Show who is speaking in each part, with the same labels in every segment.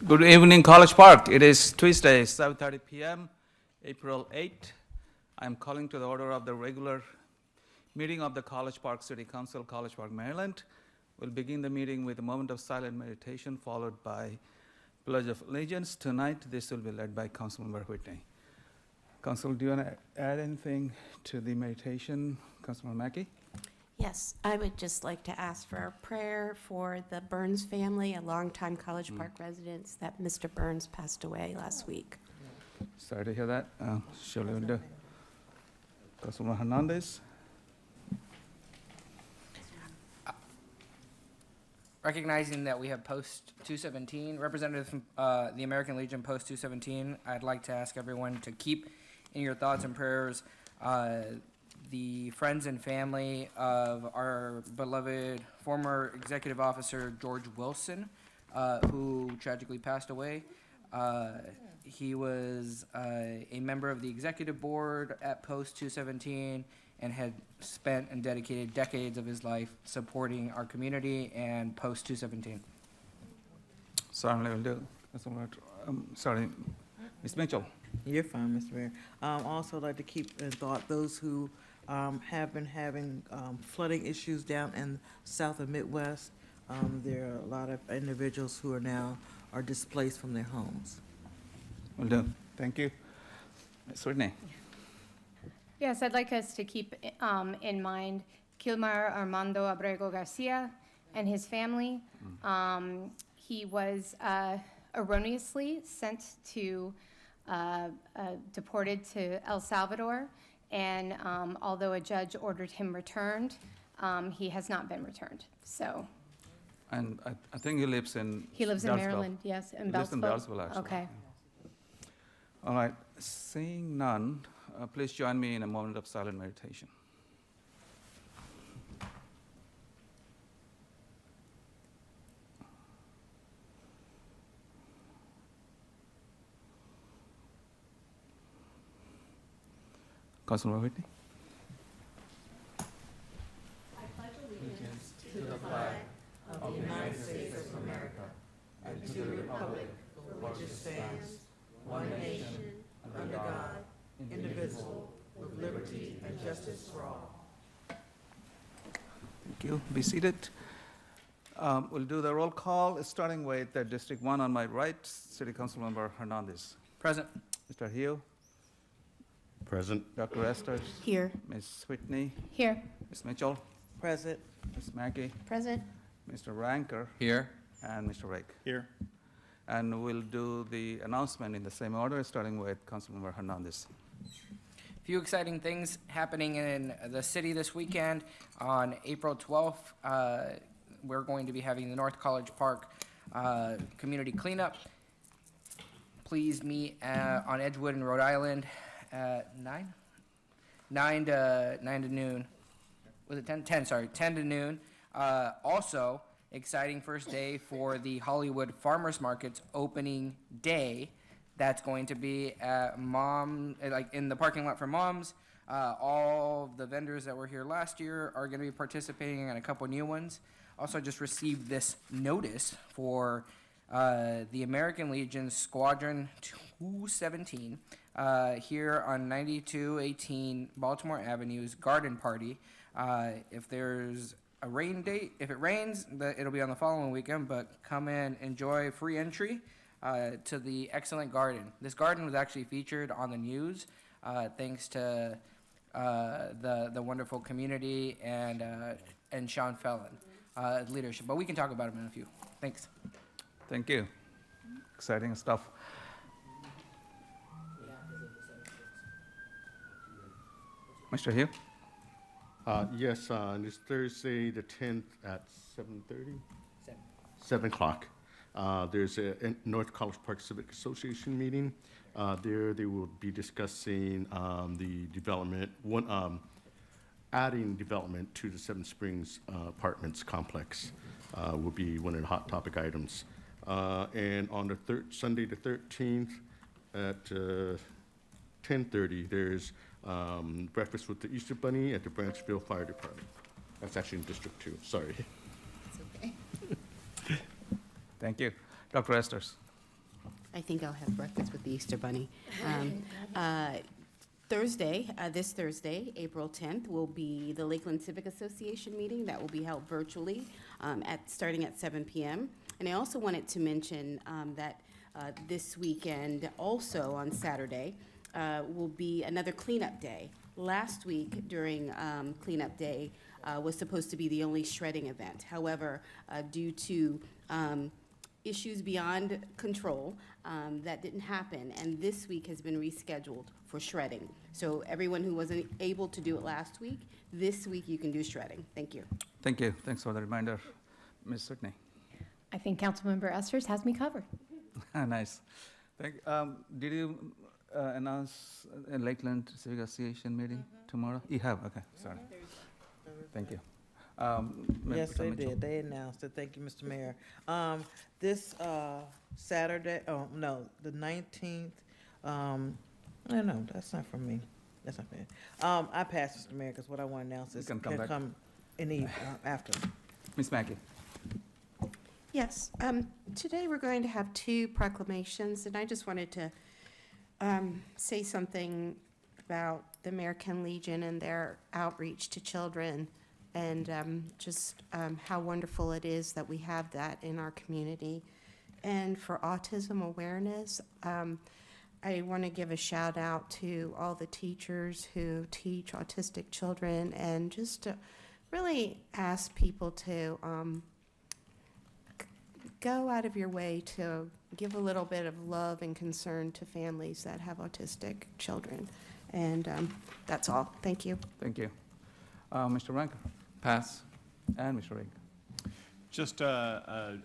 Speaker 1: Good evening, College Park. It is Tuesday, 7:30 p.m., April 8. I'm calling to the order of the regular meeting of the College Park City Council, College Park, Maryland. We'll begin the meeting with a moment of silent meditation followed by Pledge of Allegiance. Tonight, this will be led by Councilmember Whitney. Council, do you want to add anything to the meditation? Councilmember Mackey?
Speaker 2: Yes, I would just like to ask for a prayer for the Burns family, a longtime College Park resident, that Mr. Burns passed away last week.
Speaker 1: Sorry to hear that. Surely we'll do. Councilmember Hernandez?
Speaker 3: Recognizing that we have Post 217, representative from the American Legion Post 217, I'd like to ask everyone to keep in your thoughts and prayers the friends and family of our beloved former executive officer George Wilson, who tragically passed away. He was a member of the executive board at Post 217 and had spent and dedicated decades of his life supporting our community and Post 217.
Speaker 1: Certainly will do. Sorry, Ms. Mitchell.
Speaker 4: You're fine, Mr. Mayor. Also like to keep in thought those who have been having flooding issues down in south and Midwest. There are a lot of individuals who are displaced from their homes.
Speaker 1: Will do. Thank you. Ms. Whitney.
Speaker 5: Yes, I'd like us to keep in mind Kilmar Armando Abrego Garcia and his family. He was erroneously sent to, deported to El Salvador, and although a judge ordered him returned, he has not been returned. So.
Speaker 1: And I think he lives in
Speaker 5: He lives in Maryland, yes, in Beltsville.
Speaker 1: He lives in Beltsville, actually.
Speaker 5: Okay.
Speaker 1: All right, seeing none, please join me in a moment of silent meditation. Councilmember Whitney.
Speaker 4: Indivisible, with liberty and justice for all.
Speaker 1: Thank you. Be seated. We'll do the roll call, starting with District 1 on my right, City Council Member Hernandez.
Speaker 3: Present.
Speaker 1: Mr. Hill.
Speaker 6: Present.
Speaker 1: Dr. Esther.
Speaker 2: Here.
Speaker 1: Ms. Whitney.
Speaker 5: Here.
Speaker 1: Ms. Mitchell.
Speaker 4: Present.
Speaker 1: Ms. Mackey.
Speaker 2: Present.
Speaker 1: Mr. Ranker.
Speaker 3: Here.
Speaker 1: And Mr. Rake.
Speaker 6: Here.
Speaker 1: And we'll do the announcement in the same order, starting with Councilmember Hernandez.
Speaker 3: Few exciting things happening in the city this weekend. On April 12th, we're going to be having the North College Park community cleanup. Please meet on Edgewood in Rhode Island at 9 to noon. Was it 10? 10, sorry, 10 to noon. Also, exciting first day for the Hollywood Farmers Market's opening day. That's going to be at in the parking lot for Moms. All the vendors that were here last year are going to be participating, and a couple new ones. Also, just received this notice for the American Legion Squadron 217 here on 9218 Baltimore Avenue's Garden Party. If there's a rain date, if it rains, it'll be on the following weekend, but come in, enjoy free entry to the excellent garden. This garden was actually featured on the news thanks to the wonderful community and Sean Fellon leadership. But we can talk about him in a few. Thanks.
Speaker 1: Thank you. Exciting stuff. Mr. Hill?
Speaker 6: Yes, this Thursday, the 10th at 7:30? 7 o'clock. There's a North College Park Civic Association meeting. There they will be discussing the development, adding development to the Seven Springs Apartments complex will be one of the hot topic items. And on the Sunday the 13th at 10:30, there's breakfast with the Easter Bunny at the Branchville Fire Department. That's actually in District 2, sorry.
Speaker 2: It's okay.
Speaker 1: Thank you. Dr. Esters.
Speaker 7: I think I'll have breakfast with the Easter Bunny. This Thursday, April 10th, will be the Lakeland Civic Association meeting that will be held virtually starting at 7 p.m. And I also wanted to mention that this weekend, also on Saturday, will be another cleanup day. Last week during cleanup day was supposed to be the only shredding event. However, due to issues beyond control, that didn't happen, and this week has been rescheduled for shredding. So everyone who wasn't able to do it last week, this week you can do shredding. Thank you.
Speaker 1: Thank you. Thanks for the reminder. Ms. Whitney.
Speaker 5: I think Councilmember Esters has me covered.
Speaker 1: Nice. Did you announce a Lakeland Civic Association meeting tomorrow? You have, okay, sorry. Thank you.
Speaker 4: Yes, they
Speaker 1: Mitchell.
Speaker 4: did. They announced it. Thank you, Mr. Mayor. This Saturday, the 19th, no, that's not from me. That's not me. I pass, Mr. Mayor, because what I want to announce is
Speaker 1: You can come back.
Speaker 4: in the, after.
Speaker 1: Ms. Mackey.
Speaker 2: Yes, today we're going to have two proclamations, and I just wanted to say something about the American Legion and their outreach to children, and just how wonderful it is that we have that in our community. And for autism awareness, I want to give a shout out to all the teachers who teach autistic children, and just to really ask people to go out of your way to give a little bit of love and concern to families that have autistic children. And that's all. Thank you.
Speaker 1: Thank you. Mr. Ranker. Pass. And Mr. Ring.
Speaker 8: Just a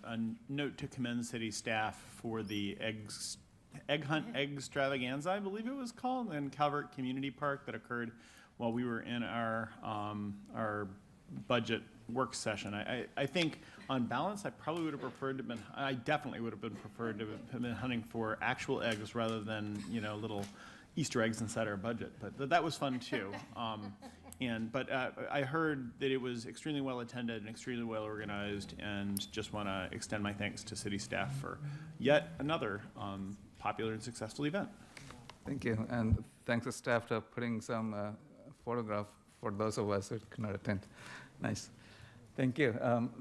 Speaker 8: note to commend city staff for the egg hunt extravaganza, I believe it was called, in Calvert Community Park that occurred while we were in our budget work session. I think on balance, I probably would have preferred to have been, I definitely would have been preferred to have been hunting for actual eggs rather than, little Easter eggs inside our budget. But that was fun too. But I heard that it was extremely well attended and extremely well organized, and just want to extend my thanks to city staff for yet another popular and successful event.
Speaker 1: Thank you. And thanks to staff for putting some photograph for those of us who could not attend. Nice. Thank you.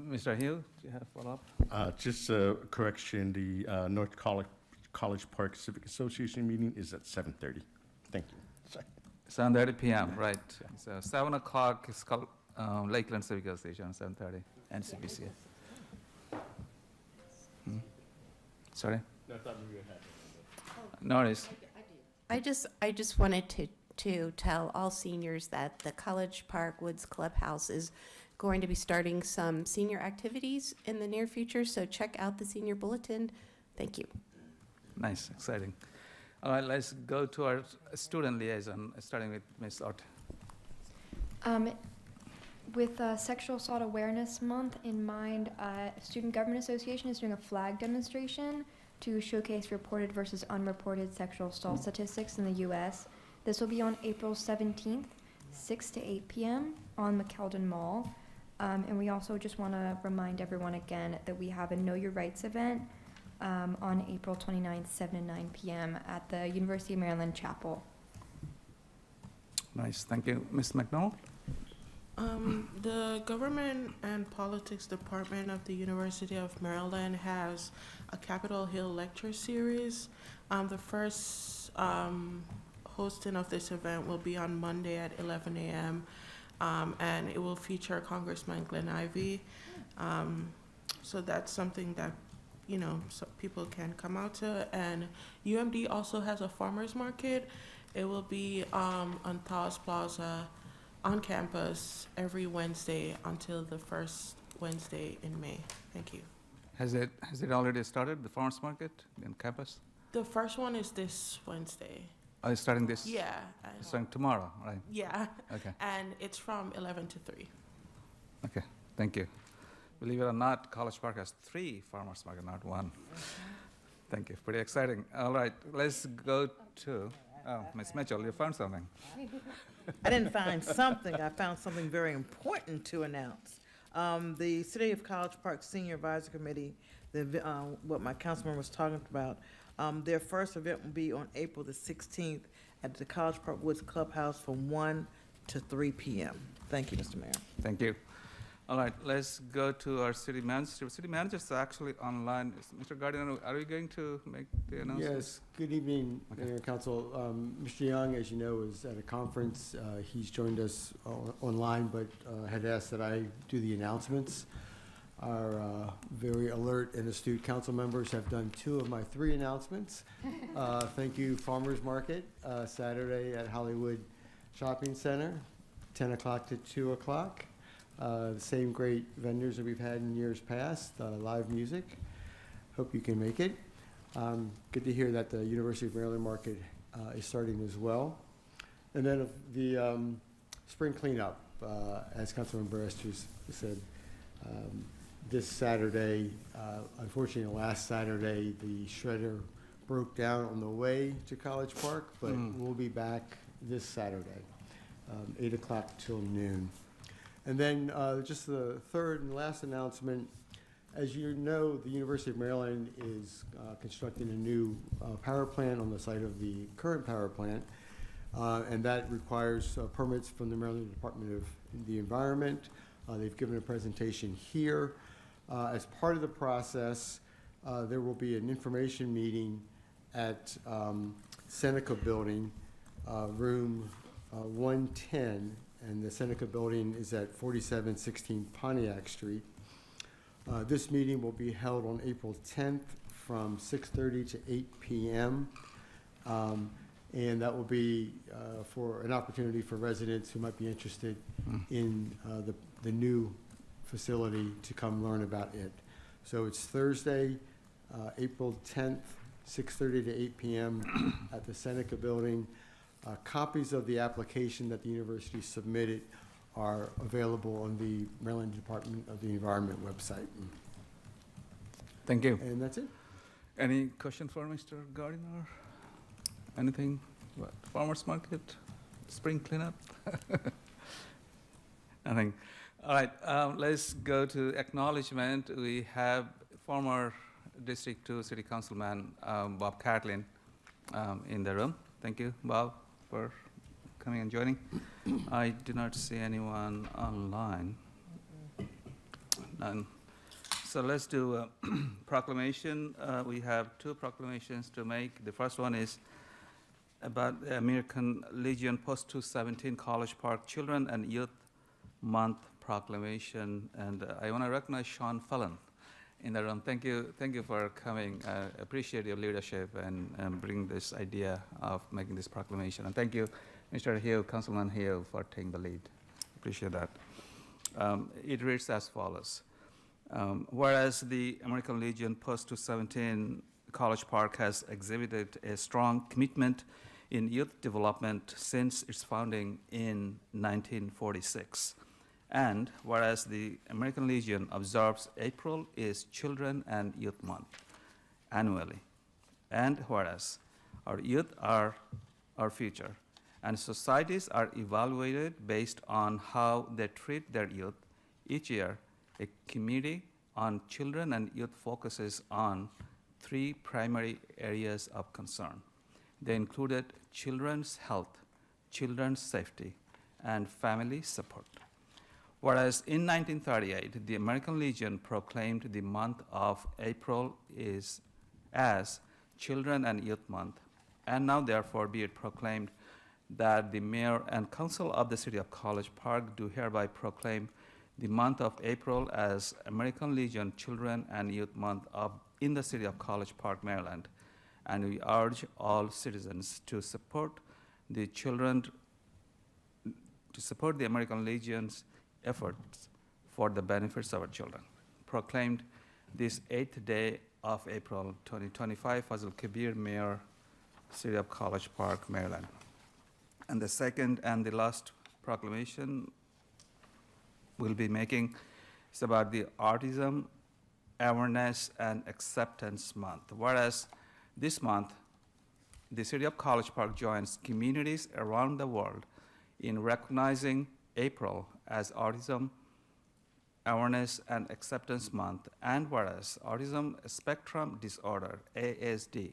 Speaker 1: Mr. Hill, do you have a follow-up?
Speaker 6: Just a correction, the North College Park Civic Association meeting is at 7:30. Thank you. Sorry.
Speaker 1: 7:30 p.m., right. So 7 o'clock is called Lakeland Civic Association, 7:30, and CPC. Sorry? No worries.
Speaker 2: I just wanted to tell all seniors that the College Park Woods Clubhouse is going to be starting some senior activities in the near future, so check out the senior bulletin. Thank you.
Speaker 1: Nice, exciting. All right, let's go to our student liaison, starting with Ms. Ott.
Speaker 9: With Sexual Assault Awareness Month in mind, Student Government Association is doing a flag demonstration to showcase reported versus unreported sexual assault statistics in the U.S. This will be on April 17th, 6 to 8 p.m. on McKeldin Mall. And we also just want to remind everyone again that we have a Know Your Rights event on April 29th, 7 to 9 p.m. at the University of Maryland Chapel.
Speaker 1: Nice, thank you. Ms. McDonald?
Speaker 10: The Government and Politics Department of the University of Maryland has a Capitol Hill lecture series. The first hosting of this event will be on Monday at 11 a.m. And it will feature Congressman Glenn Ivey. So that's something that, so people can come out to. And UMD also has a farmer's market. It will be on Taos Plaza on campus every Wednesday until the first Wednesday in May. Thank you.
Speaker 1: Has it already started, the farmers market in campus?
Speaker 10: The first one is this Wednesday.
Speaker 1: Oh, it's starting this?
Speaker 10: Yeah.
Speaker 1: It's starting tomorrow, right?
Speaker 10: Yeah.
Speaker 1: Okay,
Speaker 10: And it's from 11 to 3.
Speaker 1: okay, thank you. Believe it or not, College Park has 3 farmers market, not 1. Thank you, pretty exciting. All right, let's go to, Ms. Mitchell, you found something.
Speaker 4: I didn't find something. I found something very important to announce. The City of College Park Senior Advisory Committee, what my councilman was talking about, Their first event will be on April the 16th at the College Park Woods Clubhouse from 1 to 3 p.m. Thank you, Mr. Mayor.
Speaker 1: Thank you. All right, let's go to our city manager. City manager is actually online. Mr. Gardiner, are we going to make the announcement?
Speaker 11: Yes, good evening, Mayor and Council. Mr. Young, as you know, is at a conference. He's joined us online, but had asked that I do the announcements. Our very alert and astute council members have done 2 of my 3 announcements. Thank you, Farmers Market, Saturday at Hollywood Shopping Center, 10 o'clock to 2 o'clock. The same great vendors that we've had in years past, live music. Hope you can make it. Good to hear that the University of Maryland Market is starting as well. And then the spring cleanup, as Councilman Baresters said, this Saturday, unfortunately last Saturday, the shredder broke down on the way to College Park, but we'll be back this Saturday, 8 o'clock till noon. And then just the third and last announcement, as you know, the University of Maryland is constructing a new power plant on the site of the current power plant, and that requires permits from the Maryland Department of the Environment. They've given a presentation here. As part of the process, there will be an information meeting at Seneca Building, room 110, and the Seneca Building is at 4716 Pontiac Street. This meeting will be held on April 10th from 6:30 to 8 p.m. And that will be for an opportunity for residents who might be interested in the new facility to come learn about it. So it's Thursday, April 10th, 6:30 to 8 p.m. at the Seneca Building. Copies of the application that the university submitted are available on the Maryland Department of the Environment website.
Speaker 1: Thank you.
Speaker 11: And that's it.
Speaker 1: Any question for Mr. Gardiner? Anything? What, farmers market, spring cleanup? Nothing. All right, let's go to acknowledgement. We have former District 2 City Councilman Bob Catlin in the room. Thank you, Bob, for coming and joining. I do not see anyone online. None. So let's do a proclamation. We have 2 proclamations to make. The first one is about the American Legion Post-217 College Park Children and Youth Month proclamation. And I want to recognize Sean Fallon in the room. Thank you for coming. Appreciate your leadership and bring this idea of making this proclamation. And thank you, Mr. Hill, Councilman Hill, for taking the lead. Appreciate that. It reads as follows. Whereas the American Legion Post-217 College Park has exhibited a strong commitment in youth development since its founding in 1946. And whereas the American Legion observes April is Children and Youth Month annually. And whereas our youth are our future, and societies are evaluated based on how they treat their youth, each year a committee on children and youth focuses on 3 primary areas of concern. They included children's health, children's safety, and family support. Whereas in 1938, the American Legion proclaimed the month of April as Children and Youth Month, and now therefore be it proclaimed that the Mayor and Council of the City of College Park do hereby proclaim the month of April as American Legion Children and Youth Month in the City of College Park, Maryland. And we urge all citizens to support the American Legion's efforts for the benefits of our children. Proclaimed this 8th day of April 2025, Fazil Kabir, Mayor, City of College Park, Maryland. And the second and the last proclamation we'll be making is about the Autism Awareness and Acceptance Month. Whereas this month, the City of College Park joins communities around the world in recognizing April as Autism Awareness and Acceptance Month, and whereas Autism Spectrum Disorder, ASD,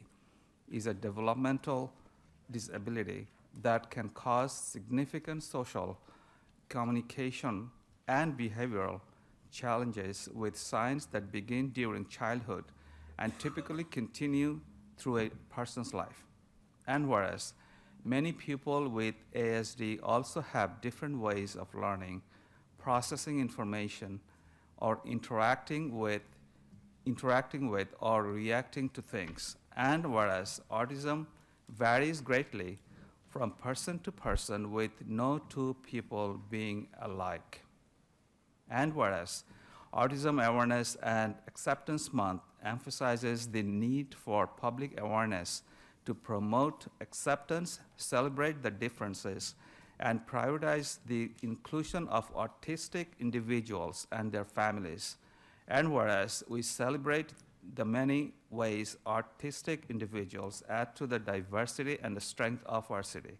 Speaker 1: is a developmental disability that can cause significant social, communication, and behavioral challenges with signs that begin during childhood and typically continue through a person's life. And whereas many people with ASD also have different ways of learning, processing information, or interacting with or reacting to things. And whereas autism varies greatly from person to person, with no two people being alike. And whereas Autism Awareness and Acceptance Month emphasizes the need for public awareness to promote acceptance, celebrate the differences, and prioritize the inclusion of autistic individuals and their families. And whereas we celebrate the many ways autistic individuals add to the diversity and the strength of our city,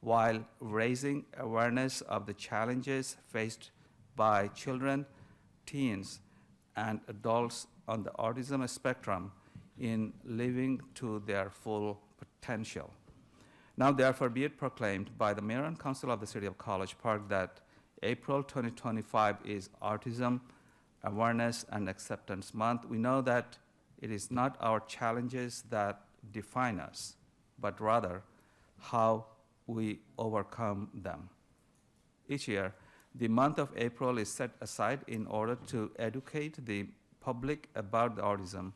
Speaker 1: while raising awareness of the challenges faced by children, teens, and adults on the autism spectrum in living to their full potential. Now therefore be it proclaimed by the Mayor and Council of the City of College Park that April 2025 is Autism Awareness and Acceptance Month. We know that it is not our challenges that define us, but rather how we overcome them. Each year, the month of April is set aside in order to educate the public about the autism,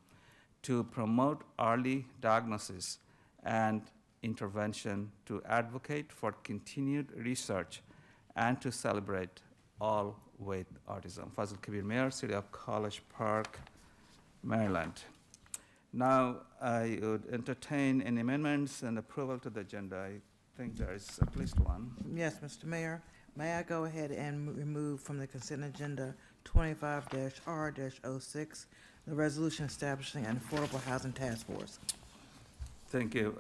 Speaker 1: to promote early diagnosis and intervention, to advocate for continued research, and to celebrate all with autism. Fazil Kabir, Mayor, City of College Park, Maryland. Now I would entertain any amendments and approval to the agenda. I think there is at least one.
Speaker 4: Yes, Mr. Mayor, may I go ahead and remove from the consent agenda 25-R-06, the resolution establishing an affordable housing task force?
Speaker 1: Thank you.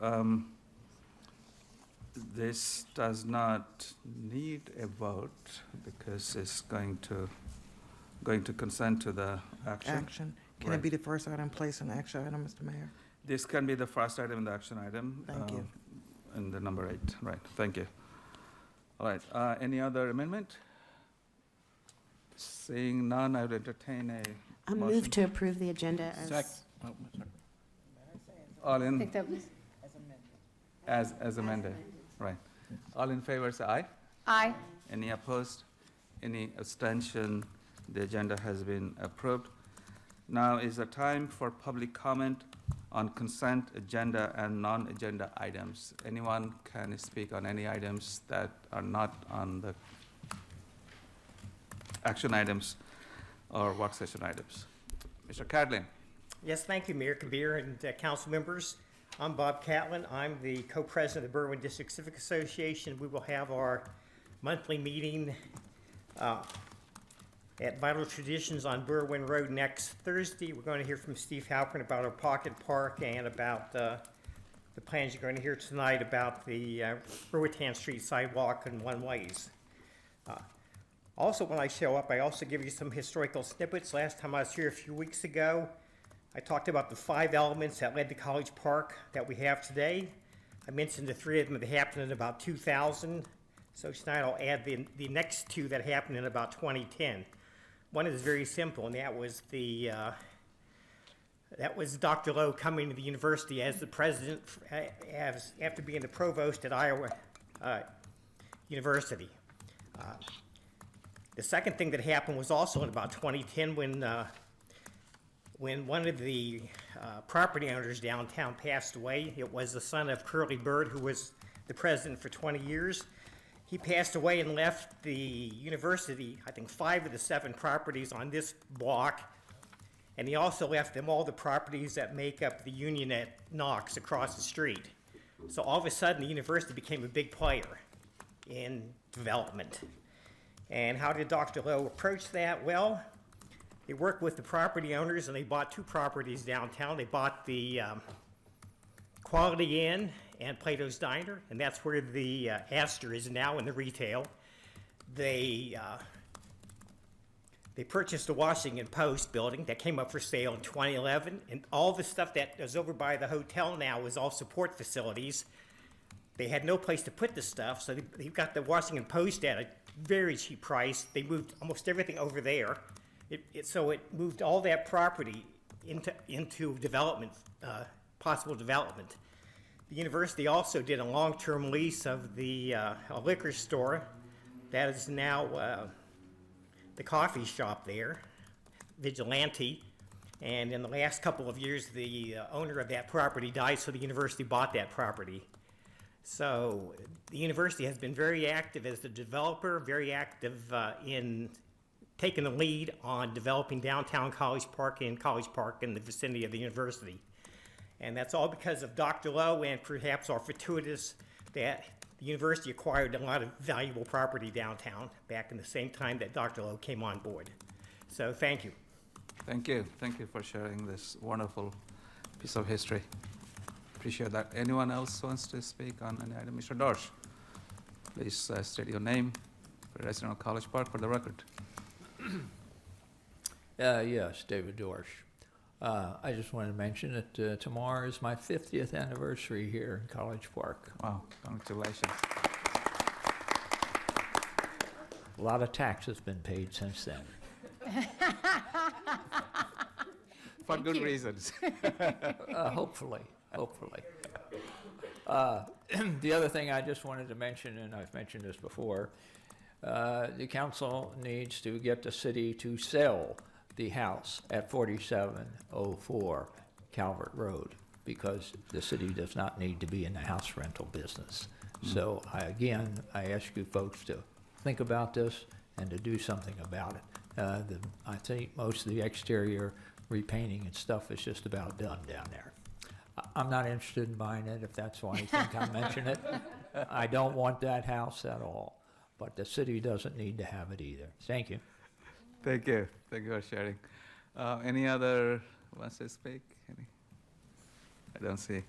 Speaker 1: This does not need a vote because it's going to consent to the action.
Speaker 4: Action. Can it
Speaker 1: Right.
Speaker 4: be the first item placed on the action item, Mr. Mayor?
Speaker 1: This can be the first item in the action item.
Speaker 4: Thank you.
Speaker 1: And the number 8, right, thank you. All right, any other amendment? Seeing none, I would entertain a
Speaker 7: I
Speaker 1: motion.
Speaker 7: move to approve the agenda as.
Speaker 1: All
Speaker 5: I
Speaker 1: in,
Speaker 5: think that was,
Speaker 1: as amended, right. All in favor, say aye.
Speaker 5: aye.
Speaker 1: Any opposed? Any abstention? The agenda has been approved. Now is the time for public comment on consent agenda and non-agenda items. Anyone can speak on any items that are not on the action items or work session items. Mr. Cadlin.
Speaker 12: Yes, thank you, Mayor Kabir and council members. I'm Bob Catlin. I'm the co-president of the Berwyn District Civic Association. We will have our monthly meeting at Vital Traditions on Berwyn Road next Thursday. We're going to hear from Steve Halpern about our pocket park and about the plans you're going to hear tonight about the Roatan Street sidewalk and one-ways. Also, when I show up, I also give you some historical snippets. Last time I was here a few weeks ago, I talked about the 5 elements that led to College Park that we have today. I mentioned the 3 of them that happened in about 2000. So tonight I'll add the next 2 that happened in about 2010. One is very simple, and that was Dr. Lowe coming to the university as the president, after being the provost at Iowa University. The second thing that happened was also in about 2010 when one of the property owners downtown passed away. It was the son of Curly Bird, who was the president for 20 years. He passed away and left the university, I think 5 of the 7 properties on this block, and he also left them all the properties that make up the Union at Knox across the street. So all of a sudden, the university became a big player in development. And how did Dr. Lowe approach that? Well, they worked with the property owners and they bought 2 properties downtown. They bought the Quality Inn and Plato's Diner, and that's where the Astor is now in the retail. They They purchased the Washington Post building that came up for sale in 2011, and all the stuff that is over by the hotel now is all support facilities. They had no place to put the stuff, so they got the Washington Post at a very cheap price. They moved almost everything over there. So it moved all that property into development, possible development. The university also did a long-term lease of the a liquor store that is now the coffee shop there, Vigilante. And in the last couple of years, the owner of that property died, so the university bought that property. So the university has been very active as the developer, very active in taking the lead on developing downtown College Park and College Park in the vicinity of the university. And that's all because of Dr. Lowe, and perhaps our fortuitous that the university acquired a lot of valuable property downtown back in the same time that Dr. Lowe came on board. So thank you.
Speaker 1: Thank you. Thank you for sharing this wonderful piece of history. Appreciate that. Anyone else wants to speak on any item? Mr. Dorsch, please state your name for resident of College Park for the record.
Speaker 13: Yes, David Dorsch. I just wanted to mention that tomorrow is my 50th anniversary here in College Park.
Speaker 1: Wow, congratulations.
Speaker 13: A lot of tax has been paid since then.
Speaker 1: For good reasons.
Speaker 13: Hopefully. The other thing I just wanted to mention, and I've mentioned this before, the council needs to get the city to sell the house at 4704 Calvert Road, because the city does not need to be in the house rental business. So I ask you folks to think about this and to do something about it. I think most of the exterior repainting and stuff is just about done down there. I'm not interested in buying it, if that's why you think I mention it. I don't want that house at all, but the city doesn't need to have it either. Thank you.
Speaker 1: Thank you. Thank you for sharing. Any other wants to speak? I don't see.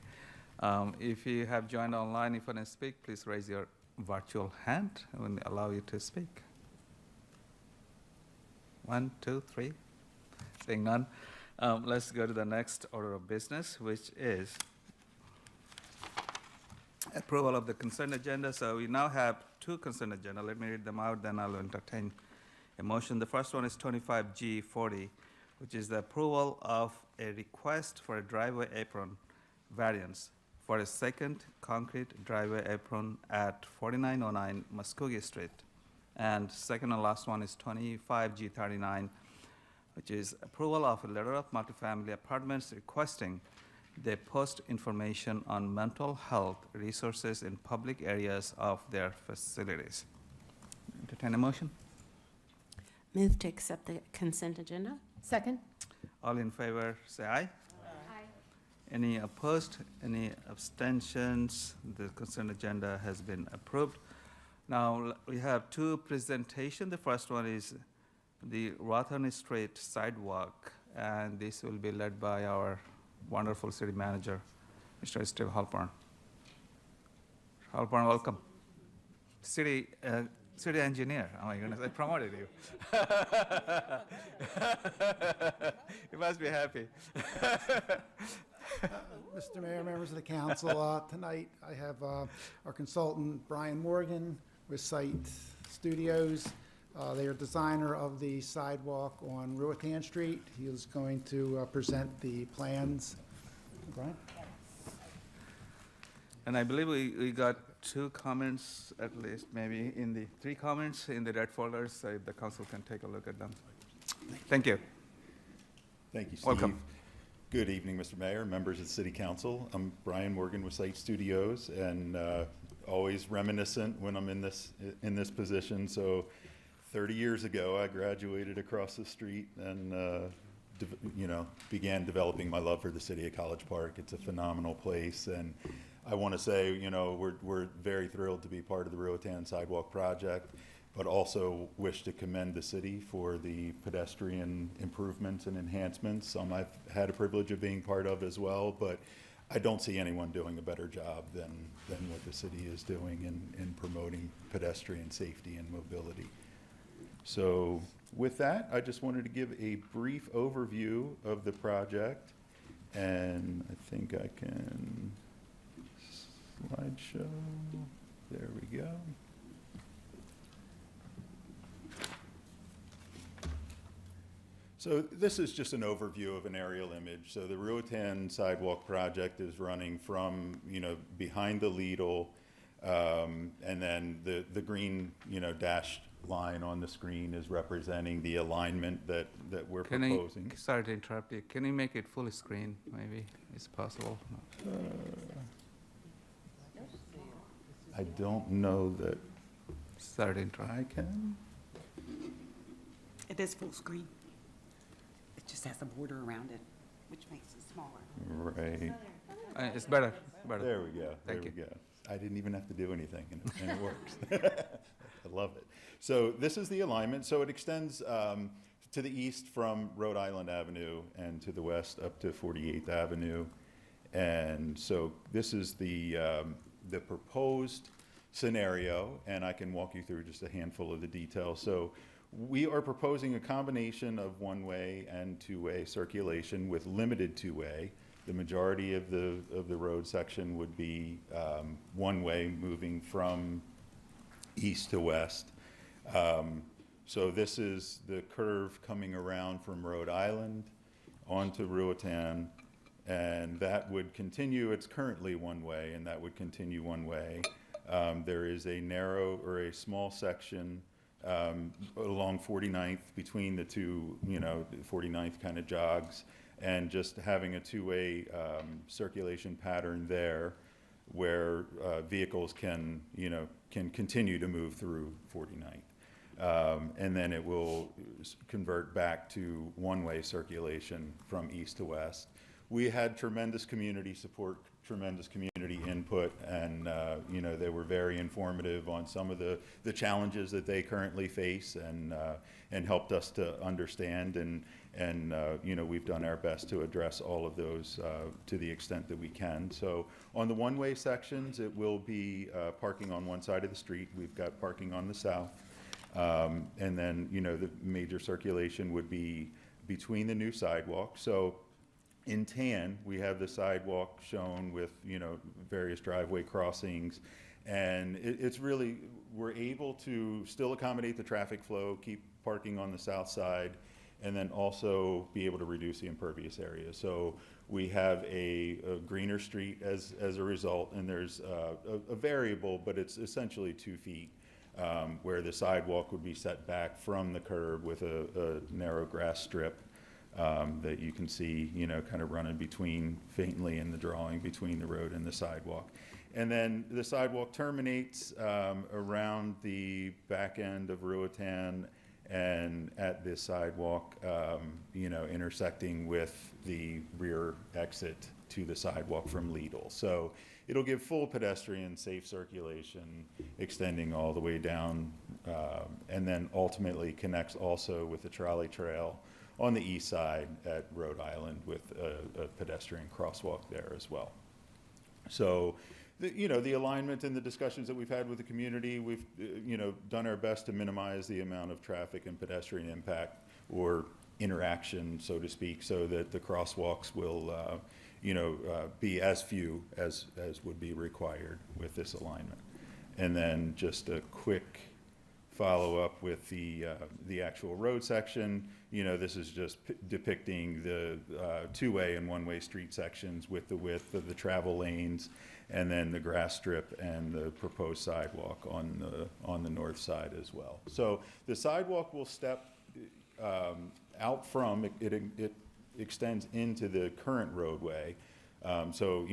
Speaker 1: If you have joined online, if you want to speak, please raise your virtual hand. I will allow you to speak. 1, 2, 3. Seeing none. Let's go to the next order of business, which is approval of the consent agenda. So we now have 2 consent agenda. Let me read them out, then I'll entertain a motion. The first one is 25G40, which is the approval of a request for a driveway apron variance for a second concrete driveway apron at 4909 Muskogee Street. And second and last one is 25G39, which is approval of a letter of multifamily apartments requesting they post information on mental health resources in public areas of their facilities. Entertain a motion?
Speaker 2: Move to accept the consent agenda.
Speaker 5: Second?
Speaker 1: All in favor, say aye.
Speaker 5: Aye.
Speaker 1: Any opposed? Any abstentions? The consent agenda has been approved. Now, we have 2 presentations. The first one is the Rotherny Street sidewalk, and this will be led by our wonderful city manager, Mr. Steve Halpern. Halpern, welcome. City engineer. Oh my goodness, I promoted you. You must be happy.
Speaker 14: Mr. Mayor, members of the council, tonight I have our consultant, Brian Morgan, with Site Studios. They are designer of the sidewalk on Ruatan Street. He is going to present the plans. Brian?
Speaker 1: And I believe we got 2 comments, at least, maybe in the 3 comments in the red folders, so the council can take a look at them. Thank you.
Speaker 15: Thank you, Steve.
Speaker 1: Welcome.
Speaker 15: Good evening, Mr. Mayor, members of the City Council. I'm Brian Morgan with Site Studios, and always reminiscent when I'm in this position. So 30 years ago, I graduated across the street and began developing my love for the city of College Park. It's a phenomenal place, and I want to say, we're very thrilled to be part of the Ruatan Sidewalk Project, but also wish to commend the city for the pedestrian improvements and enhancements. I've had a privilege of being part of as well, but I don't see anyone doing a better job than what the city is doing in promoting pedestrian safety and mobility. So With that, I just wanted to give a brief overview of the project, and I think I can slideshow. There we go. So this is just an overview of an aerial image. So the Ruatan sidewalk project is running from, behind the Lidl, and then the green, dashed line on the screen is representing the alignment that we're proposing.
Speaker 1: Sorry to interrupt you. Can you make it full screen, maybe? Is it possible?
Speaker 15: I don't know that
Speaker 1: Sorry to interrupt.
Speaker 15: I can.
Speaker 16: It is full screen. It just has a border around it, which makes it smaller.
Speaker 15: Right.
Speaker 1: It's better. Better.
Speaker 15: There we go.
Speaker 1: Thank
Speaker 15: There
Speaker 1: you.
Speaker 15: we go. I didn't even have to do anything, and it works. I love it. So this is the alignment. So it extends to the east from Rhode Island Avenue and to the west up to 48th Avenue. And so this is the proposed scenario, and I can walk you through just a handful of the details. So we are proposing a combination of one-way and two-way circulation with limited two-way. The majority of the road section would be one-way, moving from east to west. So this is the curve coming around from Rhode Island onto Ruatan, and that would continue. It's currently one-way, and that would continue one-way. There is a narrow or a small section along 49th between the two, 49th kind of jogs, and just having a two-way circulation pattern there where vehicles can continue to move through 49th. And then it will convert back to one-way circulation from east to west. We had tremendous community support, tremendous community input, and they were very informative on some of the challenges that they currently face, and helped us to understand, and we've done our best to address all of those to the extent that we can. So on the one-way sections, it will be parking on one side of the street. We've got parking on the south, and then the major circulation would be between the new sidewalk. So in tan, we have the sidewalk shown with, various driveway crossings. And it's really, we're able to still accommodate the traffic flow, keep parking on the south side, and then also be able to reduce the impervious area. So we have a greener street as a result, and there's a variable, but it's essentially 2 feet, where the sidewalk would be set back from the curb with a narrow grass strip. That you can see, kind of running between, faintly in the drawing, between the road and the sidewalk. And then the sidewalk terminates around the back end of Ruatan, and at this sidewalk, intersecting with the rear exit to the sidewalk from Lidl. So it'll give full pedestrian safe circulation, extending all the way down, and then ultimately connects also with the trolley trail on the east side at Rhode Island, with a pedestrian crosswalk there as well. So, the alignment and the discussions that we've had with the community, we've, done our best to minimize the amount of traffic and pedestrian impact or interaction, so to speak, so that the crosswalks will, be as few as would be required with this alignment. And then just a quick follow up with the actual road section. This is just depicting the two-way and one-way street sections with the width of the travel lanes, and then the grass strip and the proposed sidewalk on the north side as well. So the sidewalk will step out from it extends into the current roadway. So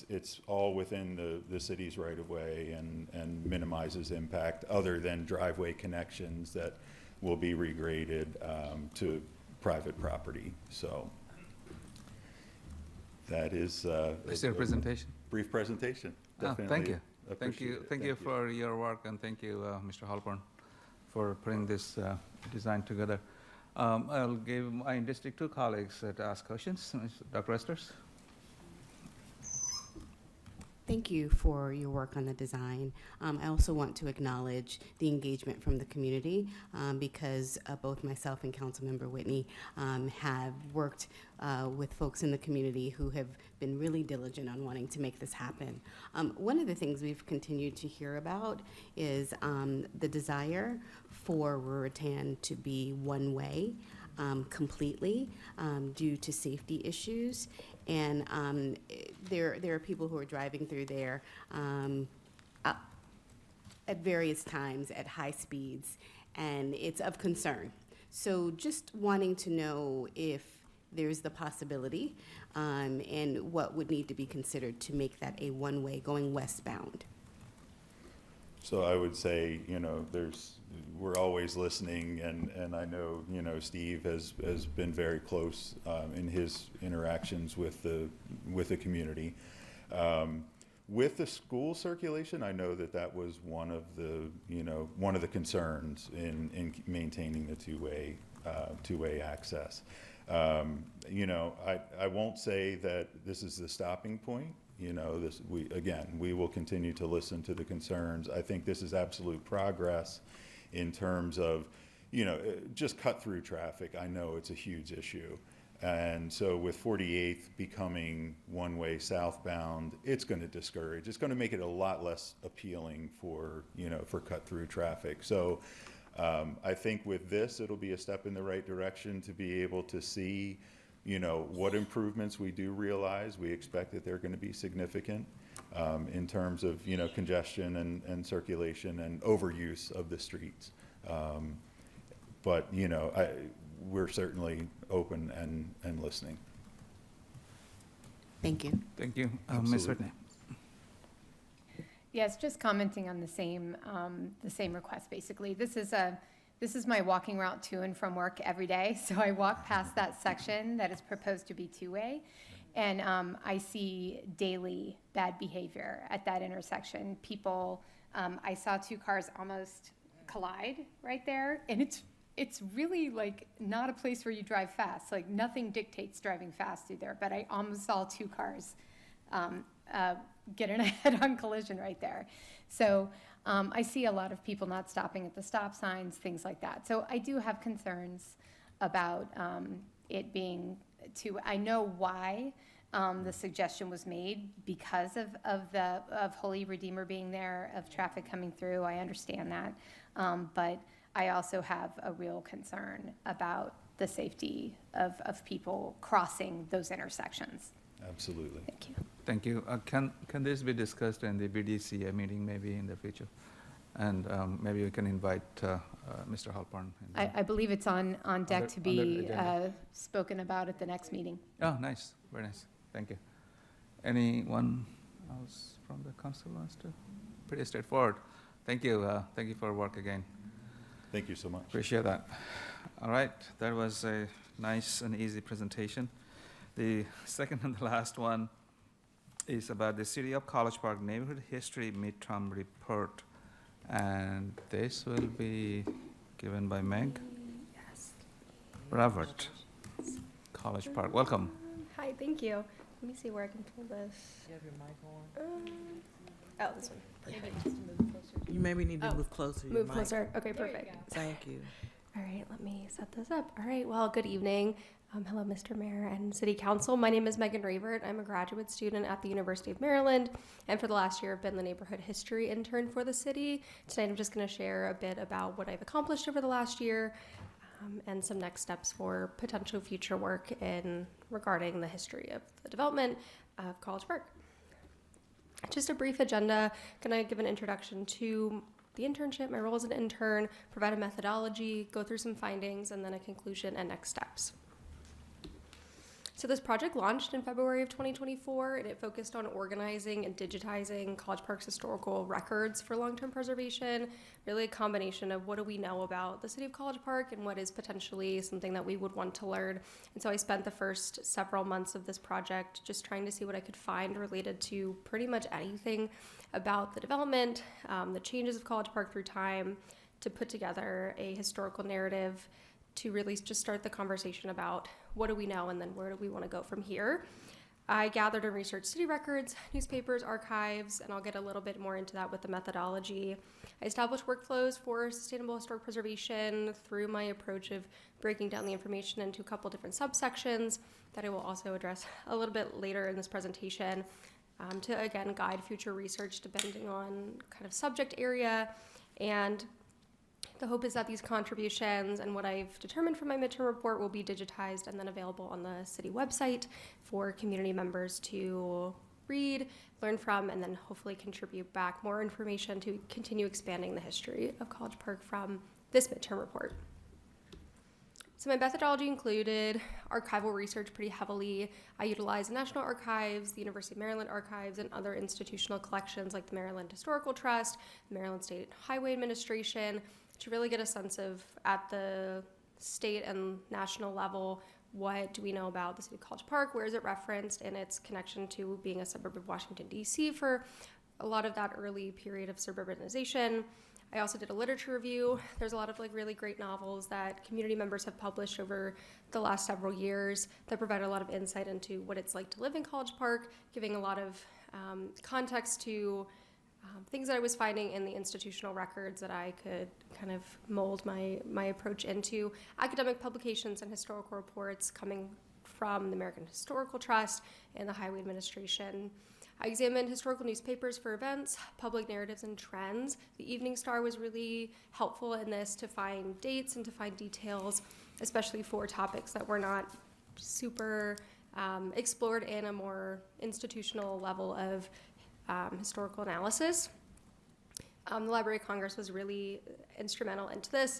Speaker 15: it's all within the city's right of way, and minimizes impact other than driveway connections that will be regraded to private property. So that is
Speaker 1: That's your presentation.
Speaker 15: Brief presentation. Definitely
Speaker 1: Thank you.
Speaker 15: appreciate
Speaker 1: Thank
Speaker 15: it.
Speaker 1: you for your work, and thank you, Mr. Halpern, for putting this design together. I'll give my District 2 colleagues to ask questions. Dr. Esters?
Speaker 7: Thank you for your work on the design. I also want to acknowledge the engagement from the community because both myself and Councilmember Whitney have worked with folks in the community who have been really diligent on wanting to make this happen. One of the things we've continued to hear about is the desire for Ruritan to be one-way completely due to safety issues. And there are people who are driving through there at various times at high speeds, and it's of concern. So just wanting to know if there's the possibility and what would need to be considered to make that a one-way going westbound.
Speaker 15: So I would say, you know, we're always listening, and I know, you know, Steve has been very close in his interactions with the community. With the school circulation, I know that was one of the concerns in maintaining the two-way access. You know, I won't say that this is the stopping point. You know, we will continue to listen to the concerns. I think this is absolute progress in terms of, you know, just cut through traffic. I know it's a huge issue. And so with 48th becoming one-way southbound, it's going to discourage. It's going to make it a lot less appealing for cut through traffic. So I think with this, it'll be a step in the right direction to be able to see, you know, what improvements we do realize. We expect that they're going to be significant in terms of, you know, congestion and circulation and overuse of the streets. But, you know, we're certainly open and listening.
Speaker 7: Thank you.
Speaker 1: Thank you. Ms. Whitney.
Speaker 5: Yes, just commenting on the same request, basically. This is my walking route to and from work every day. So I walk past that section that is proposed to be two-way, and I see daily bad behavior at that intersection. People, I saw two cars almost collide right there, and it's really like not a place where you drive fast. Like nothing dictates driving fast through there, but I almost saw two cars get in a head-on collision right there. So I see a lot of people not stopping at the stop signs, things like that. So I do have concerns about it being I know why the suggestion was made because of Holy Redeemer being there, of traffic coming through. I understand that. But I also have a real concern about the safety of people crossing those intersections.
Speaker 15: Absolutely.
Speaker 5: Thank you.
Speaker 1: Thank you. Can this be discussed in the BDCA meeting maybe in the future? And maybe we can invite Mr. Halpern.
Speaker 5: I believe it's on deck to
Speaker 1: under
Speaker 5: be
Speaker 1: agenda.
Speaker 5: spoken about at the next meeting.
Speaker 1: Oh, nice. Very nice. Thank you. Anyone else from the council wants to? Pretty straightforward. Thank you. Thank you for your work again.
Speaker 15: Thank you so much.
Speaker 1: Appreciate that. All right. That was a nice and easy presentation. The second and the last one is about the City of College Park Neighborhood History Midterm Report. And this will be given by Meg.
Speaker 17: Yes.
Speaker 1: Robert, College Park. Welcome.
Speaker 17: Hi, thank you. Let me see where I can pull this.
Speaker 4: You have your mic on?
Speaker 17: Oh, this one.
Speaker 5: Maybe it needs to move closer.
Speaker 4: You maybe need to
Speaker 17: Oh,
Speaker 4: move closer to your
Speaker 17: Move
Speaker 4: mic.
Speaker 17: closer. Okay,
Speaker 5: There you
Speaker 17: perfect.
Speaker 5: go.
Speaker 4: Thank you.
Speaker 17: All right, let me set this up. All right, well, good evening. Hello, Mr. Mayor and City Council. My name is Megan Ravert. I'm a graduate student at the University of Maryland, and for the last year, I've been the neighborhood history intern for the city. Tonight, I'm just going to share a bit about what I've accomplished over the last year and some next steps for potential future work regarding the history of the development of College Park. Just a brief agenda. Can I give an introduction to the internship, my role as an intern, provide a methodology, go through some findings, and then a conclusion and next steps. So this project launched in February of 2024, and it focused on organizing and digitizing College Park's historical records for long-term preservation, really a combination of what do we know about the city of College Park and what is potentially something that we would want to learn. And so I spent the first several months of this project just trying to see what I could find related to pretty much anything about the development, the changes of College Park through time, to put together a historical narrative to really just start the conversation about what do we know and then where do we want to go from here. I gathered and researched city records, newspapers, archives, and I'll get a little bit more into that with the methodology. I established workflows for sustainable historic preservation through my approach of breaking down the information into a couple different subsections that I will also address a little bit later in this presentation, to again guide future research depending on kind of subject area. And the hope is that these contributions and what I've determined from my midterm report will be digitized and then available on the city website for community members to read, learn from, and then hopefully contribute back more information to continue expanding the history of College Park from this midterm report. So my methodology included archival research pretty heavily. I utilized the National Archives, the University of Maryland Archives, and other institutional collections like the Maryland Historical Trust, the Maryland State Highway Administration, to really get a sense of, at the state and national level, what do we know about the city of College Park, where is it referenced, and its connection to being a suburb of Washington, D.C. for a lot of that early period of suburbanization. I also did a literature review. There's a lot of really great novels that community members have published over the last several years that provide a lot of insight into what it's like to live in College Park, giving a lot of context to things that I was finding in the institutional records that I could kind of mold my approach into. Academic publications and historical reports coming from the American Historical Trust and the Highway Administration. I examined historical newspapers for events, public narratives, and trends. The Evening Star was really helpful in this to find dates and to find details, especially for topics that were not super explored in a more institutional level of historical analysis. The Library of Congress was really instrumental into this.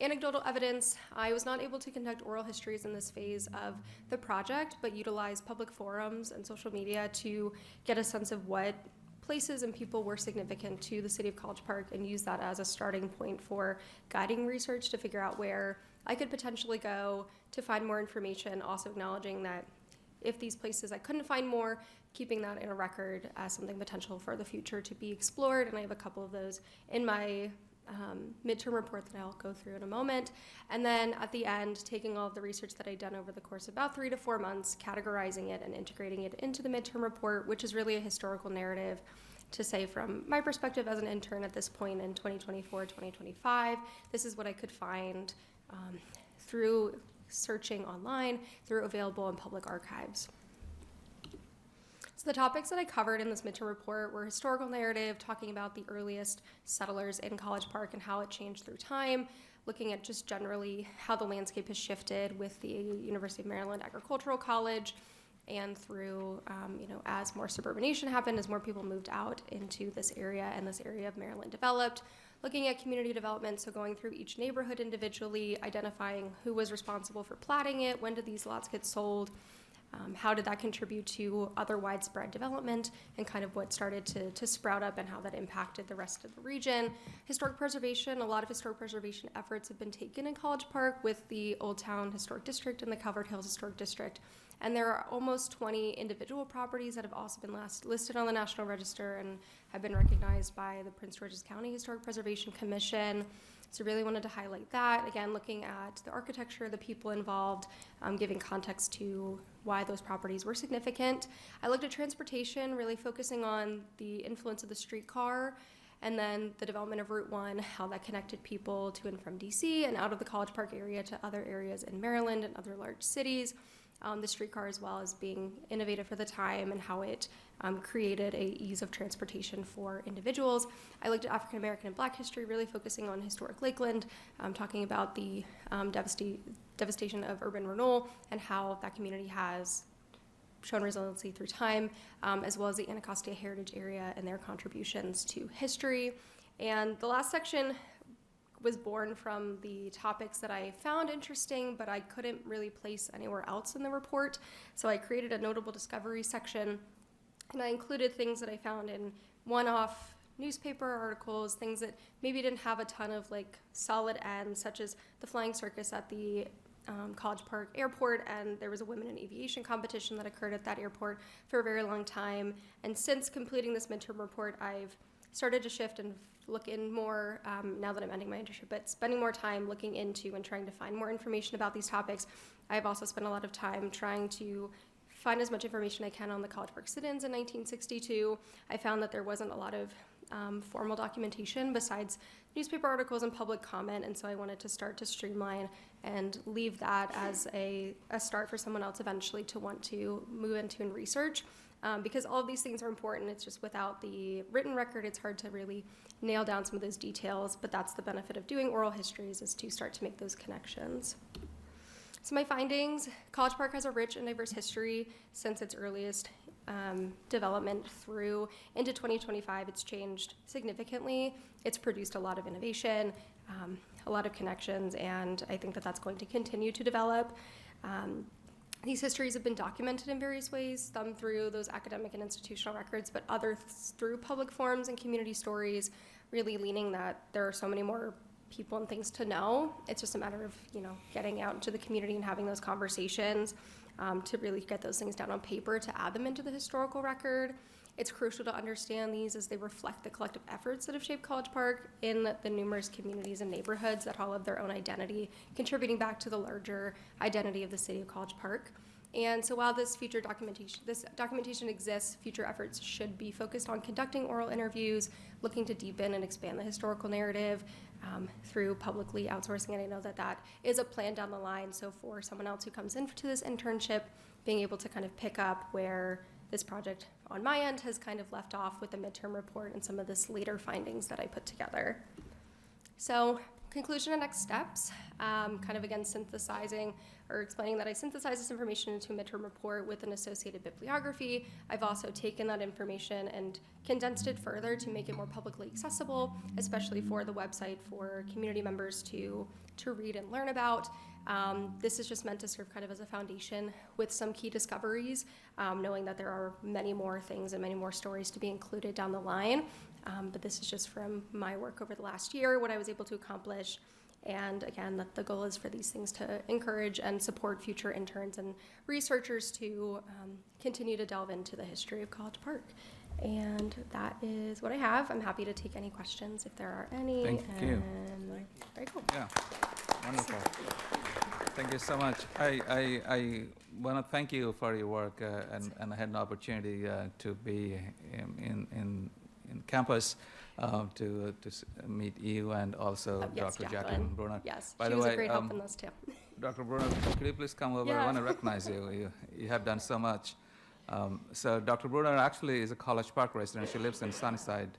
Speaker 17: Anecdotal evidence, I was not able to conduct oral histories in this phase of the project, but utilized public forums and social media to get a sense of what places and people were significant to the city of College Park and use that as a starting point for guiding research to figure out where I could potentially go to find more information, also acknowledging that if these places I couldn't find more, keeping that in a record as something potential for the future to be explored, and I have a couple of those in my midterm report that I'll go through in a moment. And then at the end, taking all of the research that I'd done over the course of about 3 to 4 months, categorizing it and integrating it into the midterm report, which is really a historical narrative to say from my perspective as an intern at this point in 2024, 2025, this is what I could find through searching online, through available and public archives. So the topics that I covered in this midterm report were historical narrative, talking about the earliest settlers in College Park and how it changed through time, looking at just generally how the landscape has shifted with the University of Maryland Agricultural College, and through, as more suburbanation happened, as more people moved out into this area and this area of Maryland developed, looking at community development, so going through each neighborhood individually, identifying who was responsible for platting it, when did these lots get sold, how did that contribute to other widespread development, and kind of what started to sprout up and how that impacted the rest of the region. Historic preservation, a lot of historic preservation efforts have been taken in College Park with the Old Town Historic District and the Covered Hills Historic District. And there are almost 20 individual properties that have also been listed on the National Register and have been recognized by the Prince George's County Historic Preservation Commission. So really wanted to highlight that. Again, looking at the architecture, the people involved, giving context to why those properties were significant. I looked at transportation, really focusing on the influence of the streetcar, and then the development of Route 1, how that connected people to and from DC and out of the College Park area to other areas in Maryland and other large cities. The streetcar as well as being innovative for the time and how it created a ease of transportation for individuals. I looked at African American and Black history, really focusing on historic Lakeland, talking about the devastation of urban renewal and how that community has shown resiliency through time, as well as the Anacostia Heritage Area and their contributions to history. And the last section was born from the topics that I found interesting, but I couldn't really place anywhere else in the report. So I created a notable discovery section, and I included things that I found in one-off newspaper articles, things that maybe didn't have a ton of solid ends, such as the flying circus at the College Park Airport, and there was a women in aviation competition that occurred at that airport for a very long time. And since completing this midterm report, I've started to shift and look in more, now that I'm ending my internship, but spending more time looking into and trying to find more information about these topics. I've also spent a lot of time trying to find as much information I can on the College Park sit-ins in 1962. I found that there wasn't a lot of formal documentation besides newspaper articles and public comment, and so I wanted to start to streamline and leave that as a start for someone else eventually to want to move into and research. Because all of these things are important. It's just without the written record, it's hard to really nail down some of those details, but that's the benefit of doing oral histories, is to start to make those connections. So my findings: College Park has a rich and diverse history since its earliest development through into 2025. It's changed significantly. It's produced a lot of innovation, a lot of connections, and I think that that's going to continue to develop. These histories have been documented in various ways, some through those academic and institutional records, but others through public forums and community stories, really leaning that there are so many more people and things to know. It's just a matter of, getting out into the community and having those conversations to really get those things down on paper, to add them into the historical record. It's crucial to understand these as they reflect the collective efforts that have shaped College Park in the numerous communities and neighborhoods that all have their own identity, contributing back to the larger identity of the city of College Park. And so while this documentation exists, future efforts should be focused on conducting oral interviews, looking to deepen and expand the historical narrative through publicly outsourcing. And I know that that is a plan down the line. So for someone else who comes into this internship, being able to kind of pick up where this project on my end has kind of left off with the midterm report and some of this later findings that I put together. So conclusion and next steps, kind of again synthesizing or explaining that I synthesized this information into a midterm report with an associated bibliography. I've also taken that information and condensed it further to make it more publicly accessible, especially for the website for community members to read and learn about. This is just meant to serve kind of as a foundation with some key discoveries, knowing that there are many more things and many more stories to be included down the line. But this is just from my work over the last year, what I was able to accomplish. And again, that the goal is for these things to encourage and support future interns and researchers to continue to delve into the history of College Park. And that is what I have. I'm happy to take any questions if there are any.
Speaker 1: Thank you.
Speaker 17: Very cool.
Speaker 1: Yeah, wonderful. Thank you so much. I want to thank you for your work, and I had an opportunity to be in campus to meet you and also
Speaker 17: Yes,
Speaker 1: Dr. Jacqueline Brunner.
Speaker 17: Yes,
Speaker 1: By
Speaker 17: she
Speaker 1: the
Speaker 17: was
Speaker 1: way,
Speaker 17: a great help in those too.
Speaker 1: Dr. Brunner, could you please come over?
Speaker 17: Yeah.
Speaker 1: I want to recognize you. You have done so much. So Dr. Brunner actually is a College Park resident. She lives in Sunnyside,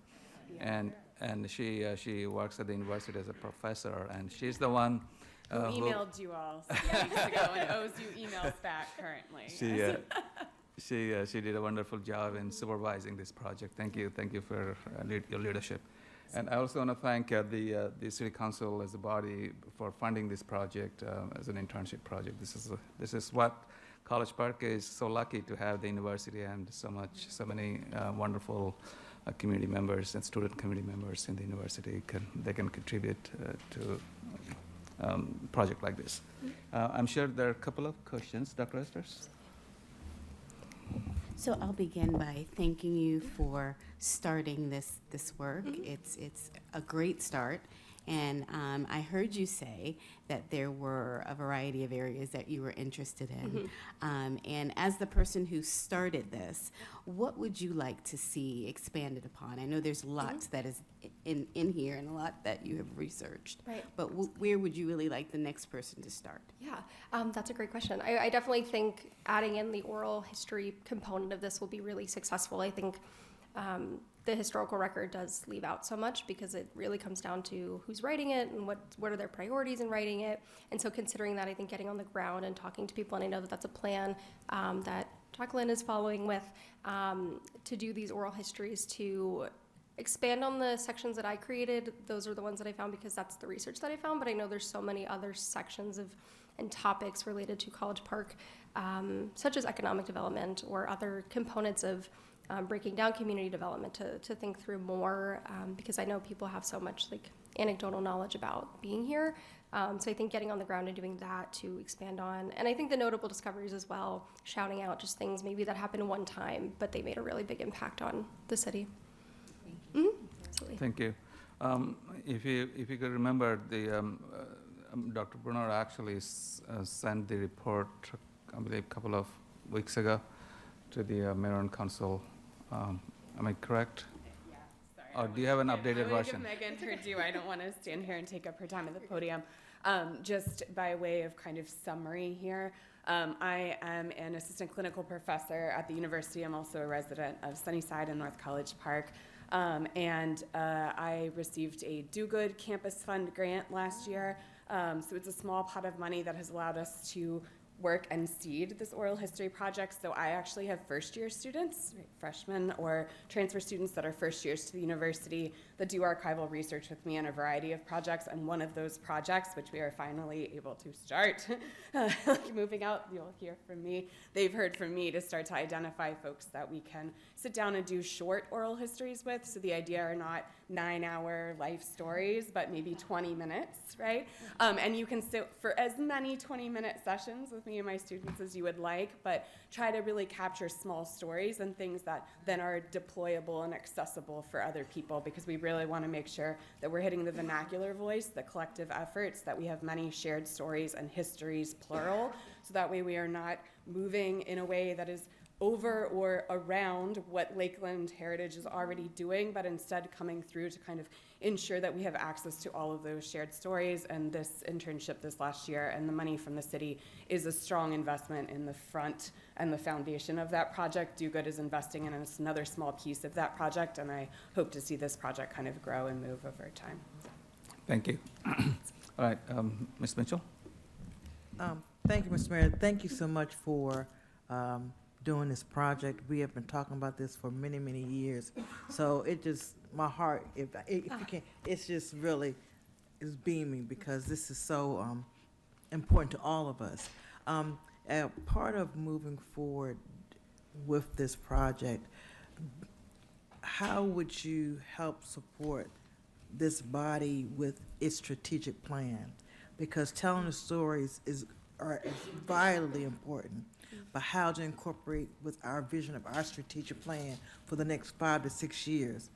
Speaker 1: and she works at the university as a professor, and she's the one
Speaker 18: who emailed you all some weeks ago and owes you emails back currently.
Speaker 1: She did a wonderful job in supervising this project. Thank you for your leadership. And I also want to thank the City Council as a body for funding this project as an internship project. This is what College Park is so lucky to have the university and so many wonderful community members and student community members in the university. They can contribute to project like this. I'm sure there are a couple of questions, Dr. Esters.
Speaker 7: So I'll begin by thanking you for starting this work. It's a great start. And I heard you say that there were a variety of areas that you were interested in. And as the person who started this, what would you like to see expanded upon? I know there's lots that is in here and a lot that you have researched.
Speaker 17: Right.
Speaker 7: But where would you really like the next person to start?
Speaker 17: Yeah, that's a great question. I definitely think adding in the oral history component of this will be really successful. I think the historical record does leave out so much because it really comes down to who's writing it and what are their priorities in writing it. And so considering that, I think getting on the ground and talking to people, and I know that that's a plan that Jacqueline is following with, to do these oral histories to expand on the sections that I created. Those are the ones that I found because that's the research that I found, but I know there's so many other sections and topics related to College Park, such as economic development or other components of breaking down community development to think through more, because I know people have so much anecdotal knowledge about being here. So I think getting on the ground and doing that to expand on, and I think the notable discoveries as well, shouting out just things maybe that happened one time, but they made a really big impact on the city. Absolutely.
Speaker 1: Thank you. If you could remember, Dr. Brunner actually sent the report, I believe, a couple of weeks ago. to the Maryland Council. Am I correct?
Speaker 18: Yeah, sorry.
Speaker 1: Or do you have an updated
Speaker 18: I'm gonna give
Speaker 1: version?
Speaker 18: Megan her due. I don't want to stand here and take up her time at the podium. Just by way of kind of summary here, I am an assistant clinical professor at the university. I'm also a resident of Sunnyside and North College Park. I received a Do Good Campus Fund grant last year. So it's a small pot of money that has allowed us to work and seed this oral history project. So I actually have first-year students, right, freshmen or transfer students that are first years to the university that do archival research with me on a variety of projects. And one of those projects, which we are finally able to start, moving out, you'll hear from me. They've heard from me to start to identify folks that we can sit down and do short oral histories with. So the idea are not 9-hour life stories, but maybe 20 minutes, right? And you can sit for as many 20-minute sessions with me and my students as you would like, but try to really capture small stories and things that then are deployable and accessible for other people, because we really want to make sure that we're hitting the vernacular voice, the collective efforts, that we have many shared stories and histories, plural, so that way we are not moving in a way that is over or around what Lakeland Heritage is already doing, but instead coming through to kind of ensure that we have access to all of those shared stories. And this internship this last year and the money from the city is a strong investment in the front and the foundation of that project. Do Good is investing in, and it's another small piece of that project, and I hope to see this project kind of grow and move over time.
Speaker 1: Thank you. All right, Ms. Mitchell?
Speaker 4: Thank you, Mr. Mayor. Thank you so much for doing this project. We have been talking about this for many, many years. So it just, my heart, if you can, it's just really is beaming, because this is so important to all of us. Part of moving forward with this project, how would you help support this body with its strategic plan? Because telling the stories is vitally important, but how to incorporate with our vision of our strategic plan for the next 5 to 6 years.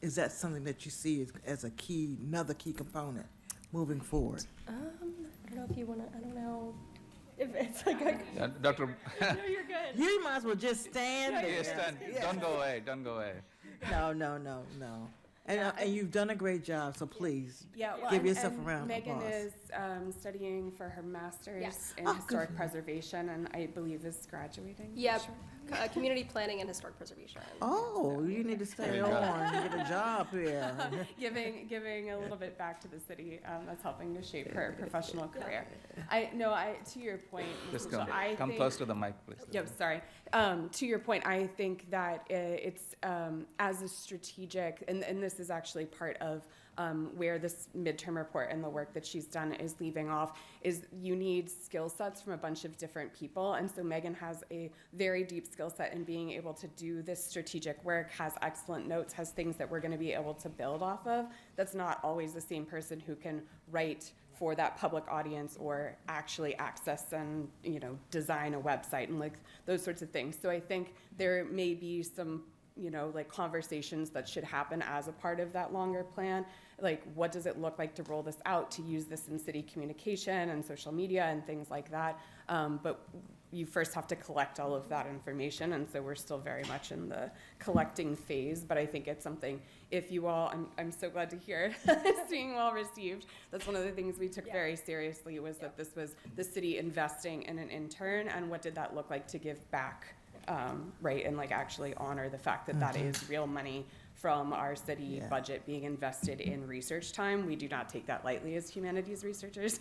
Speaker 4: Is that something that you see as a key, another key component moving forward?
Speaker 17: I don't know if you want to, I don't know if it's like a...
Speaker 1: Dr.
Speaker 17: No, you're good.
Speaker 4: You might as well just stand there.
Speaker 1: Yes, stand.
Speaker 4: Yeah.
Speaker 1: Don't go away, don't go away.
Speaker 4: No. And you've done a great job, so please
Speaker 18: Well,
Speaker 4: give yourself
Speaker 18: and
Speaker 4: a round of
Speaker 18: Megan
Speaker 4: applause.
Speaker 18: is studying for her master's
Speaker 17: Yes.
Speaker 18: in
Speaker 4: Oh,
Speaker 18: historic
Speaker 4: good.
Speaker 18: preservation, and I believe is graduating. this
Speaker 17: Yep.
Speaker 18: year.
Speaker 17: Community planning and historic preservation.
Speaker 4: Oh, you need to stay on and get a job here.
Speaker 18: giving a little bit back to the city. That's helping to shape her professional career. To your point, Ms.
Speaker 1: Just
Speaker 18: Mitchell, I
Speaker 1: come
Speaker 18: think-
Speaker 1: close to the mic, please.
Speaker 18: Yep, sorry. To your point, I think that it's as a strategic, and this is actually part of where this midterm report and the work that she's done is leaving off, is you need skill sets from a bunch of different people. And so Megan has a very deep skill set in being able to do this strategic work, has excellent notes, has things that we're going to be able to build off of. That's not always the same person who can write for that public audience or actually access and, design a website and like those sorts of things. So I think there may be some, conversations that should happen as a part of that longer plan. Like, what does it look like to roll this out, to use this in city communication and social media and things like that? But you first have to collect all of that information, and so we're still very much in the collecting phase. But I think it's something, if you all, I'm so glad to hear it's being well received. That's one of the things we took very seriously, was that this was the city investing in an intern, and what did that look like to give back, right, and like actually honor the fact that that is real money from our city budget being invested in research time. We do not take that lightly as humanities researchers.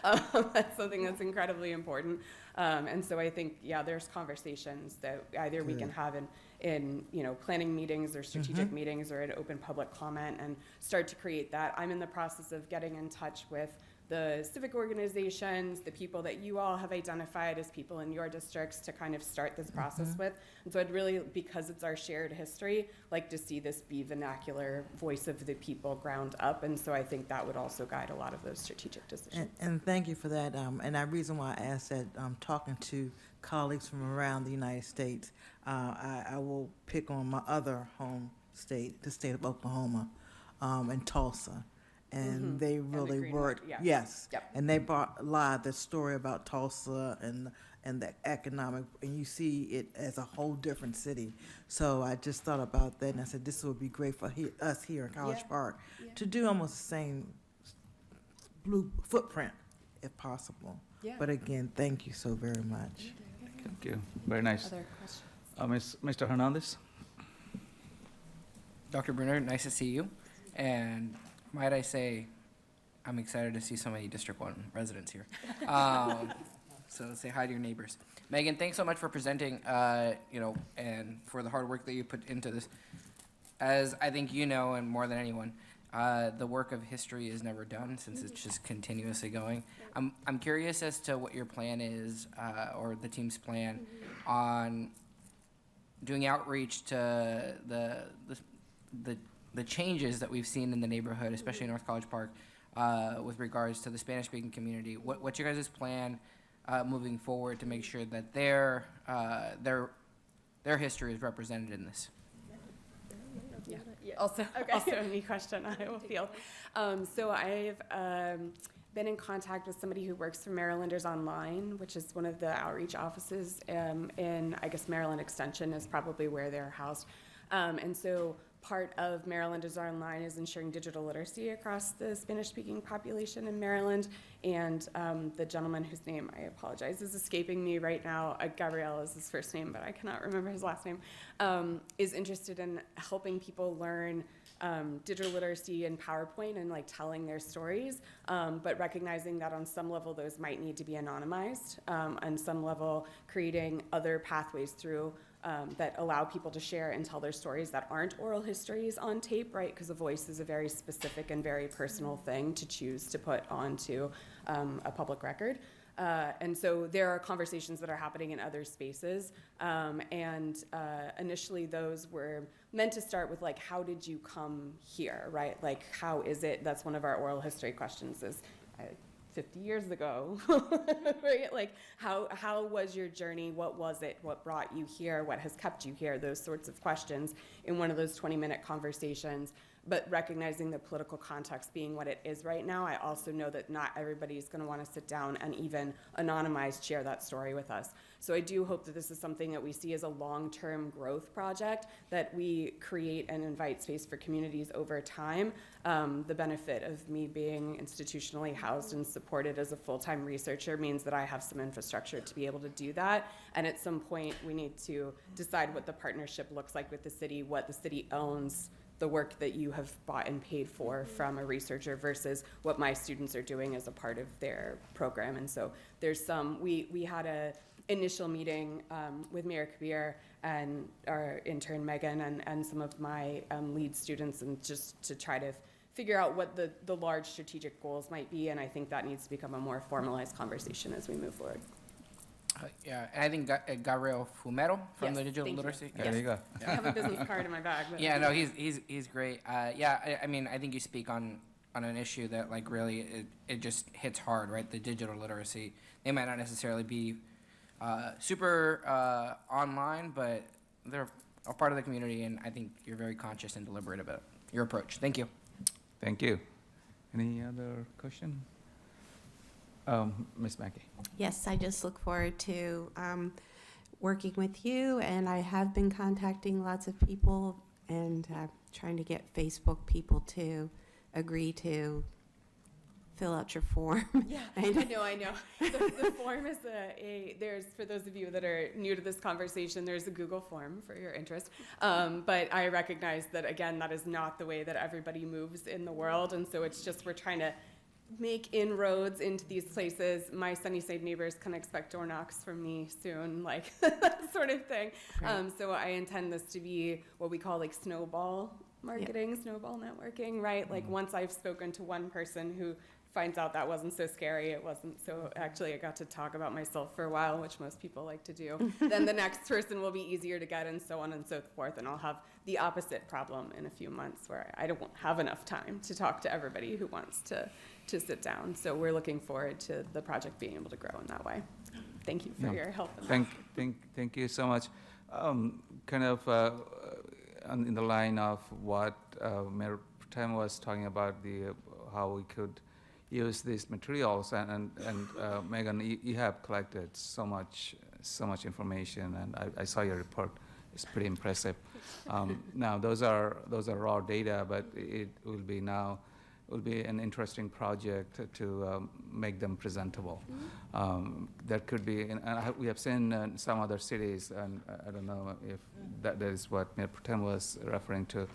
Speaker 18: That's something that's incredibly important. And so I think, there's conversations that either we can have in planning meetings or strategic meetings or an open public comment and start to create that. I'm in the process of getting in touch with the civic organizations, the people that you all have identified as people in your districts to kind of start this process with. And so I'd really, because it's our shared history, like to see this be vernacular voice of the people ground up. And so I think that would also guide a lot of those strategic decisions.
Speaker 4: And thank you for that. And the reason why I asked that, talking to colleagues from around the United States, I will pick on my other home state, the state of Oklahoma, and Tulsa. And they really worked, yes.
Speaker 18: Yep.
Speaker 4: And they brought live the story about Tulsa and and the economic, and you see it as a whole different city. So I just thought about that, and I said, this would be great for us here in College
Speaker 18: Yeah.
Speaker 4: Park to do almost the same blue footprint, if possible.
Speaker 18: Yeah.
Speaker 4: But again, thank you so very much.
Speaker 1: Thank you. Very nice.
Speaker 18: Other questions?
Speaker 1: Mr. Hernandez?
Speaker 3: Dr. Bruner, nice to see you. And might I say, I'm excited to see so many District 1 residents here. So say hi to your neighbors. Megan, thanks so much for presenting, and for the hard work that you put into this. As I think you know, and more than anyone, the work of history is never done since it's just continuously going. I'm curious as to what your plan is, or the team's plan, on doing outreach to the changes that we've seen in the neighborhood, especially in North College Park, with regards to the Spanish-speaking community. What's your guys' plan moving forward to make sure that their history is represented in this?
Speaker 18: Yeah. Also any question I will field. So I've been in contact with somebody who works for Marylanders Online, which is one of the outreach offices in, I guess, Maryland Extension is probably where they're housed. And so part of Marylanders Online is ensuring digital literacy across the Spanish-speaking population in Maryland. And the gentleman whose name, I apologize, is escaping me right now, Gabriel is his first name, but I cannot remember his last name, is interested in helping people learn digital literacy and PowerPoint and like telling their stories, but recognizing that on some level those might need to be anonymized, on some level creating other pathways through that allow people to share and tell their stories that aren't oral histories on tape, right? Because a voice is a very specific and very personal thing to choose to put onto a public record. And so there are conversations that are happening in other spaces. Initially those were meant to start with like, how did you come here, right? Like, how is it, that's one of our oral history questions is, 50 years ago, right? Like, how was your journey? What was it? What brought you here? What has kept you here? Those sorts of questions in one of those 20-minute conversations. But recognizing the political context being what it is right now, I also know that not everybody is going to want to sit down and even anonymized share that story with us. So I do hope that this is something that we see as a long-term growth project, that we create and invite space for communities over time. The benefit of me being institutionally housed and supported as a full-time researcher means that I have some infrastructure to be able to do that. And at some point, we need to decide what the partnership looks like with the city, what the city owns, the work that you have bought and paid for from a researcher versus what my students are doing as a part of their program. And so there's some, we had a initial meeting with Mayor Kabir and our intern Megan and some of my lead students, and just to try to figure out what the large strategic goals might be. And I think that needs to become a more formalized conversation as we move forward.
Speaker 3: Yeah, and I think Gabriel Fumero from
Speaker 18: Yes,
Speaker 3: the Digital
Speaker 18: thank you.
Speaker 3: Literacy.
Speaker 1: There you go.
Speaker 18: I have a business card in my bag. But
Speaker 3: Yeah, no, he's great. I mean, I think you speak on an issue that like really it just hits hard, right? The digital literacy. They might not necessarily be super online, but they're a part of the community, and I think you're very conscious and deliberate about your approach. Thank you.
Speaker 1: Thank you. Any other question? Ms. Mackey.
Speaker 2: Yes, I just look forward to working with you, and I have been contacting lots of people and trying to get Facebook people to agree to fill out your form.
Speaker 18: Yeah, I know. The form is there's, for those of you that are new to this conversation, there's a Google form for your interest. But I recognize that, again, that is not the way that everybody moves in the world. And so it's just, we're trying to make inroads into these places. My Sunnyside neighbors can expect door knocks from me soon, like that sort of thing. So I intend this to be what we call like snowball marketing, snowball networking, right? Like once I've spoken to one person who finds out that wasn't so scary, it wasn't so, actually I got to talk about myself for a while, which most people like to do, then the next person will be easier to get, and so on and so forth, and I'll have the opposite problem in a few months where I don't have enough time to talk to everybody who wants to sit down. So we're looking forward to the project being able to grow in that way. Thank you for your help.
Speaker 1: Thank you so much. Kind of in the line of what Mayor Tem was talking about, how we could use these materials. And Megan, you have collected so much information, and I saw your report. It's pretty impressive. Now, those are raw data, but it will be an interesting project to make them presentable. There could be, and we have seen some other cities, and I don't know if that is what Mayor Protem was referring to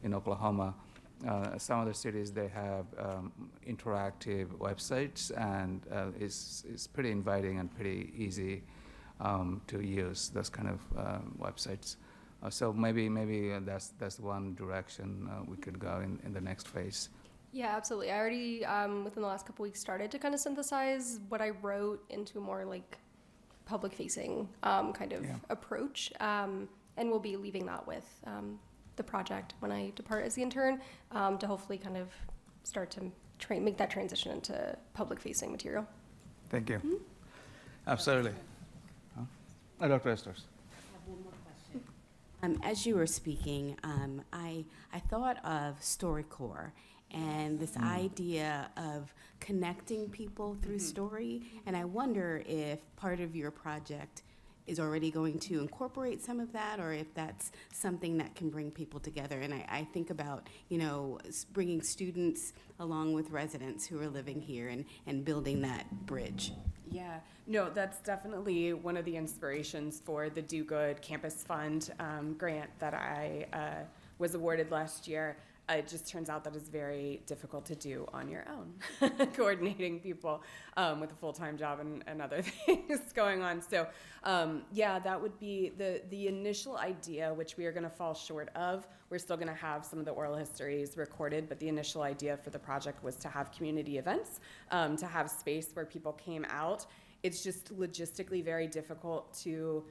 Speaker 1: in Oklahoma. Some other cities, they have interactive websites, and it's pretty inviting and pretty easy to use those kind of websites. So maybe that's one direction we could go in the next phase.
Speaker 17: Yeah, absolutely. I already, within the last couple weeks, started to kind of synthesize what I wrote into a more like public-facing kind of approach, and we'll be leaving that with the project when I depart as the intern to hopefully kind of start to make that transition into public-facing material.
Speaker 1: Thank you. Absolutely. Dr. Esters.
Speaker 7: As you were speaking, I thought of StoryCorps and this idea of connecting people through story, and I wonder if part of your project is already going to incorporate some of that, or if that's something that can bring people together. And I think about, bringing students along with residents who are living here and building that bridge.
Speaker 18: Yeah, no, that's definitely one of the inspirations for the Do Good Campus Fund grant that I was awarded last year. It just turns out that it's very difficult to do on your own, coordinating people with a full-time job and other things going on. So yeah, that would be the initial idea, which we are going to fall short of. We're still going to have some of the oral histories recorded, but the initial idea for the project was to have community events, to have space where people came out. It's just logistically very difficult to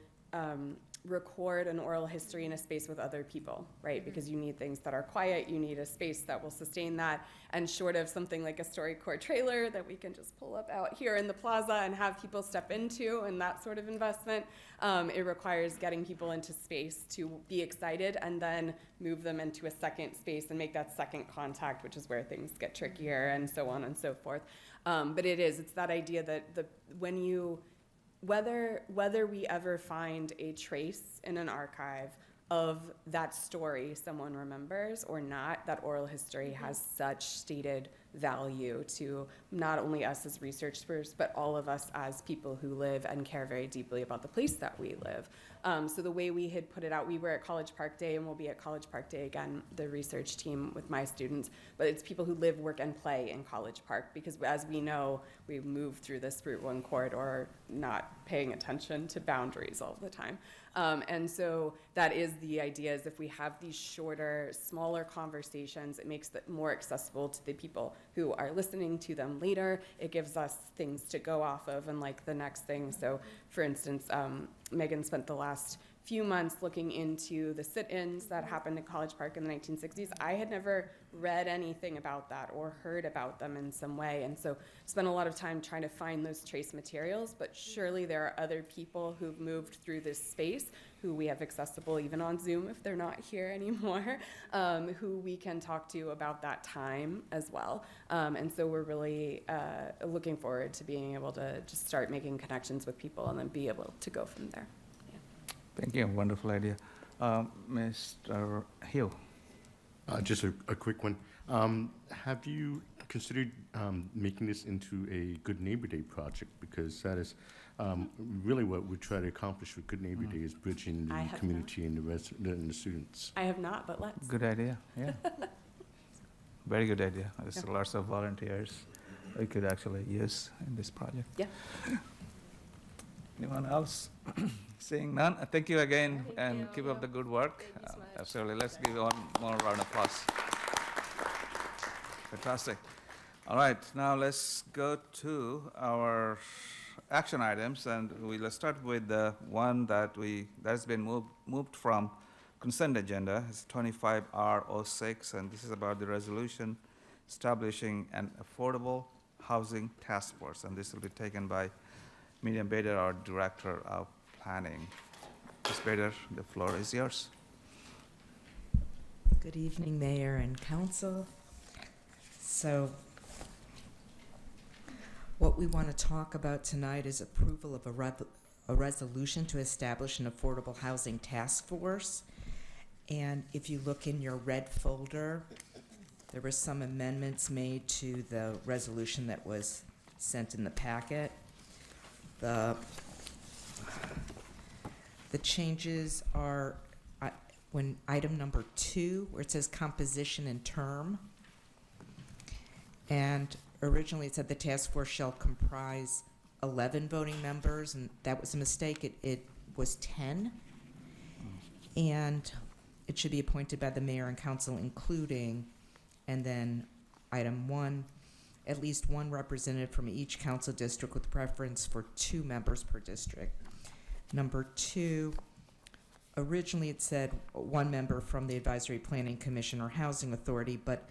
Speaker 18: record an oral history in a space with other people, right? Because you need things that are quiet, you need a space that will sustain that, and short of something like a StoryCorps trailer that we can just pull up out here in the plaza and have people step into and that sort of investment, it requires getting people into space to be excited and then move them into a second space and make that second contact, which is where things get trickier and so on and so forth. But it's that idea that whether we ever find a trace in an archive of that story someone remembers or not, that oral history has such stated value to not only us as researchers, but all of us as people who live and care very deeply about the place that we live. So the way we had put it out, we were at College Park Day and we'll be at College Park Day again, the research team with my students, but it's people who live, work, and play in College Park, because as we know, we move through this Route 1 corridor not paying attention to boundaries all the time. And so that is the idea, is if we have these shorter, smaller conversations, it makes it more accessible to the people who are listening to them later. It gives us things to go off of and like the next thing. So for instance, Megan spent the last few months looking into the sit-ins that happened at College Park in the 1960s. I had never read anything about that or heard about them in some way, and so spent a lot of time trying to find those trace materials, but surely there are other people who've moved through this space who we have accessible even on Zoom if they're not here anymore, who we can talk to about that time as well. And so we're really looking forward to being able to just start making connections with people and then be able to go from there.
Speaker 1: Thank you. Wonderful idea. Mr. Hill.
Speaker 6: Just a quick one. Have you considered making this into a Good Neighbor Day project? Because that is really what we try to accomplish with Good Neighbor Day, is bridging the community and the students.
Speaker 18: I have not, but let's.
Speaker 1: Good idea, yeah. Very good idea. There's lots of volunteers we could actually use in this project.
Speaker 18: Yeah.
Speaker 1: Anyone else? Seeing none, thank you again, and keep up the good work.
Speaker 17: Thank you so much.
Speaker 1: Absolutely, let's give one more round of applause. Fantastic. All right, now let's go to our action items, and let's start with the one that's been moved from consent agenda. It's 25R06, and this is about the resolution establishing an affordable housing task force, and this will be taken by Miriam Bader, our Director of Planning. Ms. Bader, the floor is yours.
Speaker 19: Good evening, Mayor and Council. So What we want to talk about tonight is approval of a resolution to establish an affordable housing task force. And if you look in your red folder, there were some amendments made to the resolution that was sent in the packet. The changes are when item number 2, where it says composition and term. And originally it said the task force shall comprise 11 voting members, and that was a mistake. It was 10. And it should be appointed by the mayor and council, including, and then item 1, at least one representative from each council district with preference for 2 members per district. Number 2, originally it said 1 member from the Advisory Planning Commission or Housing Authority, but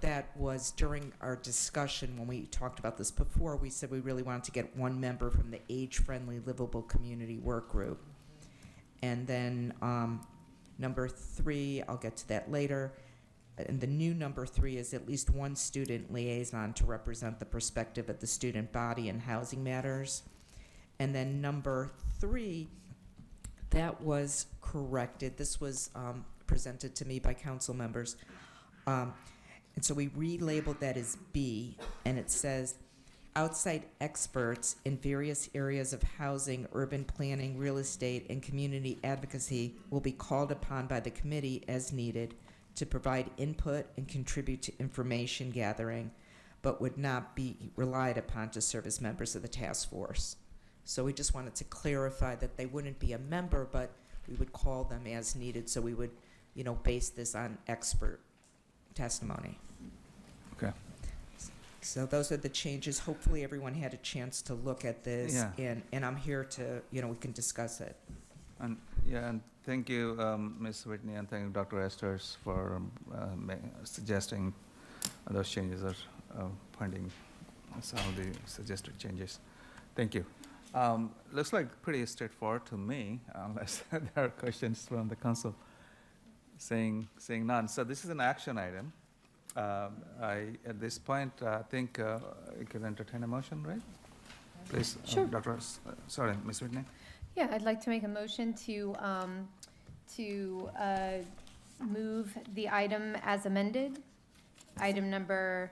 Speaker 19: that was during our discussion when we talked about this before. We said we really wanted to get 1 member from the Age-Friendly Livable Community Work Group. And then number 3, I'll get to that later. And the new number 3 is at least 1 student liaison to represent the perspective of the student body in housing matters. And then number 3, that was corrected. This was presented to me by council members. And so we relabeled that as B, and it says, outside experts in various areas of housing, urban planning, real estate, and community advocacy will be called upon by the committee as needed to provide input and contribute to information gathering, but would not be relied upon to serve as members of the task force. So we just wanted to clarify that they wouldn't be a member, but we would call them as needed, so we would, base this on expert testimony.
Speaker 1: Okay.
Speaker 19: So those are the changes. Hopefully everyone had a chance to look at this,
Speaker 1: Yeah.
Speaker 19: and I'm here to, we can discuss it.
Speaker 1: And thank you, Ms. Whitney, and thank you, Dr. Esters, for suggesting those changes or pointing some of the suggested changes. Thank you. Looks like pretty straightforward to me, unless there are questions from the council. Saying none. So this is an action item. At this point, I think you can entertain a motion, right? Please,
Speaker 5: Sure.
Speaker 1: Sorry, Ms. Whitney.
Speaker 5: Yeah, I'd like to make a motion to move the item as amended. Item number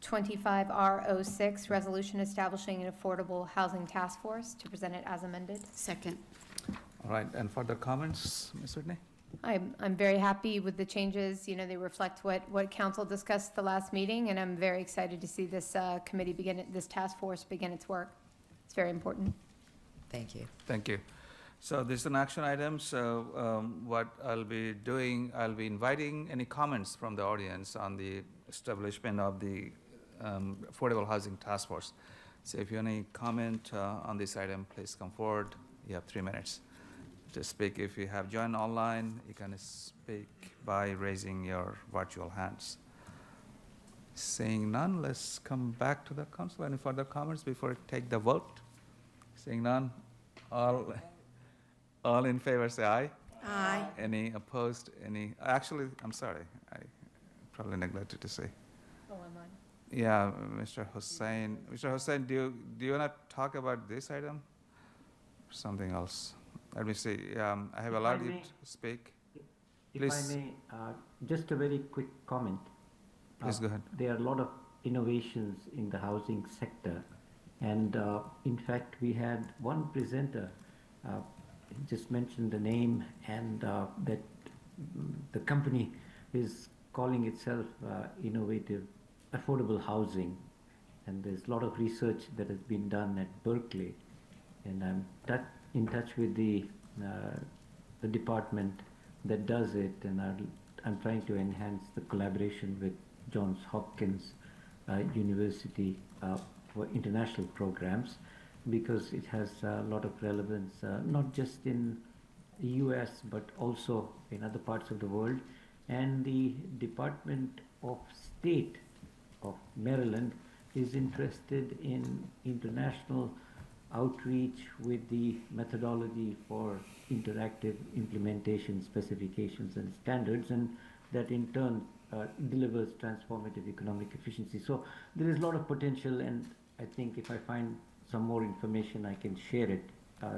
Speaker 5: 25R06, resolution establishing an affordable housing task force, to present it as amended.
Speaker 7: Second.
Speaker 1: All right, and further comments, Ms. Whitney?
Speaker 5: I'm very happy with the changes. They reflect what council discussed at the last meeting, and I'm very excited to see this this task force begin its work. It's very important.
Speaker 19: Thank you.
Speaker 1: Thank you. So this is an action item, so what I'll be doing, I'll be inviting any comments from the audience on the establishment of the Affordable Housing Task Force. So if you have any comment on this item, please come forward. You have 3 minutes to speak. If you have joined online, you can speak by raising your virtual hands. Seeing none, let's come back to the council. Any further comments before we take the vote? Seeing none, all in favor say aye.
Speaker 2: Aye.
Speaker 1: Any opposed? Actually, I'm sorry, I probably neglected to say.
Speaker 5: Oh, am I?
Speaker 1: Yeah, Mr. Hussain. Mr. Hussain, do you want to talk about this item? Something else? Let me see. I have allowed you to speak.
Speaker 20: If
Speaker 1: Please.
Speaker 20: I may, just a very quick comment.
Speaker 1: Please go ahead.
Speaker 20: There are a lot of innovations in the housing sector, and in fact, we had one presenter just mentioned the name, and that the company is calling itself innovative, affordable housing, and there's a lot of research that has been done at Berkeley, and I'm in touch with the department that does it, and I'm trying to enhance the collaboration with Johns Hopkins University for international programs, because it has a lot of relevance, not just in the US, but also in other parts of the world. And the Department of State of Maryland is interested in international outreach with the methodology for interactive implementation specifications and standards, and that in turn delivers transformative economic efficiency. So there is a lot of potential, and I think if I find some more information, I can share it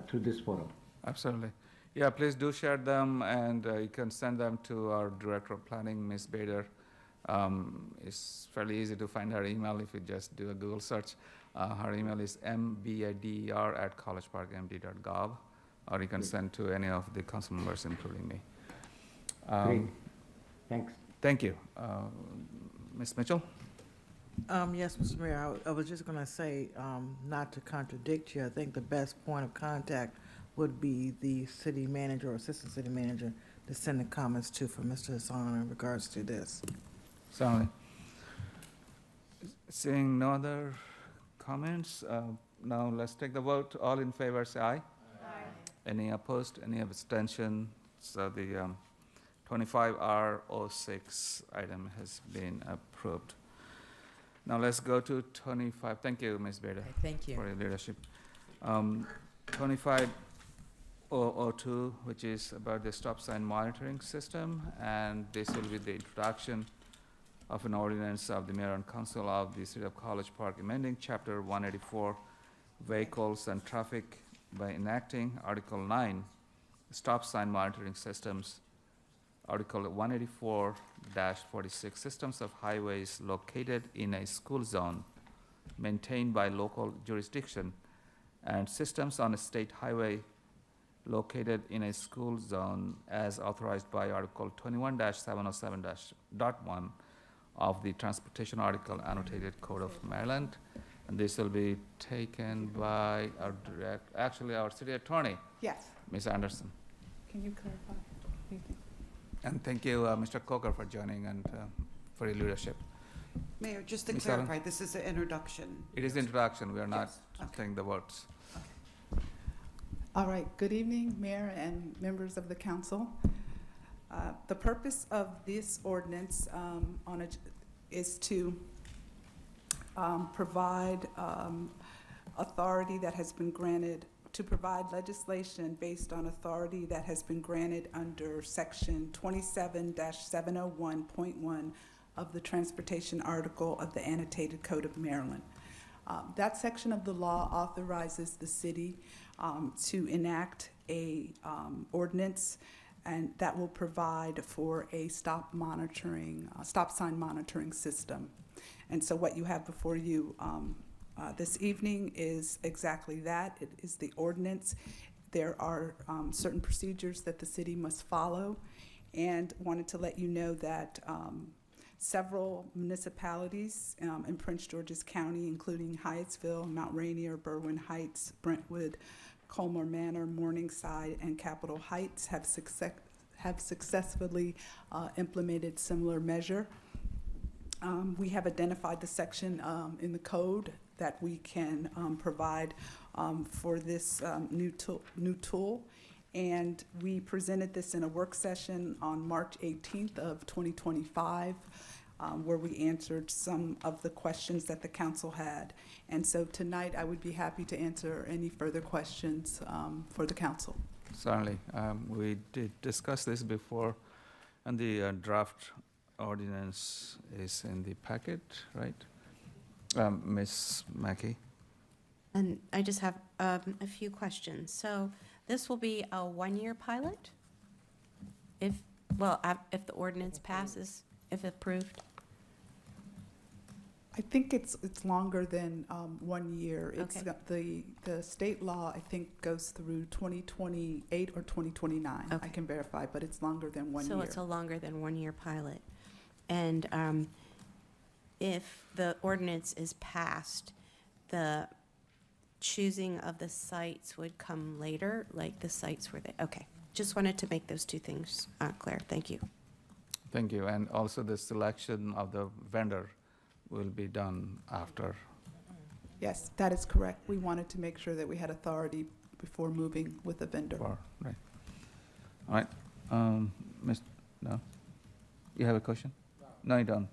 Speaker 20: through this forum.
Speaker 1: Absolutely. Yeah, please do share them, and you can send them to our Director of Planning, Ms. Bader. It's fairly easy to find her email if you just do a Google search. Her email is mbader@collegeparkmd.gov, or you can send to any of the council members, including me.
Speaker 20: Great. Thanks.
Speaker 1: Thank you. Ms. Mitchell?
Speaker 4: Yes, Mr. Mayor, I was just gonna say, not to contradict you, I think the best point of contact would be the city manager or assistant city manager to send the comments to for Mr. Hassan in regards to this.
Speaker 1: Certainly. Seeing no other comments, now let's take the vote. All in favor, say aye. Aye. Any opposed, any abstention? So the 25R06 item has been approved. Now let's go to 25. Thank you, Ms. Bader.
Speaker 19: Thank you.
Speaker 1: For your leadership. 25O02, which is about the stop sign monitoring system, and this will be the introduction of an ordinance of the Mayor and Council of the City of College Park, amending Chapter 184, Vehicles and Traffic, by enacting Article 9, Stop Sign Monitoring Systems, Article 184-46, Systems of Highways located in a school zone maintained by local jurisdiction, and systems on a state highway located in a school zone as authorized by Article 21-707-1 of the Transportation Article Annotated Code of Maryland. And this will be taken by our our city attorney,
Speaker 16: Yes.
Speaker 1: Ms. Anderson.
Speaker 16: Can you clarify? Thank you.
Speaker 1: And thank you, Mr. Coker, for joining and for your leadership.
Speaker 16: Mayor, just to
Speaker 1: Ms. Allen?
Speaker 16: clarify, this is an introduction.
Speaker 1: It is introduction. We are not
Speaker 16: Yes, okay.
Speaker 1: taking the votes.
Speaker 21: All right, good evening, Mayor and members of the council. The purpose of this ordinance is to provide authority that has been granted, to provide legislation based on authority that has been granted under Section 27-701.1 of the Transportation Article of the Annotated Code of Maryland. That section of the law authorizes the city to enact a ordinance, and that will provide for a stop sign monitoring system. And so what you have before you this evening is exactly that. It is the ordinance. There are certain procedures that the city must follow, and wanted to let you know that several municipalities in Prince George's County, including Hyattsville, Mount Rainier, Berwyn Heights, Brentwood, Colmar Manor, Morningside, and Capitol Heights have successfully implemented similar measure. We have identified the section in the code that we can provide for this new tool. And we presented this in a work session on March 18th of 2025, where we answered some of the questions that the council had. And so tonight, I would be happy to answer any further questions for the council.
Speaker 1: Certainly. We did discuss this before, and the draft ordinance is in the packet, right? Ms. Mackey?
Speaker 2: And I just have a few questions. So this will be a one-year pilot? If the ordinance passes, if approved?
Speaker 21: I think it's longer than 1 year. It's
Speaker 2: Okay.
Speaker 21: got the state law, I think, goes through 2028 or 2029. I
Speaker 2: Okay.
Speaker 21: can verify, but it's longer than 1 year.
Speaker 2: So it's a longer than one-year pilot. And if the ordinance is passed, the choosing of the sites would come later, like the sites where they, okay. Just wanted to make those two things clear. Thank you.
Speaker 1: Thank you. And also the selection of the vendor will be done after.
Speaker 21: Yes, that is correct. We wanted to make sure that we had authority before moving with a vendor.
Speaker 1: Right. All right. No? You have a question? No, you don't.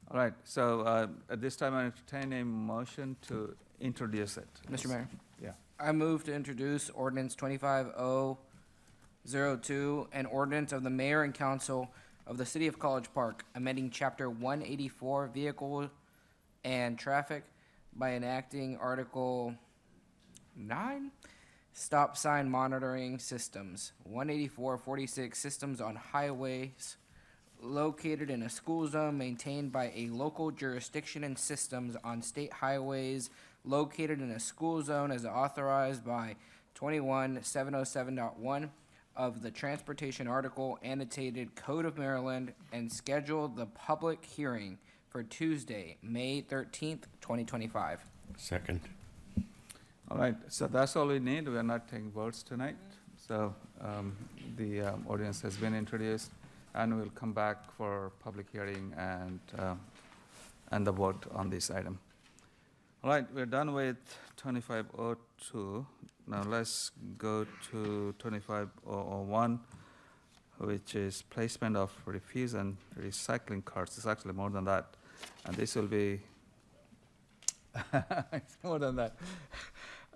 Speaker 1: All right. So at this time, I entertain a motion to introduce it.
Speaker 3: Mr. Mayor?
Speaker 1: Yeah.
Speaker 3: I move to introduce ordinance 25O02, an ordinance of the mayor and council of the city of College Park, amending chapter 184, vehicle and traffic, by enacting Article 9, Stop Sign Monitoring Systems, 18446 Systems on Highways located in a school zone maintained by a local jurisdiction, and systems on state highways located in a school zone as authorized by 21707.1 of the Transportation Article Annotated Code of Maryland, and schedule the public hearing for Tuesday, May 13th, 2025.
Speaker 6: Second.
Speaker 1: All right, so that's all we need. We are not taking votes tonight. So the ordinance has been introduced, and we'll come back for public hearing and the vote on this item. All right, we're done with 2502. Now let's go to 25001, which is placement of refuse and recycling carts. It's actually more than that, and this will be it's more than that.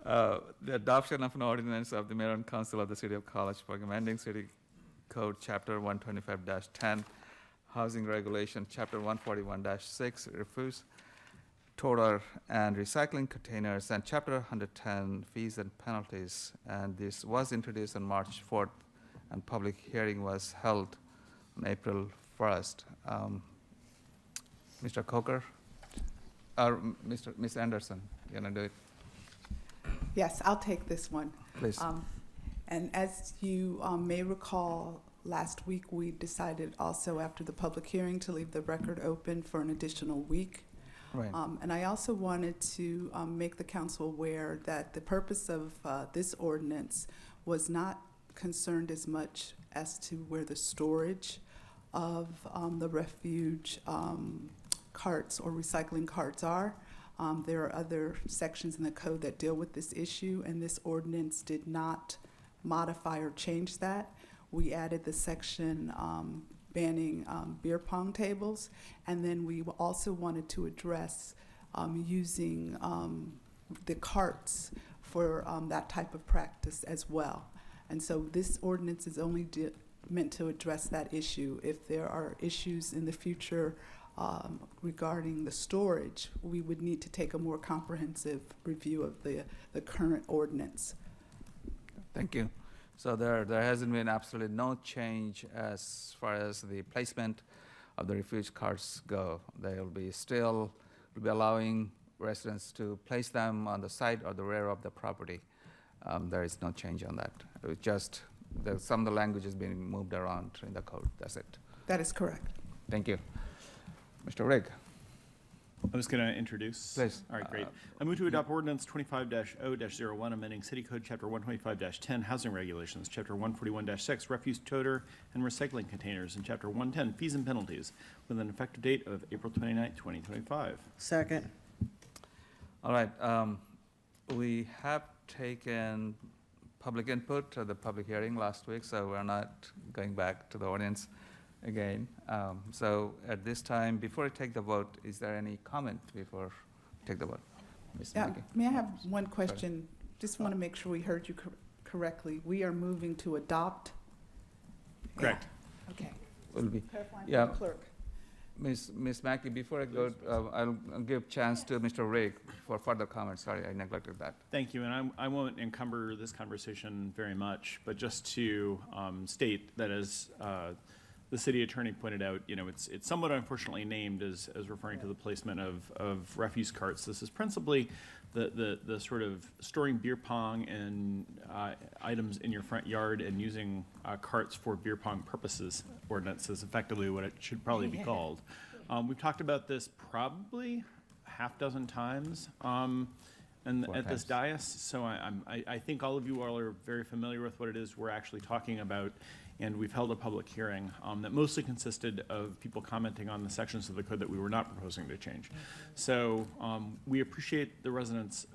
Speaker 1: The adoption of an ordinance of the Mayor and Council of the City of College Park, amending City Code Chapter 125-10, Housing Regulation, Chapter 141-6, refuse, toter and recycling containers, and Chapter 110, fees and penalties. And this was introduced on March 4th, and public hearing was held on April 1st. Mr. Coker, or Ms. Anderson, you gonna do it?
Speaker 21: Yes, I'll take this one.
Speaker 1: Please.
Speaker 21: And as you may recall, last week we decided also after the public hearing to leave the record open for an additional week.
Speaker 1: Right.
Speaker 21: And I also wanted to make the council aware that the purpose of this ordinance was not concerned as much as to where the storage of the refuge carts or recycling carts are. There are other sections in the code that deal with this issue, and this ordinance did not modify or change that. We added the section banning beer pong tables, and then we also wanted to address using the carts for that type of practice as well. And so this ordinance is only meant to address that issue. If there are issues in the future regarding the storage, we would need to take a more comprehensive review of the current ordinance.
Speaker 1: Thank you. So there hasn't been absolutely no change as far as the placement of the refuge carts go. They'll be allowing residents to place them on the side or the rear of the property. There is no change on that. It was just some of the language is being moved around in the code. That's it.
Speaker 21: That is correct.
Speaker 1: Thank you. Mr. Rigg.
Speaker 8: I was going to introduce.
Speaker 1: Please.
Speaker 8: All right, great. I move to adopt ordinance 25-0-01, amending City Code Chapter 125-10, Housing Regulations, Chapter 141-6, Refuse, Toter, and Recycling Containers, and Chapter 110, Fees and Penalties, with an effective date of April 29, 2025.
Speaker 4: Second.
Speaker 1: All right. We have taken public input at the public hearing last week, so we're not going back to the audience again. So at this time, before I take the vote, is there any comment before I take the vote? Ms. Maggie?
Speaker 21: May I have one question? Just want to make sure we heard you correctly. We are moving to adopt?
Speaker 8: Correct.
Speaker 21: Okay.
Speaker 1: Will be.
Speaker 21: Clarifying from
Speaker 1: Yeah.
Speaker 21: the clerk.
Speaker 1: Ms. Mackey, before I go, I'll give chance to Mr. Rigg for further comments. Sorry, I neglected that.
Speaker 8: Thank you, and I won't encumber this conversation very much, but just to state that as the city attorney pointed out, it's somewhat unfortunately named as referring to the placement of refuse carts. This is principally the sort of storing beer pong and items in your front yard and using carts for beer pong purposes ordinance is effectively what it should probably be called. We've talked about this probably half dozen times and at this dais, so I think all of you all are very familiar with what it is we're actually talking about. And we've held a public hearing that mostly consisted of people commenting on the sections of the code that we were not proposing to change. So we appreciate the residents'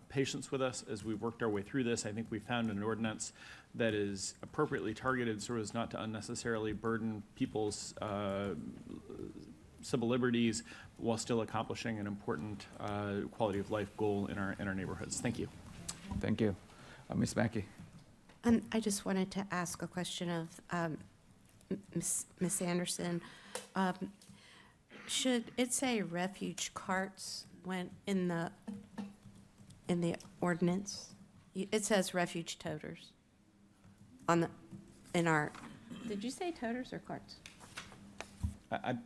Speaker 8: patience with us as we've worked our way through this. I think we found an ordinance that is appropriately targeted so as not to unnecessarily burden people's civil liberties while still accomplishing an important quality of life goal in our neighborhoods. Thank you.
Speaker 1: Thank you. Ms. Mackey.
Speaker 2: I just wanted to ask a question of Ms. Anderson. Should it say refuge carts in the ordinance? It says refuge toters did you say toters or carts?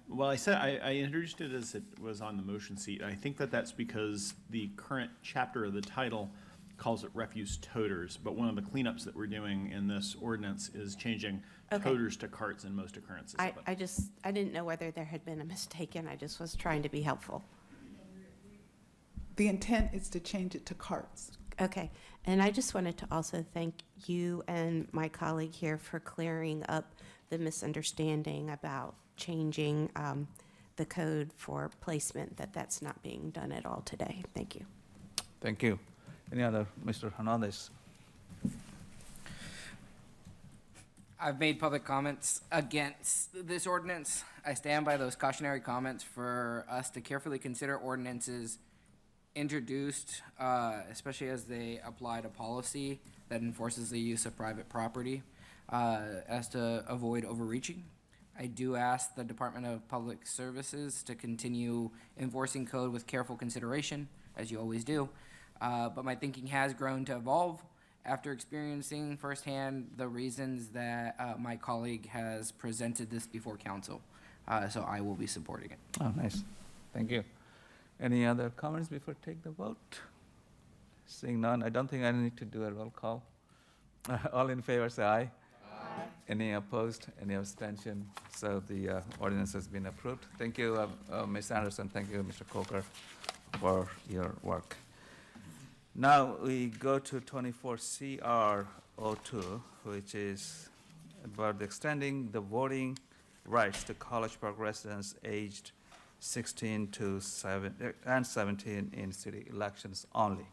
Speaker 8: Well, I introduced it as it was on the motion sheet. I think that that's because the current chapter of the title calls it refuse toters, but one of the cleanups that we're doing in this ordinance is changing
Speaker 2: Okay.
Speaker 8: toters to carts in most occurrences of it.
Speaker 2: I didn't know whether there had been a mistake, and I just was trying to be helpful.
Speaker 21: The intent is to change it to carts.
Speaker 2: Okay, and I just wanted to also thank you and my colleague here for clearing up the misunderstanding about changing the code for placement, that's not being done at all today. Thank you.
Speaker 1: Thank you. Any other, Mr. Hernandez?
Speaker 3: I've made public comments against this ordinance. I stand by those cautionary comments for us to carefully consider ordinances introduced, especially as they apply to policy that enforces the use of private property, as to avoid overreaching. I do ask the Department of Public Services to continue enforcing code with careful consideration, as you always do. But my thinking has grown to evolve after experiencing firsthand the reasons that my colleague has presented this before council. So I will be supporting it.
Speaker 1: Oh, nice. Thank you. Any other comments before take the vote? Seeing none, I don't think I need to do a roll call. All in favor, say aye. Aye. Any opposed? Any abstention? So the ordinance has been approved. Thank you, Ms. Anderson. Thank you, Mr. Coker, for your work. Now we go to 24 CR02, which is about extending the voting rights to College Park residents aged 16 to 17 in city elections only.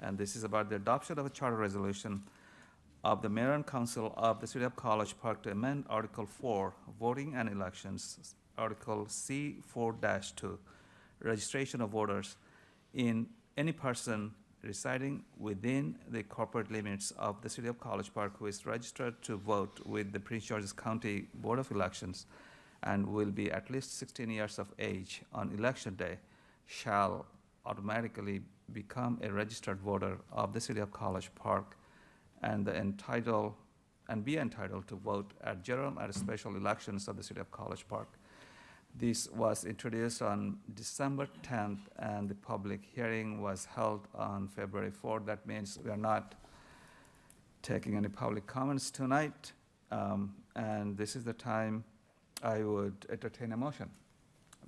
Speaker 1: And this is about the adoption of a charter resolution of the Mayor and Council of the City of College Park to amend Article 4, Voting and Elections, Article C4-2, Registration of Voters, in any person residing within the corporate limits of the City of College Park who is registered to vote with the Prince George's County Board of Elections and will be at least 16 years of age on election day shall automatically become a registered voter of the City of College Park and be entitled to vote at general and special elections of the City of College Park. This was introduced on December 10th, and the public hearing was held on February 4th. That means we are not taking any public comments tonight, and this is the time I would entertain a motion.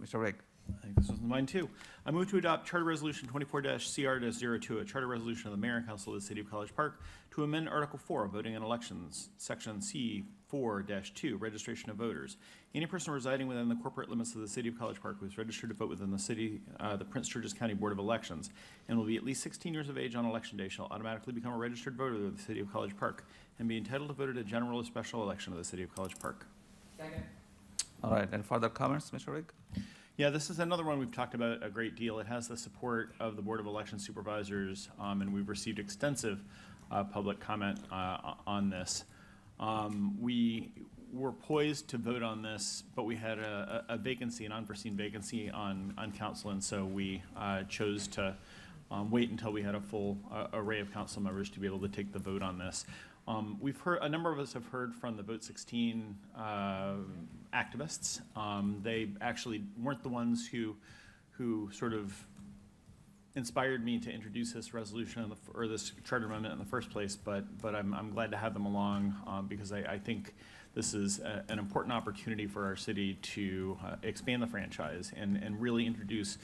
Speaker 1: Mr. Rigg.
Speaker 8: I think this was mine too. I move to adopt Charter Resolution 24-CR-02, a charter resolution of the Mayor and Council of the City of College Park to amend Article 4, Voting and Elections, Section C4-2, Registration of Voters. Any person residing within the corporate limits of the City of College Park who is registered to vote within the city, the Prince George's County Board of Elections, and will be at least 16 years of age on election day shall automatically become a registered voter of the City of College Park and be entitled to vote at a general or special election of the City of College Park.
Speaker 3: Second.
Speaker 1: All right, any further comments, Mr. Rigg?
Speaker 8: Yeah, this is another one we've talked about a great deal. It has the support of the Board of Election Supervisors, and we've received extensive public comment on this. We were poised to vote on this, but we had a vacancy, an unforeseen vacancy on council, and so we chose to wait until we had a full array of council members to be able to take the vote on this. We've heard, a number of us have heard from the Vote 16 activists. They actually weren't the ones who sort of inspired me to introduce this resolution or this charter amendment in the first place, but I'm glad to have them along because I think this is an important opportunity for our city to expand the franchise and really introduce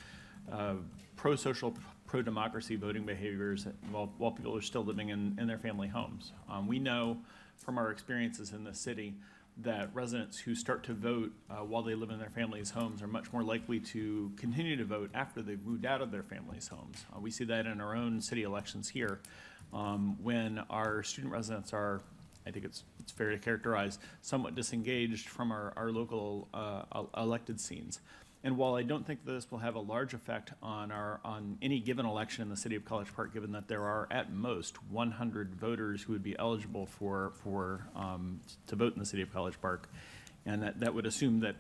Speaker 8: pro-social, pro-democracy voting behaviors while people are still living in their family homes. We know from our experiences in the city that residents who start to vote while they live in their families' homes are much more likely to continue to vote after they've moved out of their families' homes. We see that in our own city elections here when our student residents are, I think it's fair to characterize, somewhat disengaged from our local elected scenes. And while I don't think that this will have a large effect on any given election in the City of College Park, given that there are at most 100 voters who would be eligible to vote in the City of College Park, and that would assume that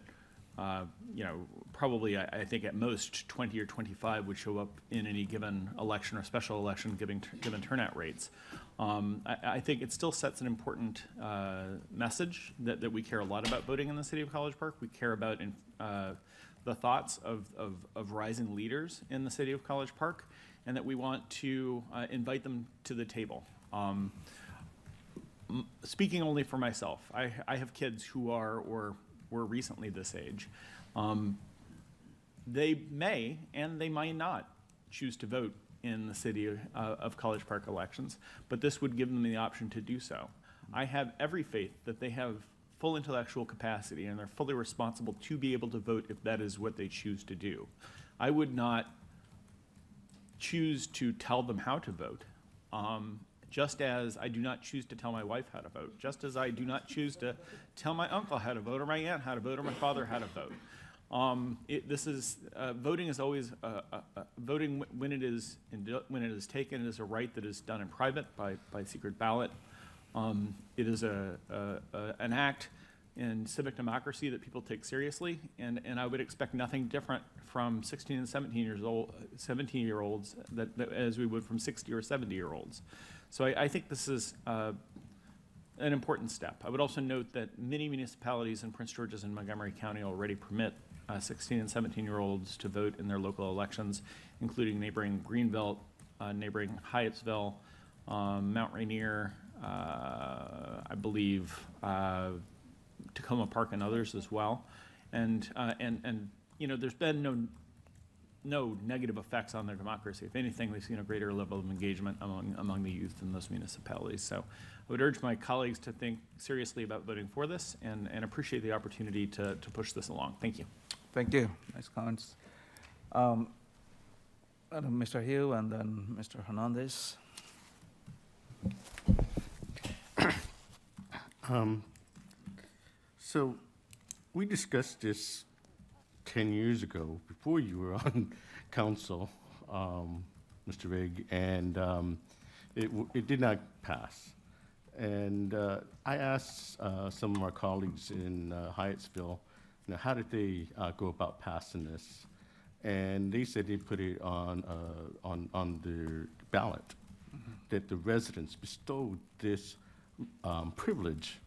Speaker 8: probably I think at most 20 or 25 would show up in any given election or special election, given turnout rates. I think it still sets an important message that we care a lot about voting in the city of College Park. We care about the thoughts of rising leaders in the city of College Park, and that we want to invite them to the table. Speaking only for myself, I have kids who are or were recently this age. They may and they might not choose to vote in the city of College Park elections, but this would give them the option to do so. I have every faith that they have full intellectual capacity and they're fully responsible to be able to vote if that is what they choose to do. I would not choose to tell them how to vote, just as I do not choose to tell my wife how to vote, just as I do not choose to tell my uncle how to vote, or my aunt how to vote, or my father how to vote. Voting is always voting when it is taken. It is a right that is done in private by secret ballot. It is an act in civic democracy that people take seriously, and I would expect nothing different from 16 and 17-year-olds that as we would from 60 or 70-year-olds. So I think this is an important step. I would also note that many municipalities in Prince George's and Montgomery County already permit 16 and 17-year-olds to vote in their local elections, including neighboring Greenville, neighboring Hyattsville, Mount Rainier, I believe Tacoma Park and others as well. And there's been no negative effects on their democracy. If anything, we've seen a greater level of engagement among the youth in those municipalities. So I would urge my colleagues to think seriously about voting for this and appreciate the opportunity to push this along. Thank you.
Speaker 1: Thank you. Nice comments. Mr. Hugh and then Mr. Hernandez.
Speaker 6: So we discussed this 10 years ago, before you were on council, Mr. Rigg, and it did not pass. And I asked some of our colleagues in Hyattsville, how did they go about passing this? And they said they put it on their ballot, that the residents bestowed this privilege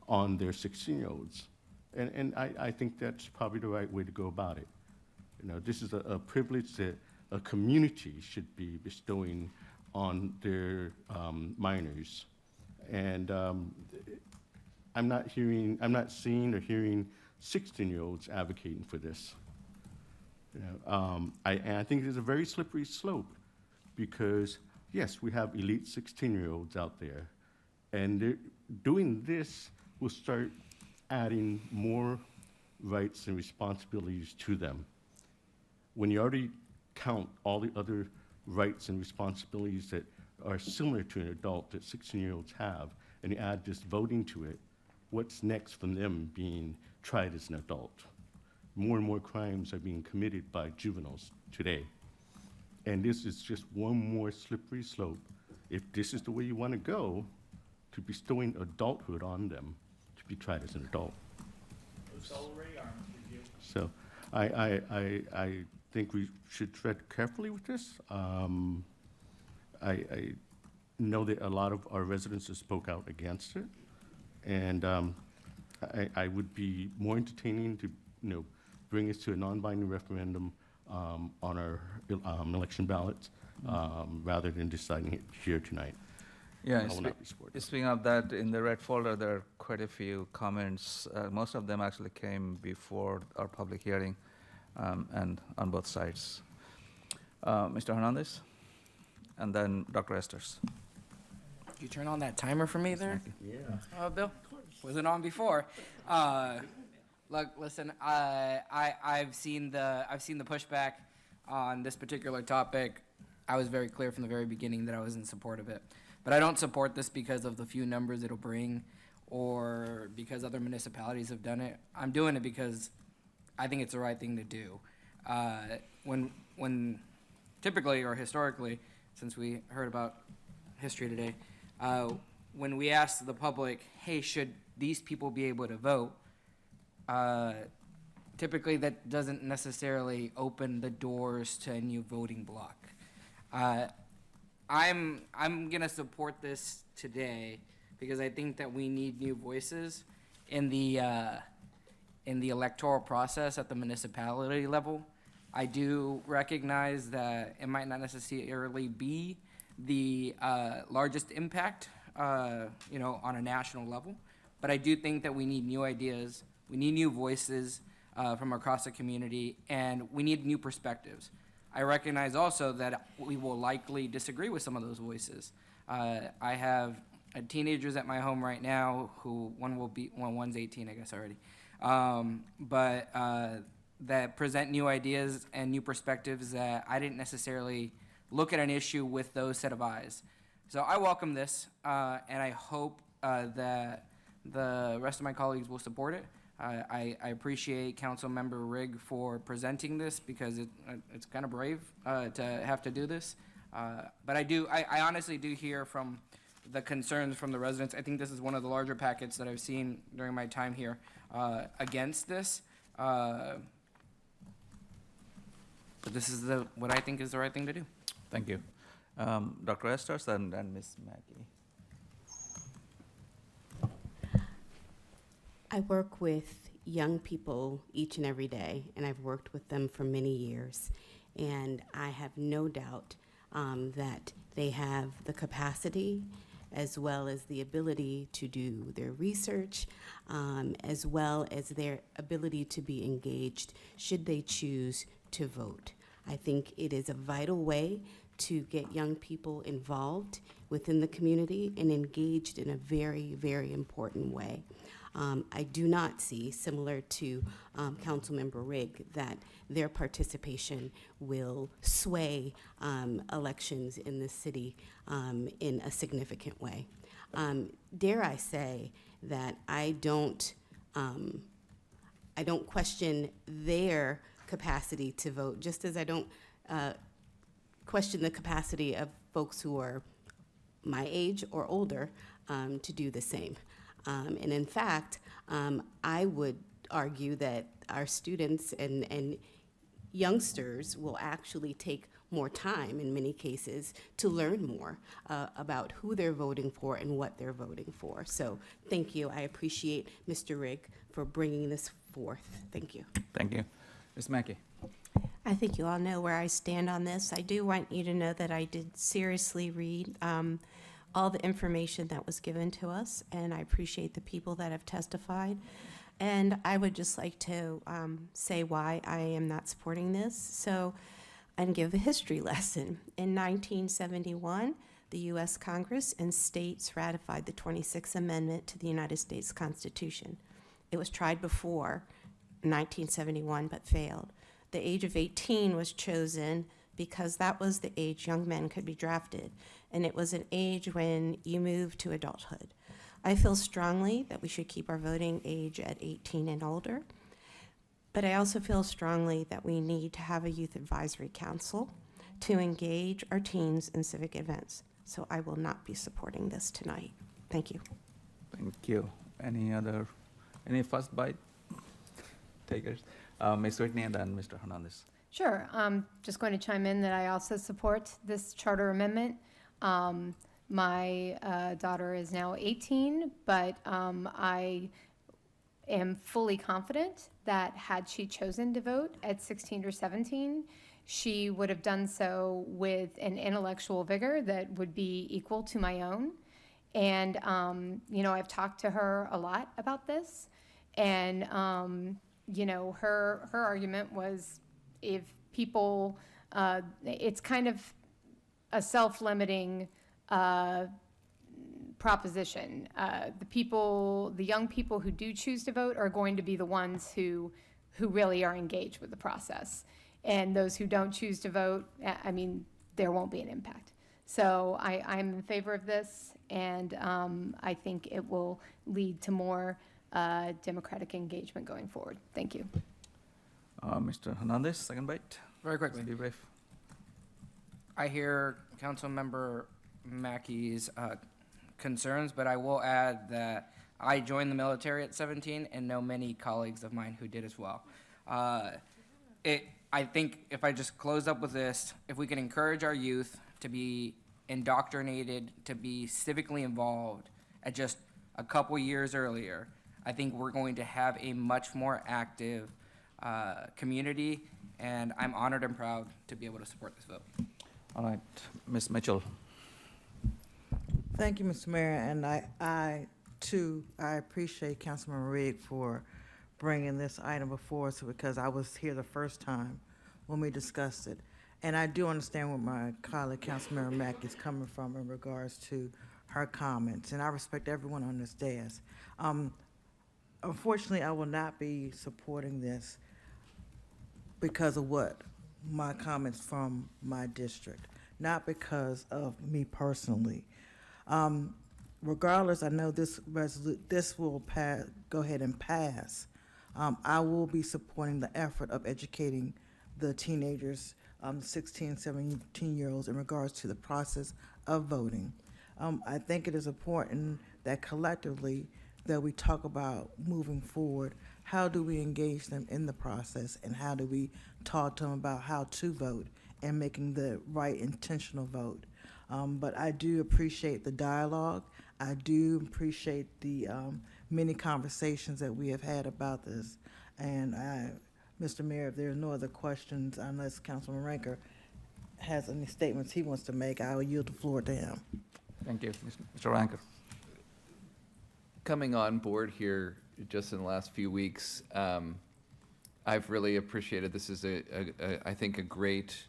Speaker 6: on their 16-year-olds. And I think that's probably the right way to go about it. This is a privilege that a community should be bestowing on their minors. And I'm not seeing or hearing 16-year-olds advocating for this. And I think it's a very slippery slope because, yes, we have elite 16-year-olds out there, and doing this will start adding more rights and responsibilities to them. When you already count all the other rights and responsibilities that are similar to an adult that 16-year-olds have, and you add this voting to it, what's next from them being tried as an adult? More and more crimes are being committed by juveniles today. And this is just one more slippery slope, if this is the way you want to go, to bestowing adulthood on them to be tried as an adult. So I think we should tread carefully with this. I know that a lot of our residents have spoke out against it, and I would be more entertaining to bring us to a non-binding referendum on our election ballots rather than deciding it here tonight.
Speaker 1: Yeah, speaking of that, in the red folder, there are quite a few comments. Most of them actually came before our public hearing and on both sides. Mr. Hernandez, and then Dr. Esters.
Speaker 3: Did you turn on that timer for me there?
Speaker 6: Yeah.
Speaker 3: Bill? Was it on before? Look, listen, I've seen the pushback on this particular topic. I was very clear from the very beginning that I was in support of it. But I don't support this because of the few numbers it'll bring or because other municipalities have done it. I'm doing it because I think it's the right thing to do. When typically or historically, since we heard about history today, when we ask the public, hey, should these people be able to vote? typically that doesn't necessarily open the doors to a new voting block. I'm gonna support this today because I think that we need new voices in the electoral process at the municipality level. I do recognize that it might not necessarily be the largest impact, you know, on a national level, but I do think that we need new ideas, we need new voices from across the community, and we need new perspectives. I recognize also that we will likely disagree with some of those voices. I have teenagers at my home right now who one's 18, I guess already, but that present new ideas and new perspectives that I didn't necessarily look at an issue with those set of eyes. So I welcome this, and I hope that the rest of my colleagues will support it. I appreciate Councilmember Rigg for presenting this because it's kind of brave to have to do this. But I honestly do hear from the concerns from the residents. I think this is one of the larger packets that I've seen during my time here against this. But this is what I think is the right thing to do.
Speaker 1: Thank you. Dr. Estes and Ms. Mackey.
Speaker 7: I work with young people each and every day, and I've worked with them for many years. And I have no doubt that they have the capacity as well as the ability to do their research, as well as their ability to be engaged should they choose to vote. I think it is a vital way to get young people involved within the community and engaged in a very, very important way. I do not see, similar to Councilmember Rigg, that their participation will sway elections in the city in a significant way. Dare I say that I don't question their capacity to vote, just as I don't question the capacity of folks who are my age or older to do the same. And in fact, I would argue that our students and youngsters will actually take more time in many cases to learn more about who they're voting for and what they're voting for. So thank you. I appreciate Mr. Rigg for bringing this forth. Thank you.
Speaker 1: Thank you. Ms. Mackey.
Speaker 2: I think you all know where I stand on this. I do want you to know that I did seriously read all the information that was given to us, and I appreciate the people that have testified. And I would just like to say why I am not supporting this. So, and give a history lesson. In 1971, the U.S. Congress and states ratified the 26th Amendment to the United States Constitution. It was tried before 1971, but failed. The age of 18 was chosen because that was the age young men could be drafted, and it was an age when you moved to adulthood. I feel strongly that we should keep our voting age at 18 and older, but I also feel strongly that we need to have a youth advisory council to engage our teens in civic events. So I will not be supporting this tonight. Thank you.
Speaker 1: Thank you. Any first bite takers? Ms. Whitney and then Mr. Hernandez.
Speaker 5: Sure. Just going to chime in that I also support this charter amendment. My daughter is now 18, but I am fully confident that had she chosen to vote at 16 or 17, she would have done so with an intellectual vigor that would be equal to my own. And, you know, I've talked to her a lot about this. And, you know, her argument was if people, it's kind of a self-limiting proposition. The young people who do choose to vote are going to be the ones who really are engaged with the process. And those who don't choose to vote, I mean, there won't be an impact. So I'm in favor of this, and I think it will lead to more democratic engagement going forward. Thank you.
Speaker 1: Mr. Hernandez, second bite.
Speaker 3: Very quickly.
Speaker 1: Be brief.
Speaker 3: I hear Councilmember Mackey's concerns, but I will add that I joined the military at 17 and know many colleagues of mine who did as well. I think if I just close up with this, if we can encourage our youth to be indoctrinated, to be civically involved at just a couple years earlier, I think we're going to have a much more active community, and I'm honored and proud to be able to support this vote.
Speaker 1: All right, Ms. Mitchell.
Speaker 4: Thank you, Mr. Mayor, and I appreciate Councilman Rigg for bringing this item before us, because I was here the first time when we discussed it. And I do understand where my colleague, Councilmember Mack, is coming from in regards to her comments, and I respect everyone on this dais. Unfortunately, I will not be supporting this because of what? My comments from my district, not because of me personally. Regardless, I know this will go ahead and pass. I will be supporting the effort of educating the teenagers, 16, 17-year-olds, in regards to the process of voting. I think it is important that collectively that we talk about moving forward. How do we engage them in the process, and how do we talk to them about how to vote and making the right intentional vote? But I do appreciate the dialogue. I do appreciate the many conversations that we have had about this. And Mr. Mayor, if there are no other questions, unless Councilman Ranker has any statements he wants to make, I will yield the floor to him.
Speaker 1: Thank you, Mr. Ranker.
Speaker 9: Coming on board here just in the last few weeks, I've really appreciated this. Is I think a great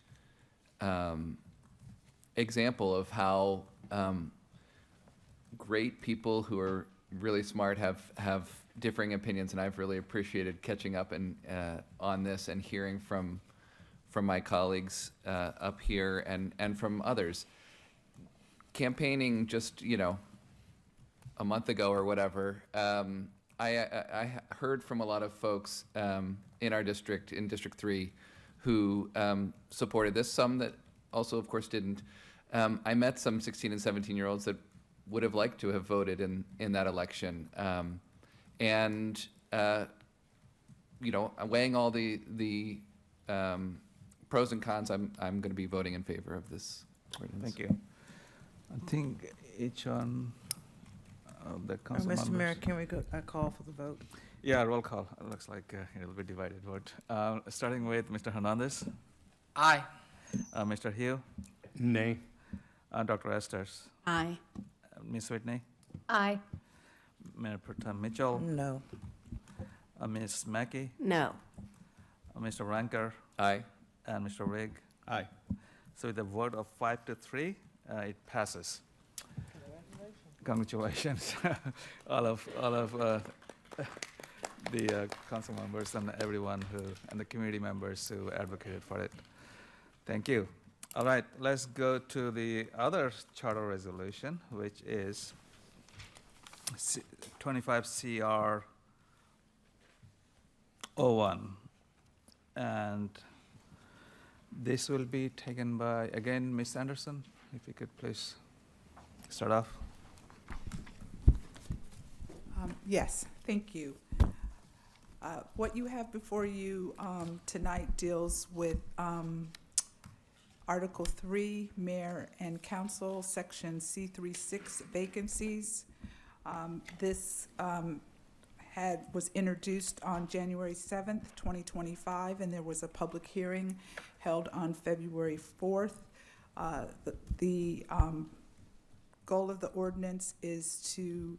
Speaker 9: example of how great people who are really smart have differing opinions, and I've really appreciated catching up on this and hearing from my colleagues up here and from others. Campaigning just, a month ago or whatever, I heard from a lot of folks in our district, in District 3, who supported this, some that also, of course, didn't. I met some 16 and 17-year-olds that would have liked to have voted in that election. Weighing all the pros and cons, I'm going to be voting in favor of this ordinance.
Speaker 1: Thank you. I think each one of the council members.
Speaker 4: Mr. Mayor, can we go call for the vote?
Speaker 1: Yeah, roll call. It looks like it'll be divided vote. Starting with Mr. Hernandez.
Speaker 3: Aye.
Speaker 1: Mr. Hugh.
Speaker 6: Nay.
Speaker 1: Dr. Esters.
Speaker 16: Aye.
Speaker 1: Ms. Whitney.
Speaker 5: Aye.
Speaker 1: Mayor Pro Tem Mitchell.
Speaker 4: No.
Speaker 1: Ms. Mackey.
Speaker 2: No.
Speaker 1: Mr. Ranker.
Speaker 9: Aye.
Speaker 1: And Mr. Rigg.
Speaker 8: Aye.
Speaker 1: So with a vote of 5-3, it passes. Congratulations, all of the council members and everyone and the community members who advocated for it. Thank you. All right, let's go to the other charter resolution, which is 25 CR 01. And this will be taken by, again, Ms. Anderson, if you could please start off.
Speaker 21: Yes, thank you. What you have before you tonight deals with Article 3, Mayor and Council, Section C36, vacancies. This was introduced on January 7th, 2025, and there was a public hearing held on February 4th. The goal of the ordinance is to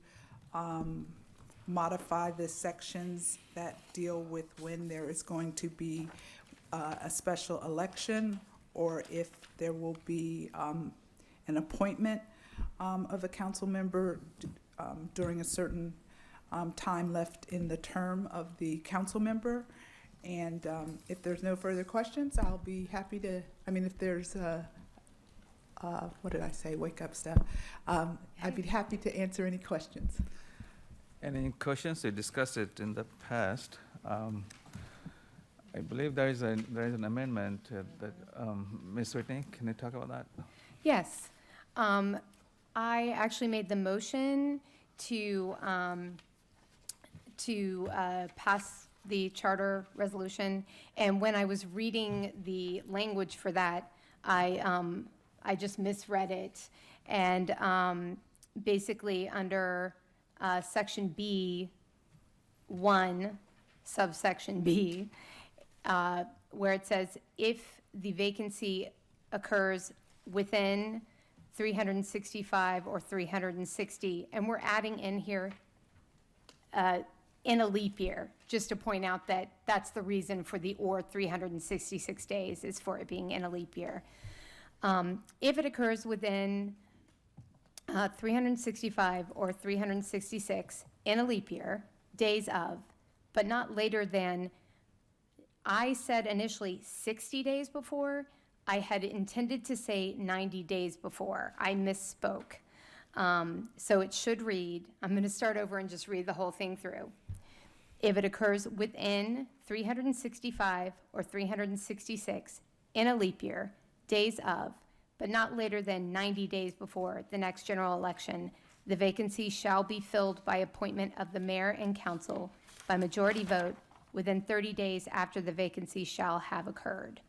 Speaker 21: modify the sections that deal with when there is going to be a special election, or if there will be an appointment of a council member during a certain time left in the term of the council member. And if there's no further questions, I'll be happy to, if there's what did I say, wake up stuff, I'd be happy to answer any questions.
Speaker 1: Any questions? We discussed it in the past. I believe there is an amendment that Ms. Whitney, can you talk about that?
Speaker 5: Yes. I actually made the motion to pass the charter resolution, and when I was reading the language for that, I just misread it. And basically, under section B, 1, subsection B, where it says, if the vacancy occurs within 365 or 360, and we're adding in here in a leap year, just to point out that that's the reason for the or 366 days is for it being in a leap year. If it occurs within 365 or 366 in a leap year, days of, but not later than, I said initially 60 days before. I had intended to say 90 days before. I misspoke. So it should read, I'm going to start over and just read the whole thing through. If it occurs within 365 or 366 in a leap year, days of, but not later than 90 days before the next general election, the vacancy shall be filled by appointment of the mayor and council by majority vote within 30 days after the vacancy shall have occurred,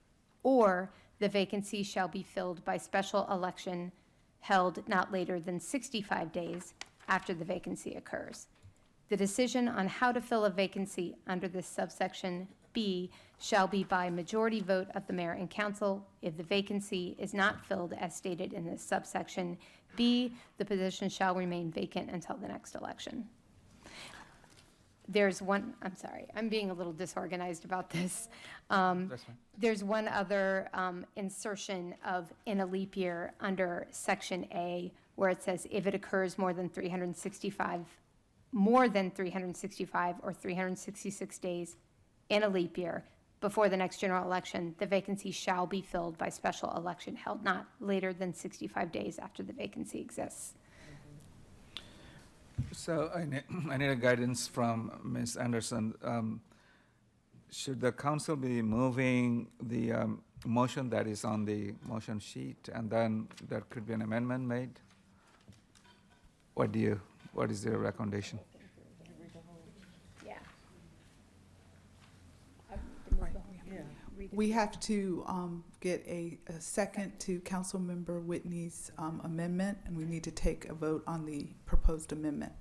Speaker 5: or the vacancy shall be filled by special election held not later than 65 days after the vacancy occurs. The decision on how to fill a vacancy under this subsection B shall be by majority vote of the mayor and council. If the vacancy is not filled as stated in this subsection B, the position shall remain vacant until the next election. There's one, I'm sorry, I'm being a little disorganized about this.
Speaker 1: That's fine.
Speaker 5: There's one other insertion of in a leap year under section A, where it says if it occurs more than 365 or 366 days in a leap year before the next general election, the vacancy shall be filled by special election held not later than 65 days after the vacancy exists.
Speaker 1: So I need a guidance from Ms. Anderson. Should the council be moving the motion that is on the motion sheet, and then there could be an amendment made? What is your recommendation?
Speaker 5: Yeah.
Speaker 21: We have to get a second to Councilmember Whitney's amendment, and we need to take a vote on the proposed amendment.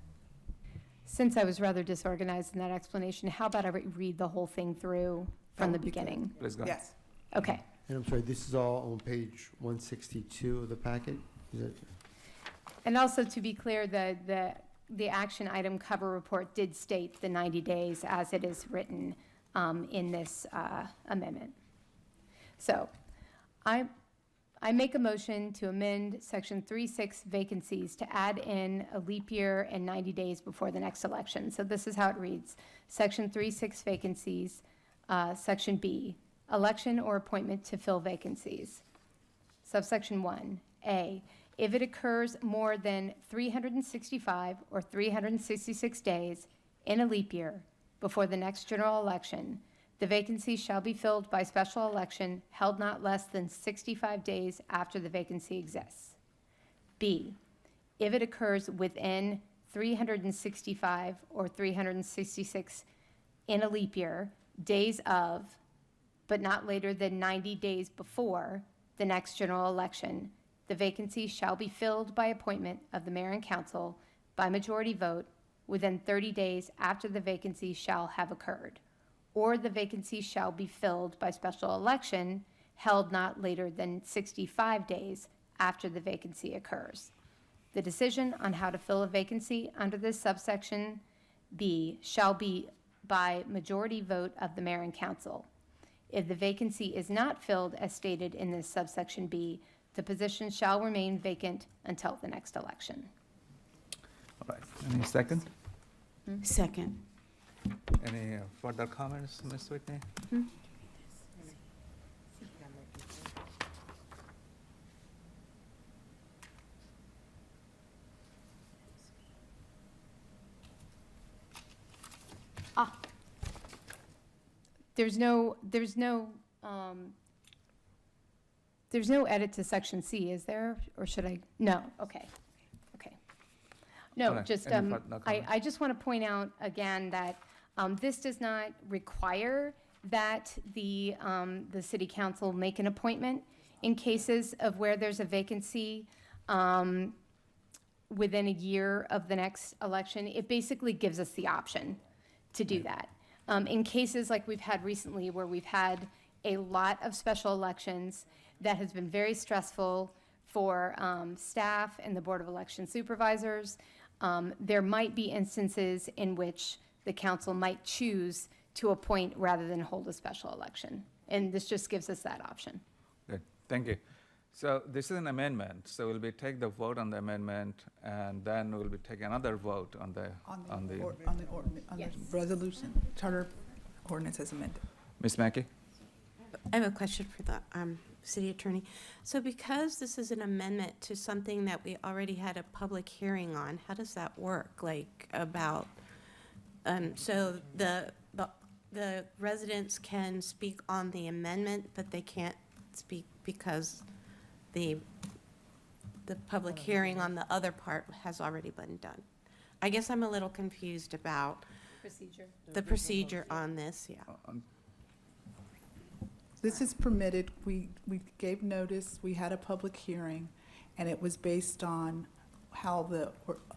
Speaker 5: Since I was rather disorganized in that explanation, how about I read the whole thing through from the beginning?
Speaker 1: Please go ahead.
Speaker 21: Yes.
Speaker 5: Okay.
Speaker 11: And I'm sorry, this is all on page 162 of the packet? Is it?
Speaker 5: And also, to be clear, the action item cover report did state the 90 days as it is written in this amendment. So I make a motion to amend section 3.6 vacancies to add in a leap year and 90 days before the next election. So this is how it reads. Section 3.6 vacancies, section B, election or appointment to fill vacancies. Subsection 1, A, if it occurs more than 365 or 366 days in a leap year before the next general election, the vacancy shall be filled by special election held not less than 65 days after the vacancy exists. B, if it occurs within 365 or 366 in a leap year, days of, but not later than 90 days before the next general election, the vacancy shall be filled by appointment of the mayor and council by majority vote within 30 days after the vacancy shall have occurred, or the vacancy shall be filled by special election held not later than 65 days after the vacancy occurs. The decision on how to fill a vacancy under this subsection B shall be by majority vote of the mayor and council. If the vacancy is not filled as stated in this subsection B, the position shall remain vacant until the next election.
Speaker 1: All right. Any second?
Speaker 7: Second.
Speaker 1: Any further comments, Ms. Whitney?
Speaker 5: There's no edit to section C, is there? Or should I? No, okay. Okay. No,
Speaker 1: Alright,
Speaker 5: just,
Speaker 1: any no comments?
Speaker 5: I just want to point out again that This does not require that the city council make an appointment in cases of where there's a vacancy within a year of the next election. It basically gives us the option to do that. In cases like we've had recently, where we've had a lot of special elections, that has been very stressful for staff and the Board of Election Supervisors, there might be instances in which the council might choose to appoint rather than hold a special election. And this just gives us that option.
Speaker 1: Good, thank you. So this is an amendment, so we'll be take the vote on the amendment, and then we'll be taking another vote on the
Speaker 21: resolution, charter ordinance as amended.
Speaker 1: Ms. Mackey?
Speaker 2: I have a question for the city attorney. So because this is an amendment to something that we already had a public hearing on, how does that work? Like about, so the residents can speak on the amendment, but they can't speak because the public hearing on the other part has already been done. I guess I'm a little confused about the procedure on this, yeah.
Speaker 21: This is permitted. We gave notice, we had a public hearing, and it was based on how the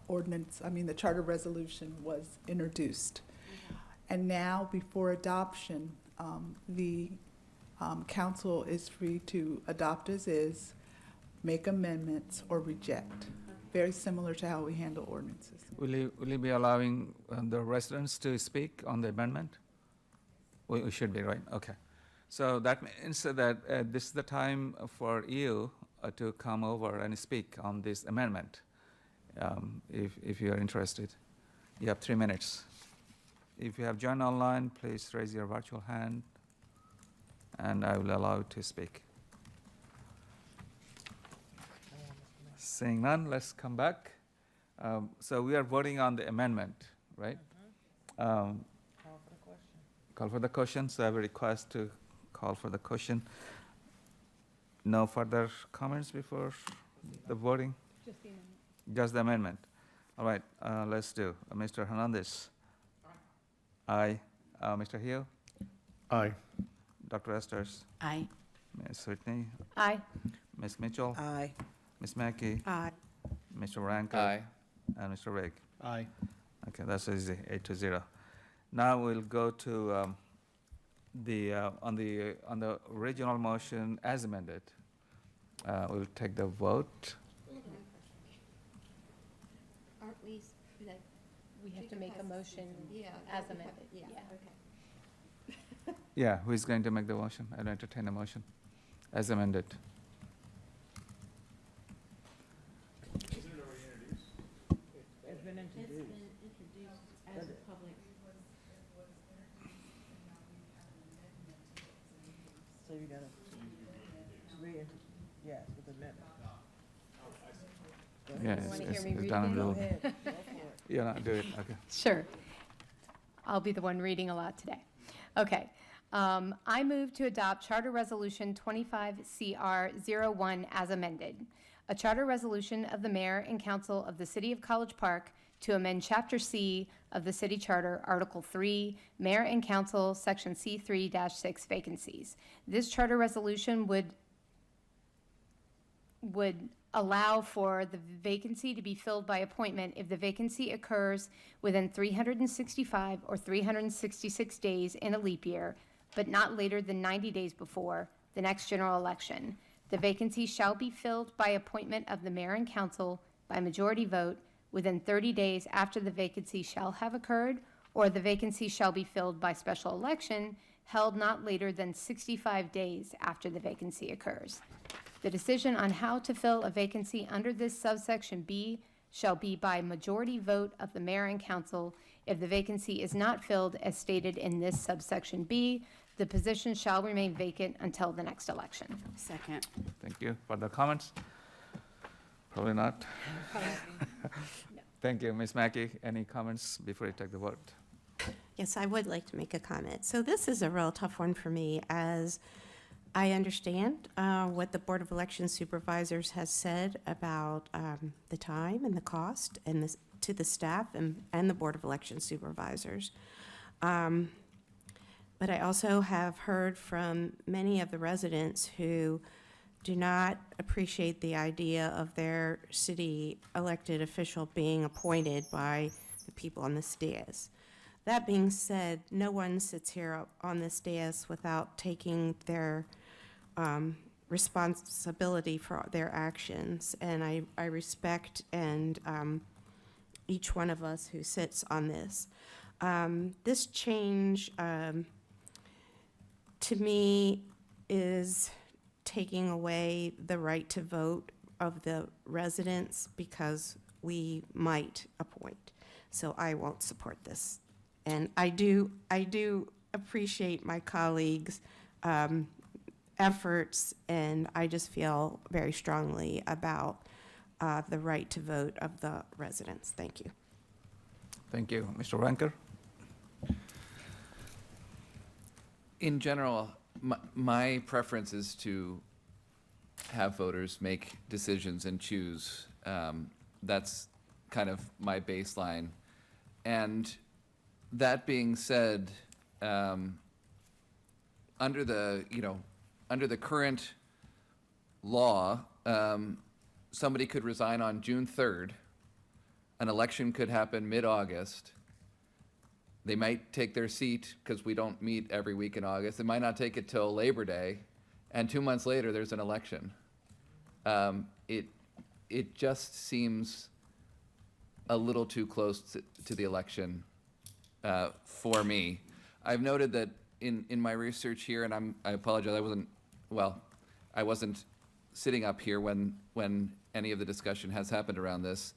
Speaker 21: ordinance, the charter resolution was introduced. And now, before adoption, the council is free to adopt as is, make amendments, or reject. Very similar to how we handle ordinances.
Speaker 1: Will you be allowing the residents to speak on the amendment? We should be, right? Okay. So that means that this is the time for you to come over and speak on this amendment, if you are interested. You have 3 minutes. If you have joined online, please raise your virtual hand, and I will allow you to speak. Seeing none, let's come back. So we are voting on the amendment, right? Call for the question. So I have a request to call for the question. No further comments before the voting?
Speaker 5: Just the amendment.
Speaker 1: Just the amendment. All right, let's do. Mr. Hernandez? Aye. Mr. Hill?
Speaker 6: Aye.
Speaker 1: Dr. Esters?
Speaker 16: Aye.
Speaker 1: Ms. Whitney?
Speaker 5: Aye.
Speaker 1: Ms. Mitchell?
Speaker 4: Aye.
Speaker 1: Ms. Mackey?
Speaker 2: Aye.
Speaker 1: Mr. Ranker?
Speaker 9: Aye.
Speaker 1: And Mr. Rigg?
Speaker 8: Aye.
Speaker 1: Okay, that's easy, 8-0. Now we'll go to on the original motion as amended. We'll take the vote.
Speaker 2: Aren't we,
Speaker 5: We have to make a motion as amended.
Speaker 2: Yeah, okay.
Speaker 1: Yeah, who is going to make the motion? I'll entertain a motion as amended.
Speaker 4: It's been introduced.
Speaker 2: as a public.
Speaker 4: So you gotta yes, with amendment.
Speaker 1: Yeah,
Speaker 5: You wanna hear me
Speaker 1: it's
Speaker 5: read
Speaker 1: down
Speaker 5: it?
Speaker 1: the
Speaker 4: Go
Speaker 1: road.
Speaker 4: ahead, go for it.
Speaker 1: Yeah, no, do it, okay.
Speaker 5: Sure. I'll be the one reading a lot today. Okay. I move to adopt Charter Resolution 25CR01 as amended. A charter resolution of the mayor and council of the city of College Park to amend Chapter C of the city charter, Article 3, Mayor and Council, Section C3-6 vacancies. This charter resolution would allow for the vacancy to be filled by appointment if the vacancy occurs within 365 or 366 days in a leap year, but not later than 90 days before the next general election. The vacancy shall be filled by appointment of the mayor and council by majority vote within 30 days after the vacancy shall have occurred, or the vacancy shall be filled by special election held not later than 65 days after the vacancy occurs. The decision on how to fill a vacancy under this subsection B shall be by majority vote of the mayor and council. If the vacancy is not filled as stated in this subsection B, the position shall remain vacant until the next election.
Speaker 16: Second.
Speaker 1: Thank you. Further comments? Probably not. Thank you. Ms. Mackey, any comments before you take the vote?
Speaker 2: Yes, I would like to make a comment. So this is a real tough one for me, as I understand what the Board of Election Supervisors has said about the time and the cost and to the staff and the Board of Election Supervisors. But I also have heard from many of the residents who do not appreciate the idea of their city elected official being appointed by the people on this dais. That being said, no one sits here on this dais without taking their responsibility for their actions, and I respect and each one of us who sits on this. This change, to me, is taking away the right to vote of the residents because we might appoint. So I won't support this. And I do appreciate my colleagues' efforts, and I just feel very strongly about the right to vote of the residents. Thank you.
Speaker 1: Thank you. Mr. Ranker?
Speaker 9: In general, my preference is to have voters make decisions and choose. That's kind of my baseline. And that being said, under the current law, somebody could resign on June 3rd. An election could happen mid-August. They might take their seat because we don't meet every week in August. They might not take it till Labor Day, and 2 months later there's an election. It just seems a little too close to the election for me. I've noted that in my research here, and I apologize, I wasn't sitting up here when any of the discussion has happened around this.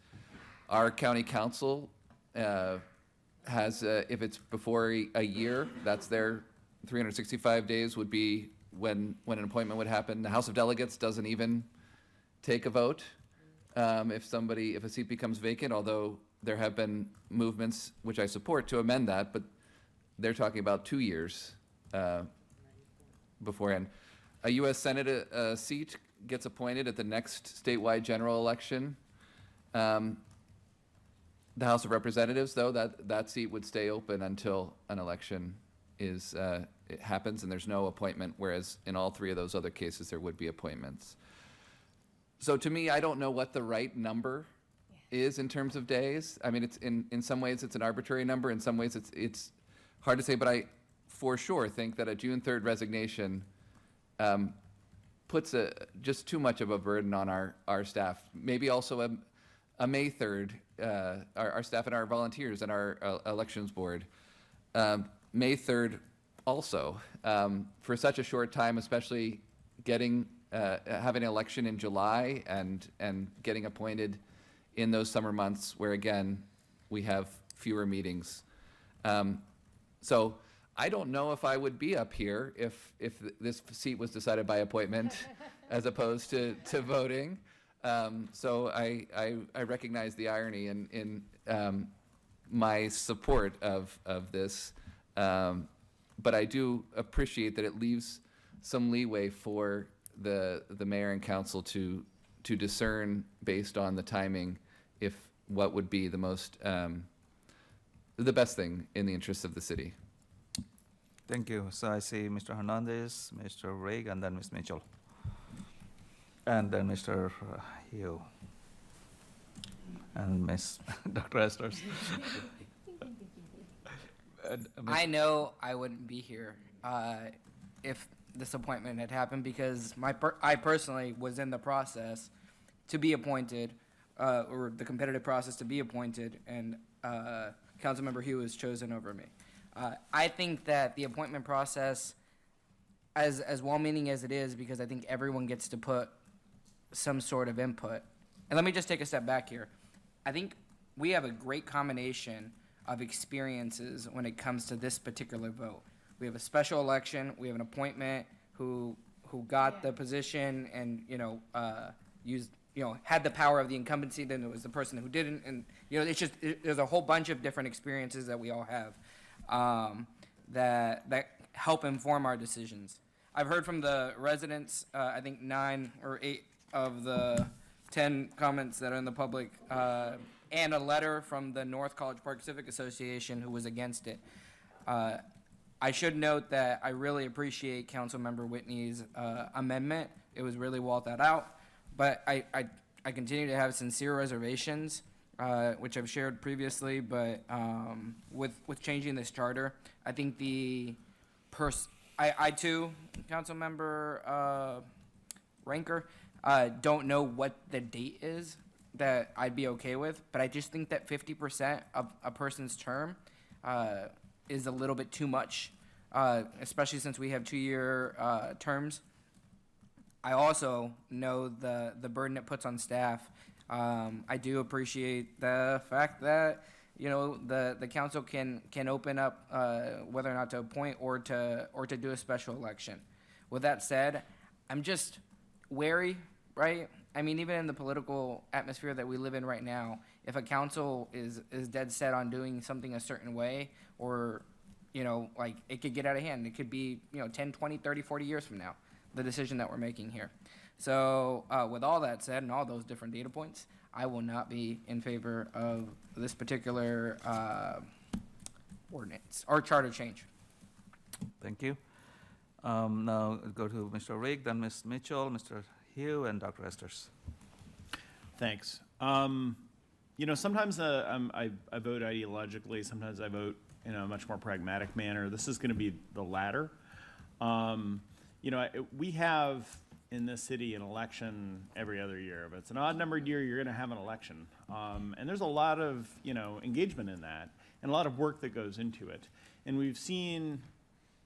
Speaker 9: Our county council has, if it's before a year, that's their 365 days would be when an appointment would happen. The House of Delegates doesn't even take a vote if a seat becomes vacant, although there have been movements, which I support, to amend that, but they're talking about 2 years beforehand. A U.S. Senate seat gets appointed at the next statewide general election. The House of Representatives, though, that seat would stay open until an election it happens, and there's no appointment, whereas in all three of those other cases, there would be appointments. So to me, I don't know what the right number is in terms of days. I mean, it's in some ways it's an arbitrary number. In some ways it's hard to say, but I for sure think that a June 3rd resignation puts just too much of a burden on our staff. Maybe also a May 3rd, our staff and our volunteers and our elections board. May 3rd also, for such a short time, especially having an election in July and getting appointed in those summer months where, again, we have fewer meetings. So I don't know if I would be up here if this seat was decided by appointment as opposed to voting. So I recognize the irony in my support of this, but I do appreciate that it leaves some leeway for the mayor and council to discern based on the timing what would be the best thing in the interests of the city.
Speaker 1: Thank you. So I see Mr. Hernandez, Mr. Rigg, and then Ms. Mitchell. And then Mr. Hugh. And Ms. Dr. Esters.
Speaker 3: I know I wouldn't be here if this appointment had happened because I personally was in the process to be appointed, or the competitive process to be appointed, and Councilmember Hugh was chosen over me. I think that the appointment process, as well-meaning as it is, because I think everyone gets to put some sort of input. And let me just take a step back here. I think we have a great combination of experiences when it comes to this particular vote. We have a special election, we have an appointment who got the position and, had the power of the incumbency, then it was the person who didn't, and, there's a whole bunch of different experiences that we all have that help inform our decisions. I've heard from the residents, I think 9 or 8 of the 10 comments that are in the public, and a letter from the North College Park Civic Association who was against it. I should note that I really appreciate Councilmember Whitney's amendment. It was really well thought out, but I continue to have sincere reservations, which I've shared previously, but with changing this charter, I think I too, Councilmember Ranker, don't know what the date is that I'd be okay with, but I just think that 50% of a person's term is a little bit too much, especially since we have 2-year terms. I also know the burden it puts on staff. I do appreciate the fact that, you know, the council can open up whether or not to appoint or to do a special election. With that said, I'm just wary, right? I mean, even in the political atmosphere that we live in right now, if a council is dead set on doing something a certain way, or, you know, like, it could get out of hand. It could be, you know, 10, 20, 30, 40 years from now, the decision that we're making here. So with all that said and all those different data points, I will not be in favor of this particular ordinance or charter change.
Speaker 1: Thank you. Now go to Mr. Rigg, then Ms. Mitchell, Mr. Hugh, and Dr. Esters.
Speaker 8: Thanks. You know, sometimes I vote ideologically. Sometimes I vote in a much more pragmatic manner. This is going to be the latter. You know, we have in this city an election every other year. If it's an odd-numbered year, you're going to have an election. And there's a lot of, you know, engagement in that and a lot of work that goes into it. And we've seen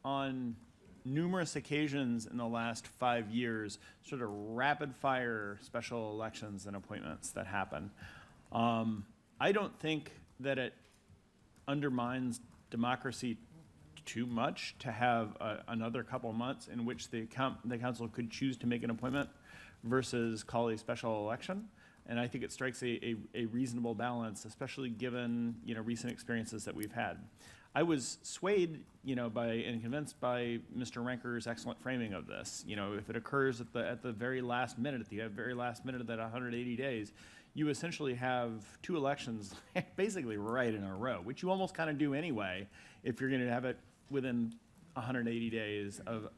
Speaker 8: on numerous occasions in the last 5 years sort of rapid-fire special elections and appointments that happen. I don't think that it undermines democracy too much to have another couple months in which the council could choose to make an appointment versus call a special election. And I think it strikes a reasonable balance, especially given, you know, recent experiences that we've had. I was swayed, you know, and convinced by Mr. Ranker's excellent framing of this. You know, if it occurs at the very last minute, at the very last minute of that 180 days, you essentially have 2 elections basically right in a row, which you almost kind of do anyway if you're going to have it within 180 days of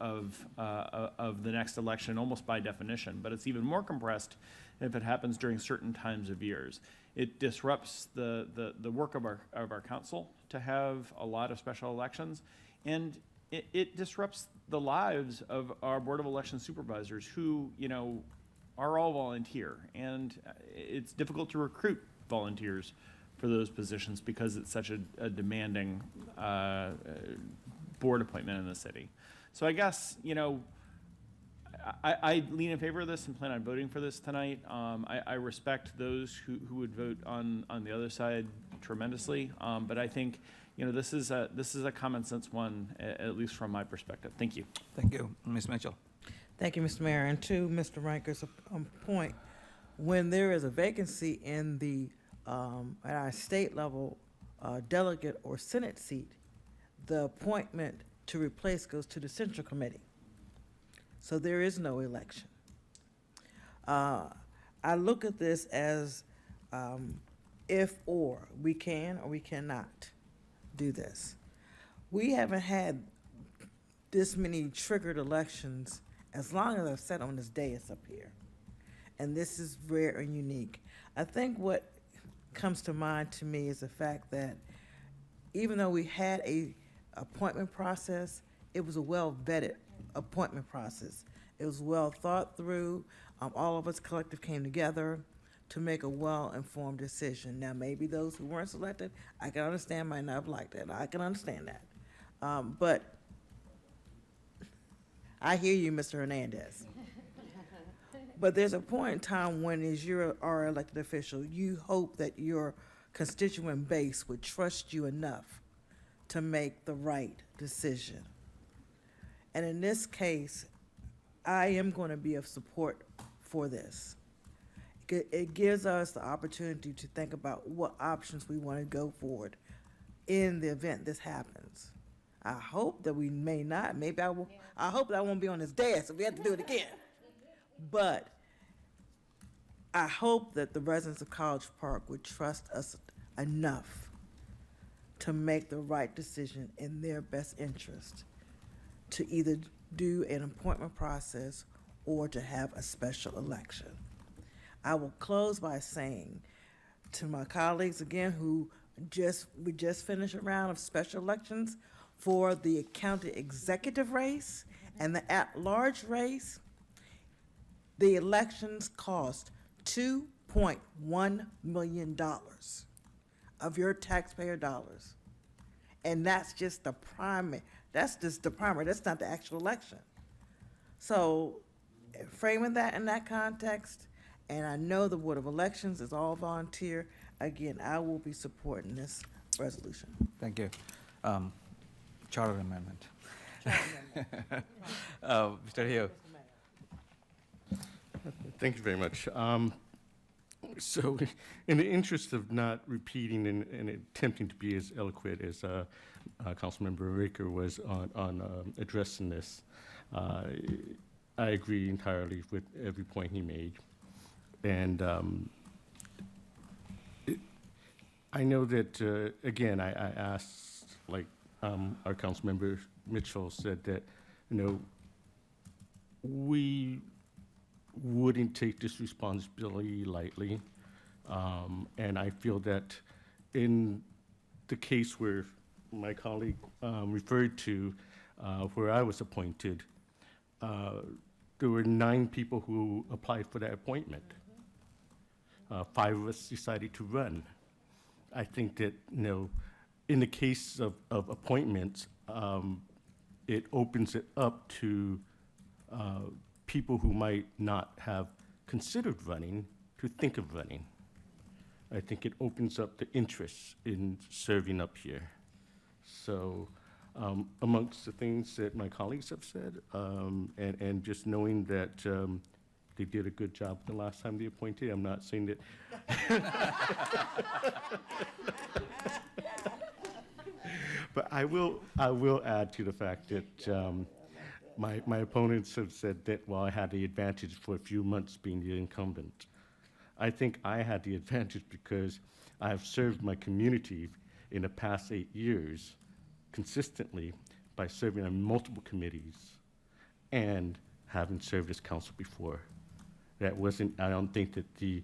Speaker 8: the next election, almost by definition. But it's even more compressed if it happens during certain times of years. It disrupts the work of our council to have a lot of special elections, and it disrupts the lives of our Board of Election Supervisors, who, you know, are all volunteer, and it's difficult to recruit volunteers for those positions because it's such a demanding board appointment in the city. So I guess, you know, I lean in favor of this and plan on voting for this tonight. I respect those who would vote on the other side tremendously, but I think, you know, this is a common sense one, at least from my perspective. Thank you.
Speaker 1: Thank you. Ms. Mitchell.
Speaker 4: Thank you, Mr. Mayor. And to Mr. Ranker's point, when there is a vacancy in the at our state level delegate or Senate seat, the appointment to replace goes to the Central Committee. So there is no election. I look at this as if or we can or we cannot do this. We haven't had this many triggered elections as long as I've sat on this dais up here. And this is rare and unique. I think what comes to mind to me is the fact that even though we had a appointment process, it was a well-vetted appointment process. It was well thought through. All of us collective came together to make a well-informed decision. Now, maybe those who weren't selected, I can understand, might not have liked it. I can understand that. But I hear you, Mr. Hernandez. But there's a point in time when, as you are elected official, you hope that your constituent base would trust you enough to make the right decision. And in this case, I am going to be of support for this. It gives us the opportunity to think about what options we want to go forward in the event this happens. I hope that we may not. Maybe I will. I hope that I won't be on this dais if we have to do it again. But I hope that the residents of College Park would trust us enough to make the right decision in their best interest, to either do an appointment process or to have a special election. I will close by saying to my colleagues again who we just finished a round of special elections for the county executive race and the at-large race, the elections cost $2.1 million of your taxpayer dollars. And that's just the primary, that's not the actual election. So framing that in that context, and I know the Board of Elections is all volunteer, again, I will be supporting this resolution.
Speaker 1: Thank you. Charter amendment. Mr. Hugh.
Speaker 6: Thank you very much. So in the interest of not repeating and attempting to be as eloquent as Councilmember Ricker was on addressing this, I agree entirely with every point he made. And I know that, again, I asked, like our Councilmember Mitchell said, that, we wouldn't take this responsibility lightly. And I feel that in the case where my colleague referred to, where I was appointed, there were 9 people who applied for that appointment. 5 of us decided to run. I think that, in the case of appointments, it opens it up to people who might not have considered running to think of running. I think it opens up the interest in serving up here. So amongst the things that my colleagues have said, and just knowing that they did a good job the last time they appointed, I'm not saying that. But I will add to the fact that my opponents have said that, well, I had the advantage for a few months being the incumbent. I think I had the advantage because I have served my community in the past 8 years consistently by serving on multiple committees and having served as council before. That wasn't, I don't think that the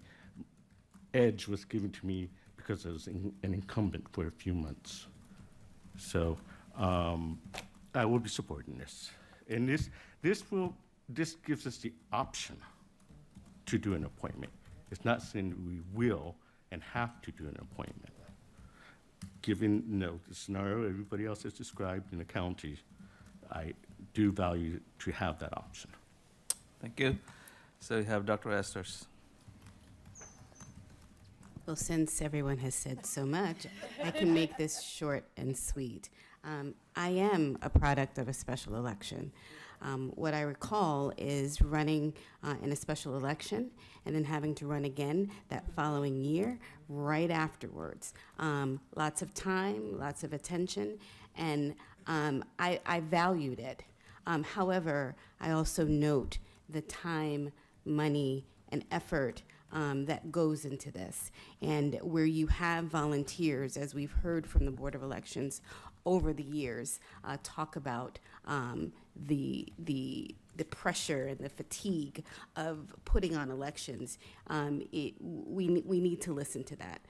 Speaker 6: edge was given to me because I was an incumbent for a few months. So I will be supporting this. And this gives us the option to do an appointment. It's not saying that we will and have to do an appointment. Given the scenario everybody else has described in the county, I do value to have that option.
Speaker 1: Thank you. So you have Dr. Esters.
Speaker 7: Well, since everyone has said so much, I can make this short and sweet. I am a product of a special election. What I recall is running in a special election and then having to run again that following year right afterwards. Lots of time, lots of attention, and I valued it. However, I also note the time, money, and effort that goes into this. And where you have volunteers, as we've heard from the Board of Elections over the years, talk about the pressure and the fatigue of putting on elections, we need to listen to that.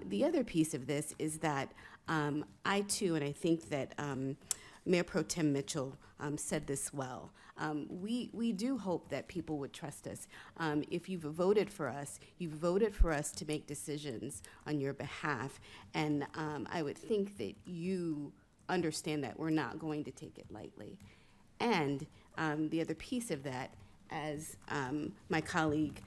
Speaker 7: The other piece of this is that I too, and I think that Mayor Pro Tem Mitchell said this well. We do hope that people would trust us. If you've voted for us to make decisions on your behalf, and I would think that you understand that we're not going to take it lightly. And the other piece of that, as my colleague,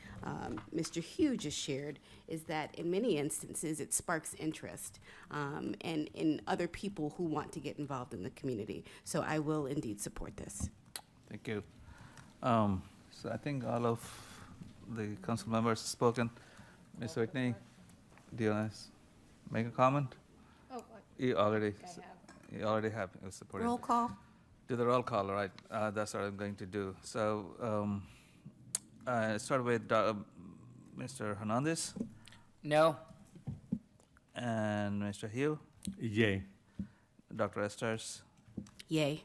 Speaker 7: Mr. Hugh, just shared, is that in many instances it sparks interest and in other people who want to get involved in the community. So I will indeed support this.
Speaker 1: Thank you. So I think all of the council members have spoken. Ms. Whitney, do you want to make a comment?
Speaker 5: Oh, what?
Speaker 1: You already have supported.
Speaker 2: Roll call.
Speaker 1: Do the roll call, right? That's what I'm going to do. So start with Mr. Hernandez.
Speaker 3: No.
Speaker 1: And Mr. Hugh.
Speaker 6: Yay.
Speaker 1: Dr. Esters,
Speaker 7: Yay.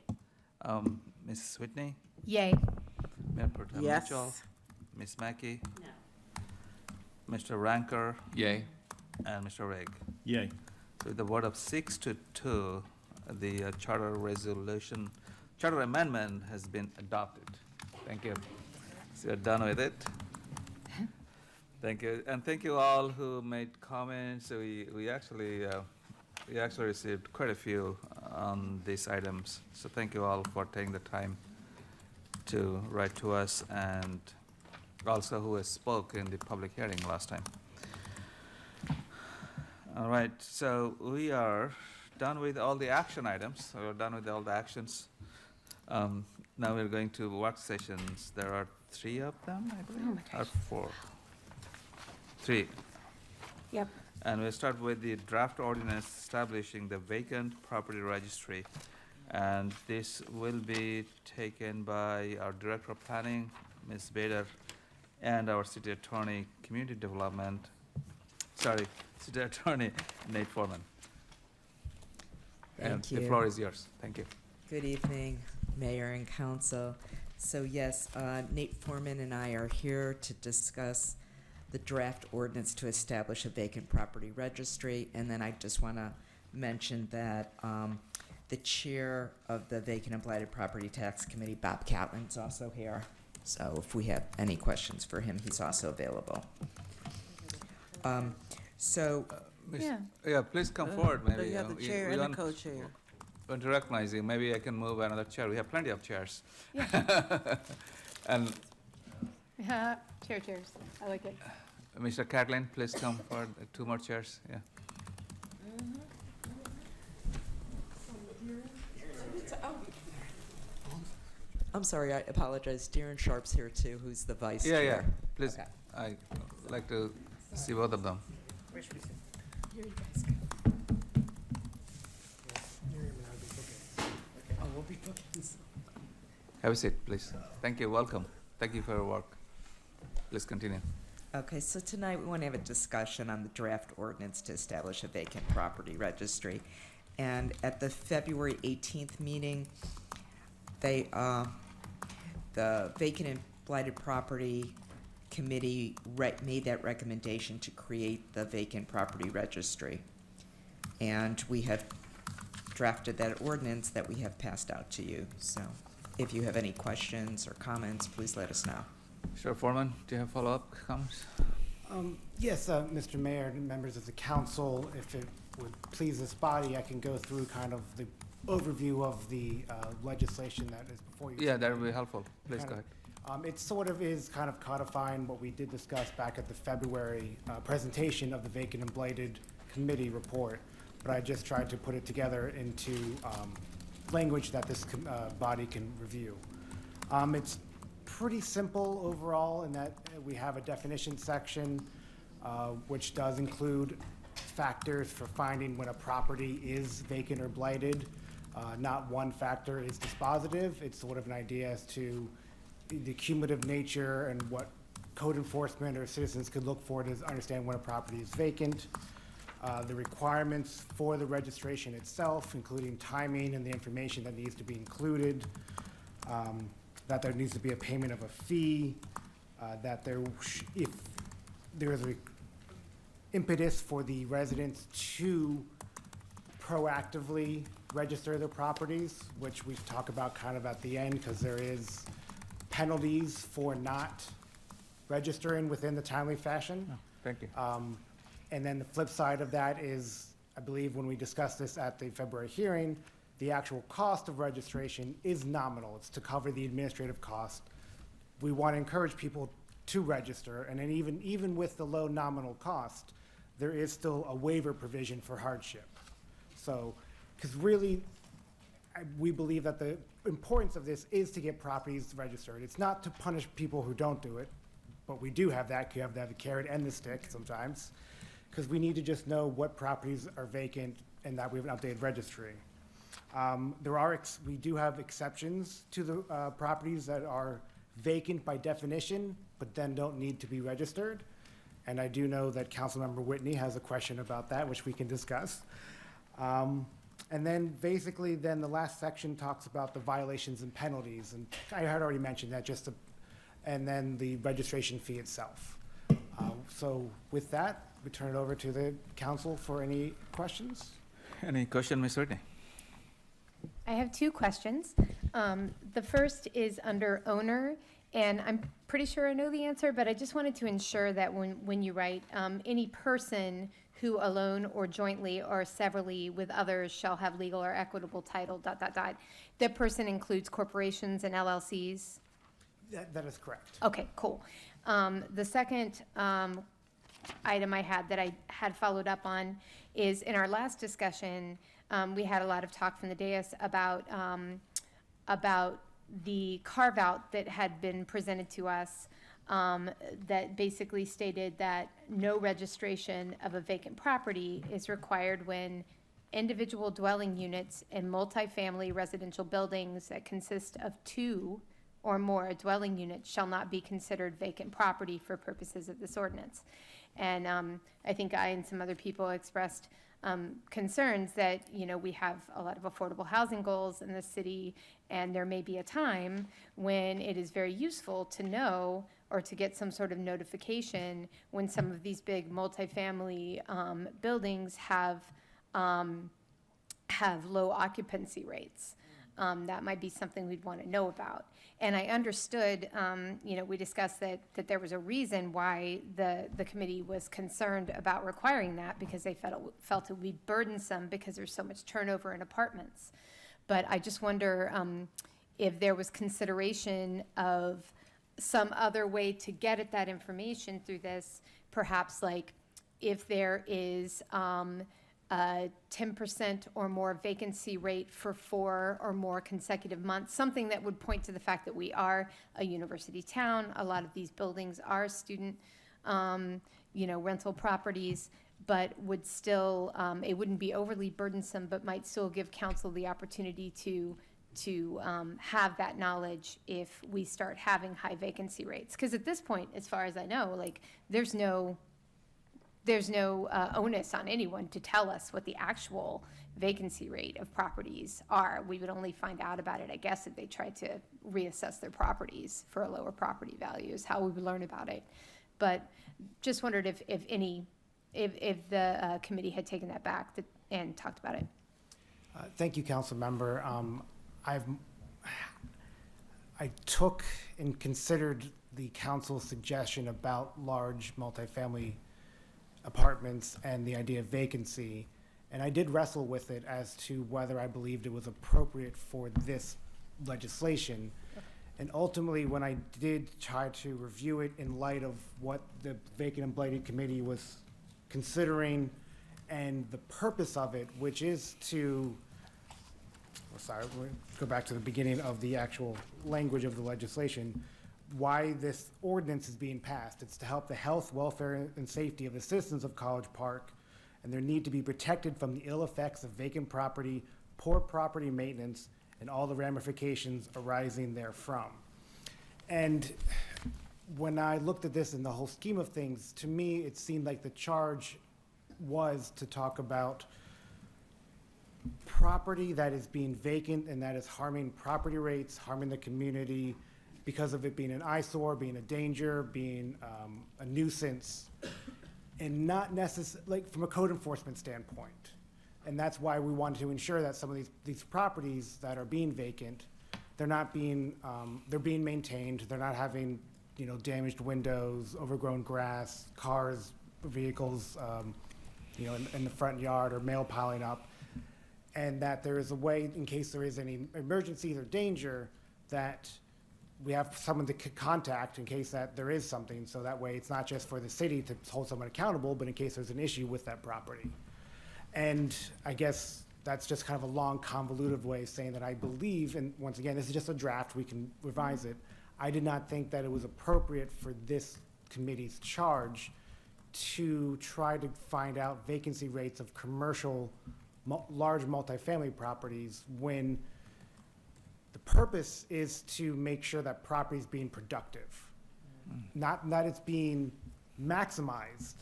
Speaker 1: Mrs. Whitney,
Speaker 5: Yay.
Speaker 1: Mayor Pro Tem
Speaker 4: Yes.
Speaker 1: Mitchell, Ms. Mackey, Mr. Ranker,
Speaker 9: Yay.
Speaker 1: and Mr. Reg.
Speaker 8: Yay.
Speaker 1: So with the vote of 6-2, the charter amendment has been adopted. Thank you. So you're done with it. Thank you, and thank you all who made comments. So we actually received quite a few on these items. So thank you all for taking the time to write to us, and also who has spoke in the public hearing last time. All right, so we are done with all the action items. We're done with all the actions. Now we're going to work sessions. There are 3 of them, I believe, or 4. 3.
Speaker 5: Yep.
Speaker 1: And we'll start with the draft ordinance establishing the vacant property registry. And this will be taken by our Director of Planning, Ms. Bader, and our City Attorney, Community Development, City Attorney, Nate Foreman. And
Speaker 19: Thank you.
Speaker 1: the floor is yours. Thank you.
Speaker 19: Good evening, Mayor and Council. So yes, Nate Foreman and I are here to discuss the draft ordinance to establish a vacant property registry. And then I just want to mention that the chair of the Vacant and Blighted Property Tax Committee, Bob Catlin, is also here. So if we have any questions for him, he's also available.
Speaker 1: Yeah, please come forward, maybe.
Speaker 4: You have the chair and the co-chair.
Speaker 1: Want to recognize you, maybe I can move another chair. We have plenty of chairs. And
Speaker 5: Chairs. I like it.
Speaker 1: Mr. Catlin, please come forward. 2 more chairs, yeah.
Speaker 19: I'm sorry, I apologize. Darren Sharp's here too, who's the vice
Speaker 1: Yeah,
Speaker 19: chair.
Speaker 1: please.
Speaker 19: Okay.
Speaker 1: I'd like to see both of them.
Speaker 19: Oh, we'll be bookings.
Speaker 1: Have a seat, please. Thank you, welcome. Thank you for your work. Please continue.
Speaker 19: Okay, so tonight we want to have a discussion on the draft ordinance to establish a vacant property registry. And at the February 18th meeting, the Vacant and Blighted Property Committee made that recommendation to create the vacant property registry. And we have drafted that ordinance that we have passed out to you. So if you have any questions or comments, please let us know.
Speaker 1: Mr. Foreman, do you have follow-up comments?
Speaker 14: Yes, Mr. Mayor and members of the council, if it would please this body, I can go through kind of the overview of the legislation that is before you.
Speaker 1: Yeah, that would be helpful. Please
Speaker 14: Kind
Speaker 1: go
Speaker 14: of-
Speaker 1: ahead.
Speaker 14: It sort of is kind of codifying what we did discuss back at the February presentation of the Vacant and Blighted Committee report, but I just tried to put it together into language that this body can review. It's pretty simple overall in that we have a definition section which does include factors for finding when a property is vacant or blighted. Not one factor is dispositive. It's sort of an idea as to the cumulative nature and what code enforcement or citizens could look for to understand when a property is vacant. The requirements for the registration itself, including timing and the information that needs to be included, that there needs to be a payment of a fee, that if there is an impetus for the residents to proactively register their properties, which we talk about kind of at the end, because there is penalties for not registering within the timely fashion.
Speaker 1: Thank you.
Speaker 14: And then the flip side of that is, I believe when we discussed this at the February hearing, the actual cost of registration is nominal. It's to cover the administrative cost. We want to encourage people to register, and then even with the low nominal cost, there is still a waiver provision for hardship. So, because really, we believe that the importance of this is to get properties registered. It's not to punish people who don't do it, but we do have that. You have to have the carrot and the stick sometimes, because we need to just know what properties are vacant and that we have an updated registry. We do have exceptions to the properties that are vacant by definition, but then don't need to be registered. And I do know that Councilmember Whitney has a question about that, which we can discuss. And then basically, then the last section talks about the violations and penalties, and I had already mentioned that, and then the registration fee itself. So with that, we turn it over to the council for any questions.
Speaker 1: Any question, Ms. Whitney?
Speaker 5: I have two questions. The first is under owner, and I'm pretty sure I know the answer, but I just wanted to ensure that when you write, any person who alone or jointly or severally with others shall have legal or equitable title, ... That person includes corporations and LLCs?
Speaker 14: That is correct.
Speaker 5: Okay, cool. The second item I had that I had followed up on is in our last discussion, we had a lot of talk from the dais about the carve-out that had been presented to us that basically stated that no registration of a vacant property is required when individual dwelling units in multifamily residential buildings that consist of 2 or more dwelling units shall not be considered vacant property for purposes of this ordinance. And I think I and some other people expressed concerns that, you know, we have a lot of affordable housing goals in the city, and there may be a time when it is very useful to know or to get some sort of notification when some of these big multifamily buildings have low occupancy rates. That might be something we'd want to know about. And I understood, you know, we discussed that there was a reason why the committee was concerned about requiring that, because they felt it would be burdensome because there's so much turnover in apartments. But I just wonder if there was consideration of some other way to get at that information through this, perhaps like if there is a 10% or more vacancy rate for 4 or more consecutive months, something that would point to the fact that we are a university town. A lot of these buildings are student, you know, rental properties, but would still, it wouldn't be overly burdensome, but might still give council the opportunity to have that knowledge if we start having high vacancy rates. Because at this point, as far as I know, like, there's no onus on anyone to tell us what the actual vacancy rate of properties are. We would only find out about it, I guess, if they tried to reassess their properties for a lower property value is how we would learn about it. But just wondered if the committee had taken that back and talked about it.
Speaker 14: Thank you, council member. I took and considered the council's suggestion about large multifamily apartments and the idea of vacancy, and I did wrestle with it as to whether I believed it was appropriate for this legislation. And ultimately, when I did try to review it in light of what the Vacant and Blighted Committee was considering and the purpose of it, which is to, we'll go back to the beginning of the actual language of the legislation, why this ordinance is being passed. It's to help the health, welfare, and safety of the citizens of College Park, and their need to be protected from the ill effects of vacant property, poor property maintenance, and all the ramifications arising therefrom. And when I looked at this in the whole scheme of things, to me, it seemed like the charge was to talk about property that is being vacant and that is harming property rates, harming the community, because of it being an eyesore, being a danger, being a nuisance, and not necessarily, like, from a code enforcement standpoint. And that's why we wanted to ensure that some of these properties that are being vacant, they're not being, they're being maintained, they're not having, you know, damaged windows, overgrown grass, cars, vehicles, you know, in the front yard, or mail piling up, and that there is a way, in case there is any emergencies or danger, that we have someone to contact in case that there is something, so that way it's not just for the city to hold someone accountable, but in case there's an issue with that property. And I guess that's just kind of a long, convoluted way of saying that I believe, and once again, this is just a draft, we can revise it, I did not think that it was appropriate for this committee's charge to try to find out vacancy rates of commercial, large multifamily properties when the purpose is to make sure that property is being productive, not that it's being maximized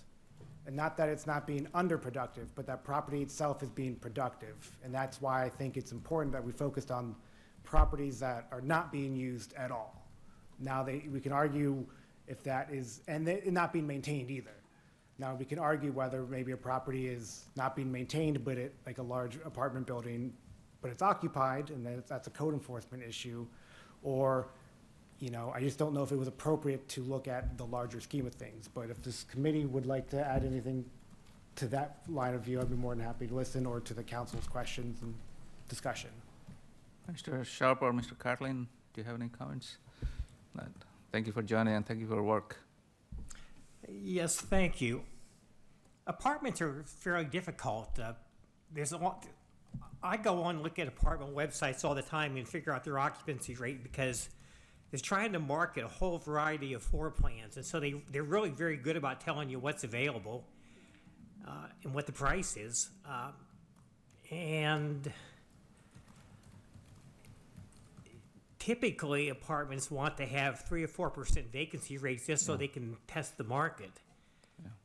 Speaker 10: And not that it's not being underproductive, but that property itself is being productive. And that's why I think it's important that we focused on properties that are not being used at all. Now, we can argue if that is, and they're not being maintained either. Now, we can argue whether maybe a property is not being maintained, but like a large apartment building, but it's occupied, and that's a code enforcement issue. Or, you know, I just don't know if it was appropriate to look at the larger scheme of things. But if this committee would like to add anything to that line of view, I'd be more than happy to listen, or to the council's questions and discussion.
Speaker 1: Mr. Sharp or Mr. Catlin, do you have any comments? Thank you for joining and thank you for your work.
Speaker 12: Yes, thank you. Apartments are fairly difficult. There's a lot. I go on and look at apartment websites all the time and figure out their occupancy rate because they're trying to market a whole variety of floor plans, and so they're really very good about telling you what's available and what the price is. And typically, apartments want to have 3 or 4% vacancy rates just so they can test the market.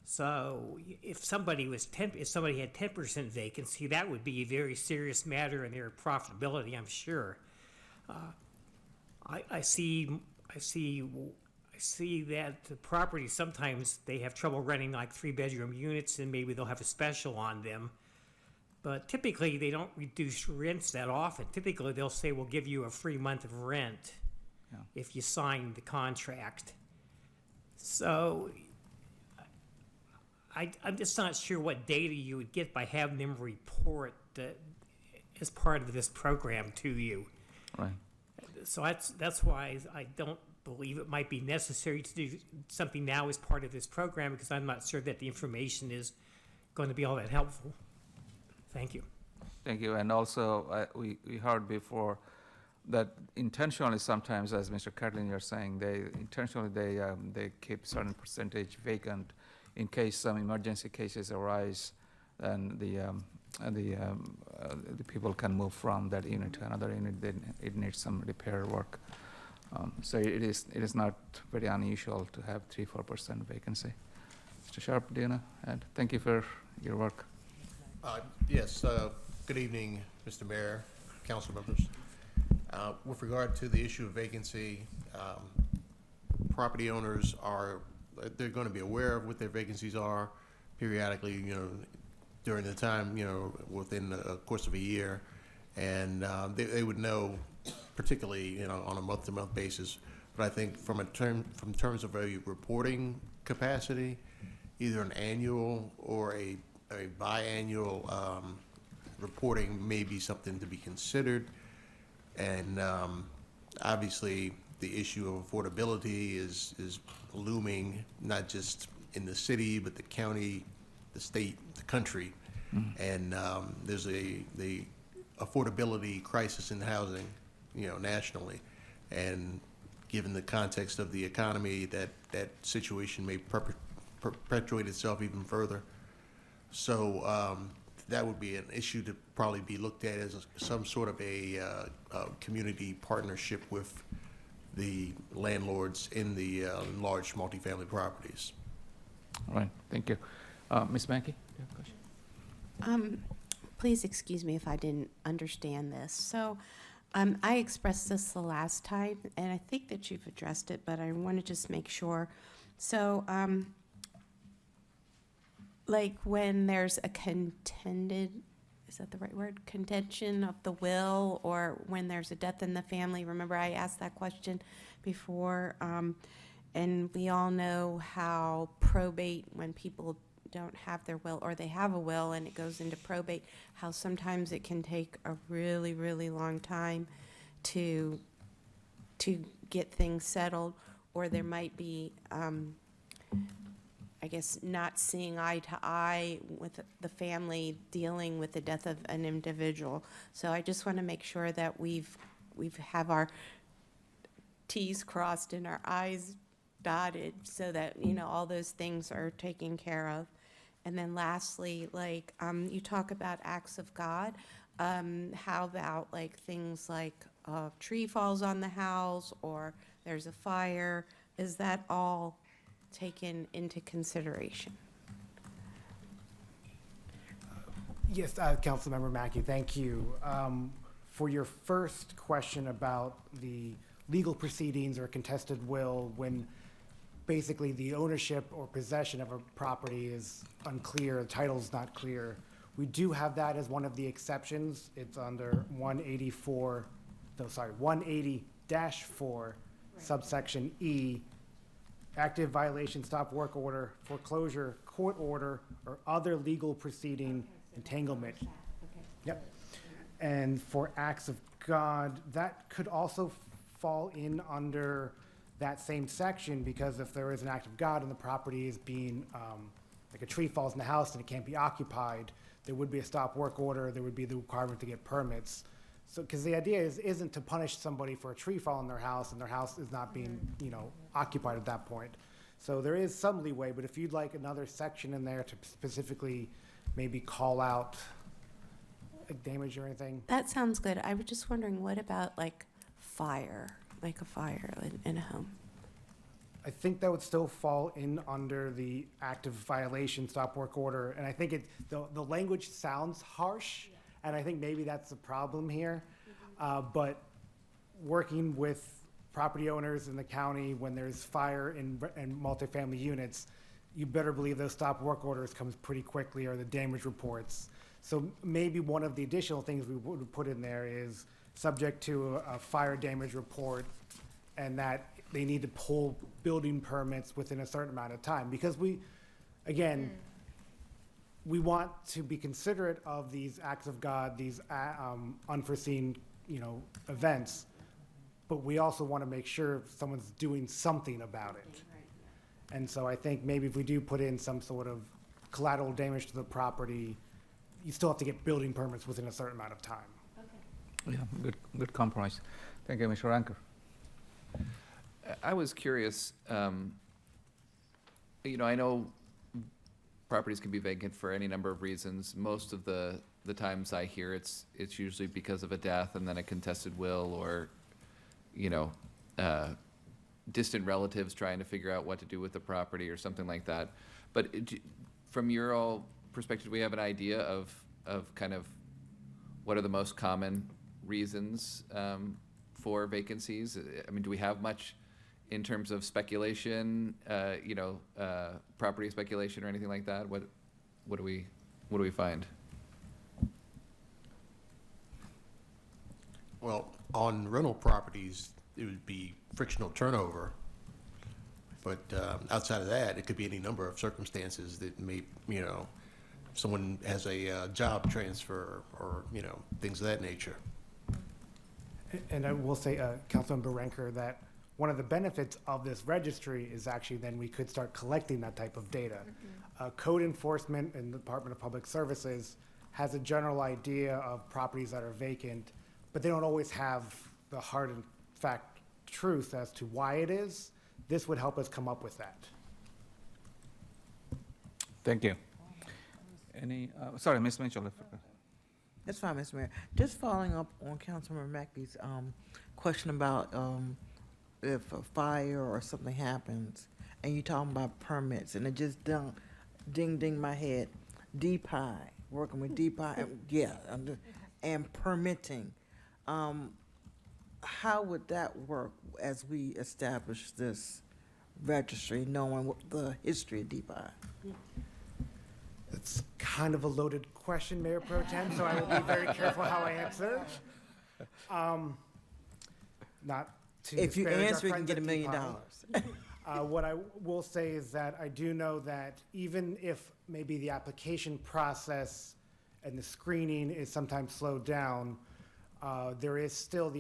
Speaker 12: So if somebody had 10% vacancy, that would be a very serious matter in their profitability, I'm sure. I see that the properties, sometimes they have trouble renting like 3-bedroom units, and maybe they'll have a special on them. But typically, they don't reduce rents that often. Typically, they'll say, we'll give you a free month of rent if you sign the contract. So I'm just not sure what data you would get by having them report as part of this program to you.
Speaker 1: Right.
Speaker 12: So that's why I don't believe it might be necessary to do something now as part of this program, because I'm not sure that the information is going to be all that helpful. Thank you.
Speaker 1: Thank you. And also, we heard before that intentionally sometimes, as Mr. Catlin, you're saying, they keep certain percentage vacant in case some emergency cases arise, and the people can move from that unit to another unit. Then it needs some repair work. So it is not very unusual to have 3-4% vacancy. Mr. Sharp, do you know? And thank you for your work.
Speaker 22: Yes, good evening, Mr. Mayor, council members. With regard to the issue of vacancy, property owners they're going to be aware of what their vacancies are periodically, during the time, within the course of a year. And they would know, particularly, on a month-to-month basis. But I think from terms of a reporting capacity, either an annual or a biannual reporting may be something to be considered. And obviously, the issue of affordability is looming, not just in the city, but the county, the state, the country. And there's the affordability crisis in housing, nationally. And given the context of the economy, that situation may perpetuate itself even further. So that would be an issue to probably be looked at as some sort of a community partnership with the landlords in the large multifamily properties.
Speaker 1: All right, thank you. Ms. Mackey, do you have a question?
Speaker 2: Please excuse me if I didn't understand this. So I expressed this the last time, and I think that you've addressed it, but I want to just make sure. So like when there's a is that the right word? Contention of the will, or when there's a death in the family. Remember, I asked that question before, and we all know how probate, when people don't have their will, or they have a will and it goes into probate, how sometimes it can take a really, really long time to get things settled, or there might be I guess not seeing eye to eye with the family dealing with the death of an individual. So I just want to make sure that we've have our T's crossed and our I's dotted, so that all those things are taken care of. And then lastly, like you talk about acts of God. How about like things like a tree falls on the house, or there's a fire? Is that all taken into consideration?
Speaker 10: Yes, Councilmember Mackey, thank you. For your first question about the legal proceedings or contested will, when basically the ownership or possession of a property is unclear, the title's not clear, we do have that as one of the exceptions. It's under 180-4, subsection E, active violation, stop work order, foreclosure, court order, or other legal proceeding, entanglement. Yep. And for acts of God, that could also fall in under that same section, because if there is an act of God and the property is being, like a tree falls in the house and it can't be occupied, there would be a stop work order, there would be the requirement to get permits. So, because the idea isn't to punish somebody for a tree fall in their house and their house is not being, occupied at that point. So there is some leeway, but if you'd like another section in there to specifically maybe call out like damage or anything.
Speaker 2: That sounds good. I was just wondering, what about like fire, like a fire in a home?
Speaker 10: I think that would still fall in under the active violation, stop work order, and I think the language sounds harsh, and I think maybe that's the problem here. But working with property owners in the county, when there's fire in multifamily units, you better believe those stop work orders comes pretty quickly, or the damage reports. So maybe one of the additional things we would put in there is subject to a fire damage report, and that they need to pull building permits within a certain amount of time. Because we want to be considerate of these acts of God, these unforeseen, events, but we also want to make sure someone's doing something about it. And so I think maybe if we do put in some sort of collateral damage to the property, you still have to get building permits within a certain amount of time.
Speaker 1: Yeah, good compromise. Thank you, Mr. Anker.
Speaker 9: I was curious, I know properties can be vacant for any number of reasons. Most of the times I hear it's usually because of a death and then a contested will, or, distant relatives trying to figure out what to do with the property or something like that. But from your all perspective, do we have an idea of kind of what are the most common reasons for vacancies? I mean, do we have much in terms of speculation, property speculation or anything like that? What do we find?
Speaker 22: Well, on rental properties, it would be frictional turnover. But outside of that, it could be any number of circumstances that may, someone has a job transfer or, things of that nature.
Speaker 10: And I will say, Councilmember Renker, that one of the benefits of this registry is actually then we could start collecting that type of data. Code enforcement and the Department of Public Services has a general idea of properties that are vacant, but they don't always have the hard and fact truth as to why it is. This would help us come up with that.
Speaker 1: Thank you. Sorry, Ms. Mitchell.
Speaker 4: That's fine, Mr. Mayor. Just following up on Councilmember Mackey's question about if a fire or something happens, and you're talking about permits, and it just ding my head. DPI, working with DPI, and permitting. How would that work as we establish this registry, knowing what the history of DPI?
Speaker 10: It's kind of a loaded question, Mayor Pro Tem, so I will be very careful how I answer. Not to
Speaker 4: If you
Speaker 10: disparage our
Speaker 4: answer, you can
Speaker 10: friends
Speaker 4: get $1
Speaker 10: at
Speaker 4: million.
Speaker 10: DPI. What I will say is that I do know that even if maybe the application process and the screening is sometimes slowed down, there is still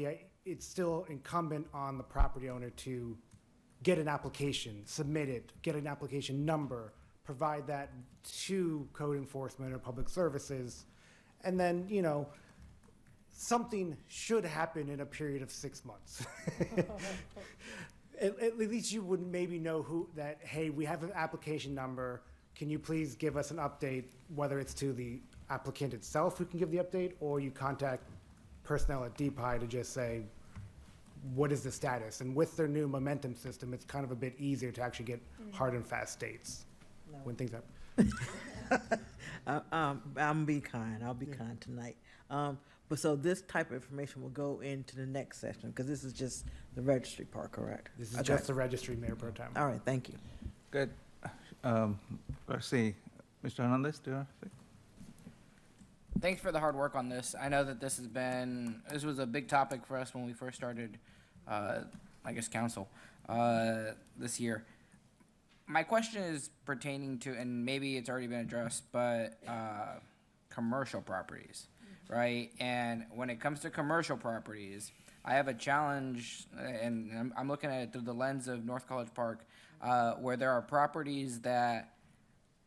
Speaker 10: it's still incumbent on the property owner to get an application, submit it, get an application number, provide that to code enforcement or public services, and then, something should happen in a period of 6 months. At least you would maybe know hey, we have an application number. Can you please give us an update, whether it's to the applicant itself who can give the update, or you contact personnel at DPI to just say, what is the status? And with their new momentum system, it's kind of a bit easier to actually get hard and fast dates when things happen.
Speaker 4: I'm be kind. I'll be kind tonight. But so this type of information will go into the next session, because this is just the registry part, correct?
Speaker 10: This is
Speaker 4: Okay.
Speaker 10: just the registry, Mayor Pro Tem.
Speaker 4: All right, thank you.
Speaker 1: Good. Let's see, Mr. Hernandez, do you have?
Speaker 3: Thanks for the hard work on this. I know that this was a big topic for us when we first started, council, this year. My question is pertaining to, and maybe it's already been addressed, but, commercial properties, right? And when it comes to commercial properties, I have a challenge, and I'm looking at it through the lens of North College Park, where there are properties that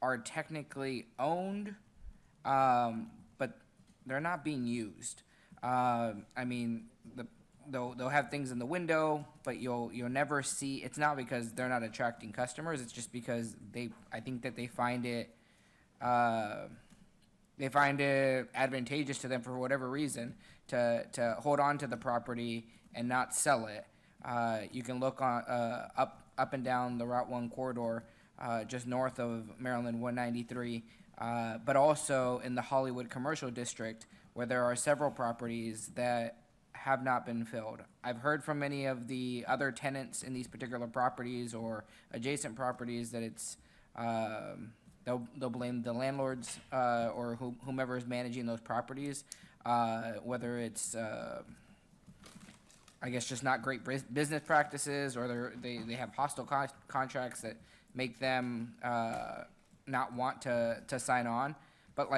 Speaker 3: are technically owned, but they're not being used. They'll have things in the window, but you'll never see. It's not because they're not attracting customers. It's just because I think that they find it advantageous to them for whatever reason to hold on to the property and not sell it. You can look on up and down the Route 1 corridor, just north of Maryland 193, but also in the Hollywood Commercial District, where there are several properties that have not been filled. I've heard from many of the other tenants in these particular properties or adjacent properties that it's they'll blame the landlords or whomever is managing those properties, whether it's just not great business practices, or they have hostile contracts that make them not want to sign on. But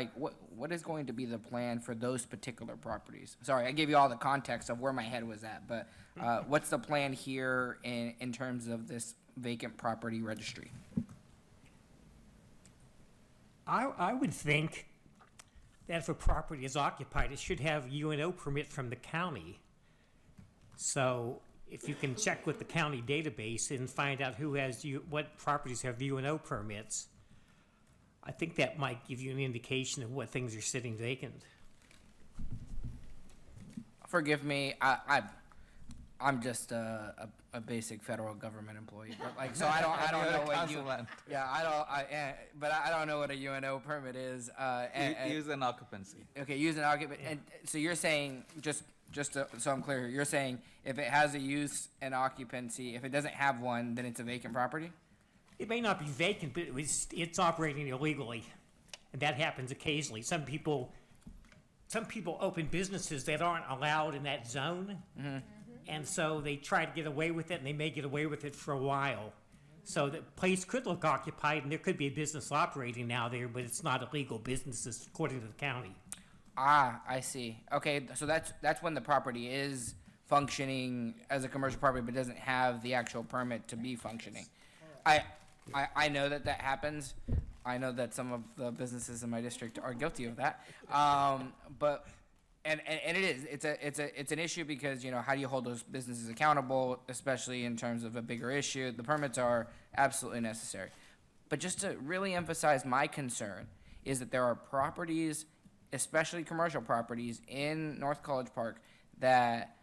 Speaker 3: what is going to be the plan for those particular properties? Sorry, I gave you all the context of where my head was at, but what's the plan here in terms of this vacant property registry?
Speaker 12: I would think that if a property is occupied, it should have UNO permit from the county. So if you can check with the county database and find out what properties have UNO permits, I think that might give you an indication of what things are sitting vacant.
Speaker 3: Forgive me, I'm just a basic federal government employee, but so I don't know what but I don't know what a UNO permit is.
Speaker 1: Use an occupancy.
Speaker 3: Okay, use an occupancy. And so you're saying, just so I'm clear, you're saying if it has a use and occupancy, if it doesn't have one, then it's a vacant property?
Speaker 12: It may not be vacant, but it's operating illegally, and that happens occasionally. Some people open businesses that aren't allowed in that zone, and so they try to get away with it, and they may get away with it for a while. So the place could look occupied, and there could be a business operating now there, but it's not a legal business according to the county.
Speaker 3: Ah, I see. Okay, so that's when the property is functioning as a commercial property, but doesn't have the actual permit to be functioning. I know that happens. I know that some of the businesses in my district are guilty of that. But it is. It's an issue because, how do you hold those businesses accountable, especially in terms of a bigger issue? The permits are absolutely necessary. But just to really emphasize my concern is that there are properties, especially commercial properties in North College Park, that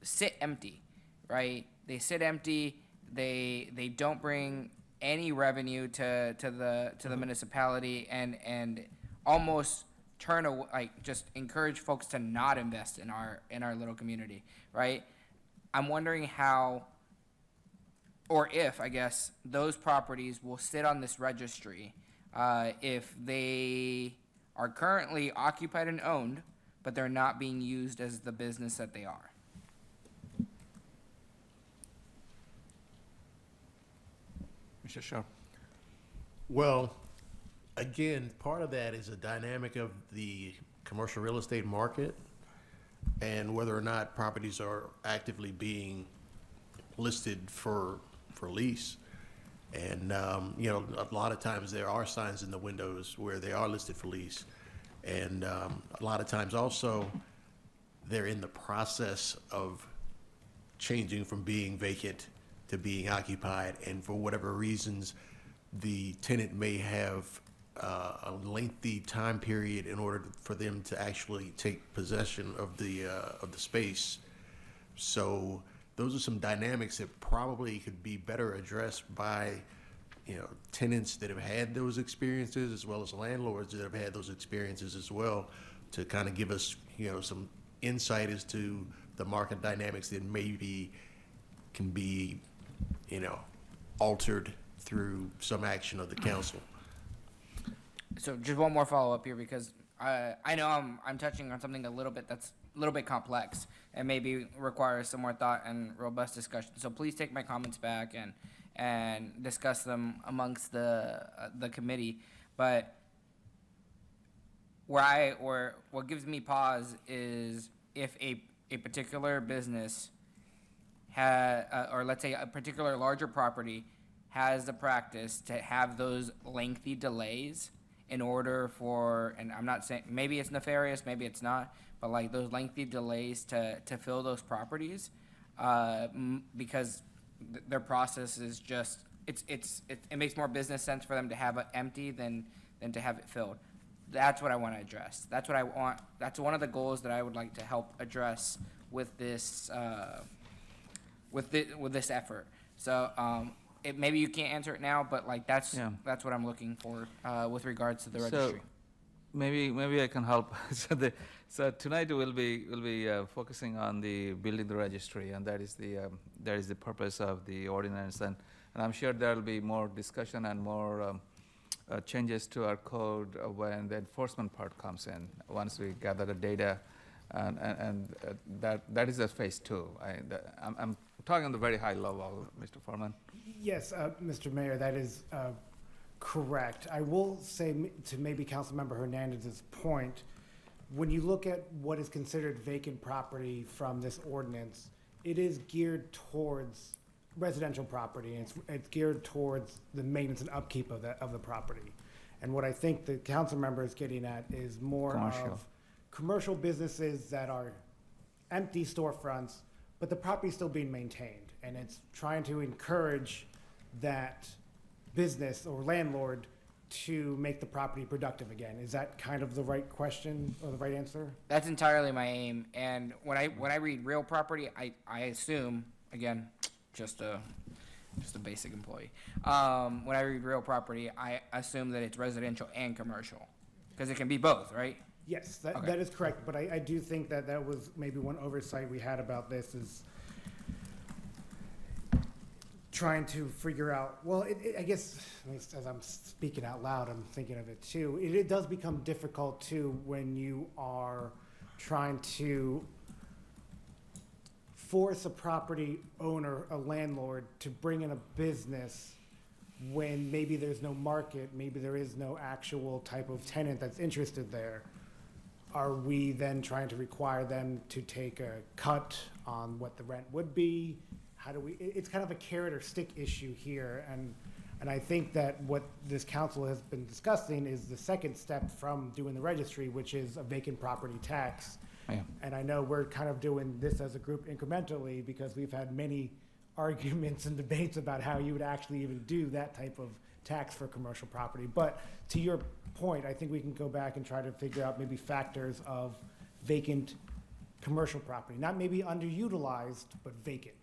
Speaker 3: sit empty, right? They sit empty. They don't bring any revenue to the municipality, and almost just encourage folks to not invest in our little community, right? I'm wondering how, or if, I guess, those properties will sit on this registry if they are currently occupied and owned, but they're not being used as the business that they are.
Speaker 1: Mr. Shaw.
Speaker 22: Well, again, part of that is a dynamic of the commercial real estate market and whether or not properties are actively being listed for lease. And, a lot of times there are signs in the windows where they are listed for lease. And a lot of times also they're in the process of changing from being vacant to being occupied, and for whatever reasons, the tenant may have a lengthy time period in order for them to actually take possession of the space. So those are some dynamics that probably could be better addressed by tenants that have had those experiences, as well as landlords that have had those experiences as well, to kind of give us, some insight as to the market dynamics that maybe can be, altered through some action of the council.
Speaker 3: So just one more follow-up here, because I know I'm touching on something that's a little bit complex and maybe requires some more thought and robust discussion. So please take my comments back and discuss them amongst the committee. But what gives me pause is if a particular business or let's say a particular larger property has the practice to have those lengthy delays in order for, and I'm not saying, maybe it's nefarious, maybe it's not, but like those lengthy delays to fill those properties, because their process is just, it makes more business sense for them to have it empty than to have it filled. That's what I want to address. That's what I want. That's one of the goals that I would like to help address with this, with this effort. So, maybe you can't answer it now, but like that's what I'm looking for with regards to the registry.
Speaker 1: So maybe I can help. So tonight we'll be focusing on the building the registry, and that is the purpose of the ordinance, and I'm sure there will be more discussion and more changes to our code when the enforcement part comes in. Once we gather the data, and that is a phase 2. I'm talking on the very high level, Mr. Foreman.
Speaker 10: Yes, Mr. Mayor, that is correct. I will say to maybe Councilmember Hernandez's point, when you look at what is considered vacant property from this ordinance, it is geared towards residential property, and it's geared towards the maintenance and upkeep of the property. And what I think the council member is getting at is more of commercial businesses that are empty storefronts, but the property is still being maintained. And it's trying to encourage that business or landlord to make the property productive again. Is that kind of the right question or the right answer?
Speaker 3: That's entirely my aim. And when I read real property, I assume, again, just a basic employee. When I read real property, I assume that it's residential and commercial, because it can be both, right?
Speaker 10: Yes, that is correct. But I do think that was maybe one oversight we had about this is trying to figure out, well, I guess, at least as I'm speaking out loud, I'm thinking of it too. It does become difficult too when you are trying to force a property owner, a landlord, to bring in a business when maybe there's no market, maybe there is no actual type of tenant that's interested there. Are we then trying to require them to take a cut on what the rent would be? How do we, it's kind of a carrot or stick issue here, and I think that what this council has been discussing is the second step from doing the registry, which is a vacant property tax.
Speaker 1: Yeah.
Speaker 10: And I know we're kind of doing this as a group incrementally because we've had many arguments and debates about how you would actually even do that type of tax for commercial property. But to your point, I think we can go back and try to figure out maybe factors of vacant commercial property, not maybe underutilized, but vacant.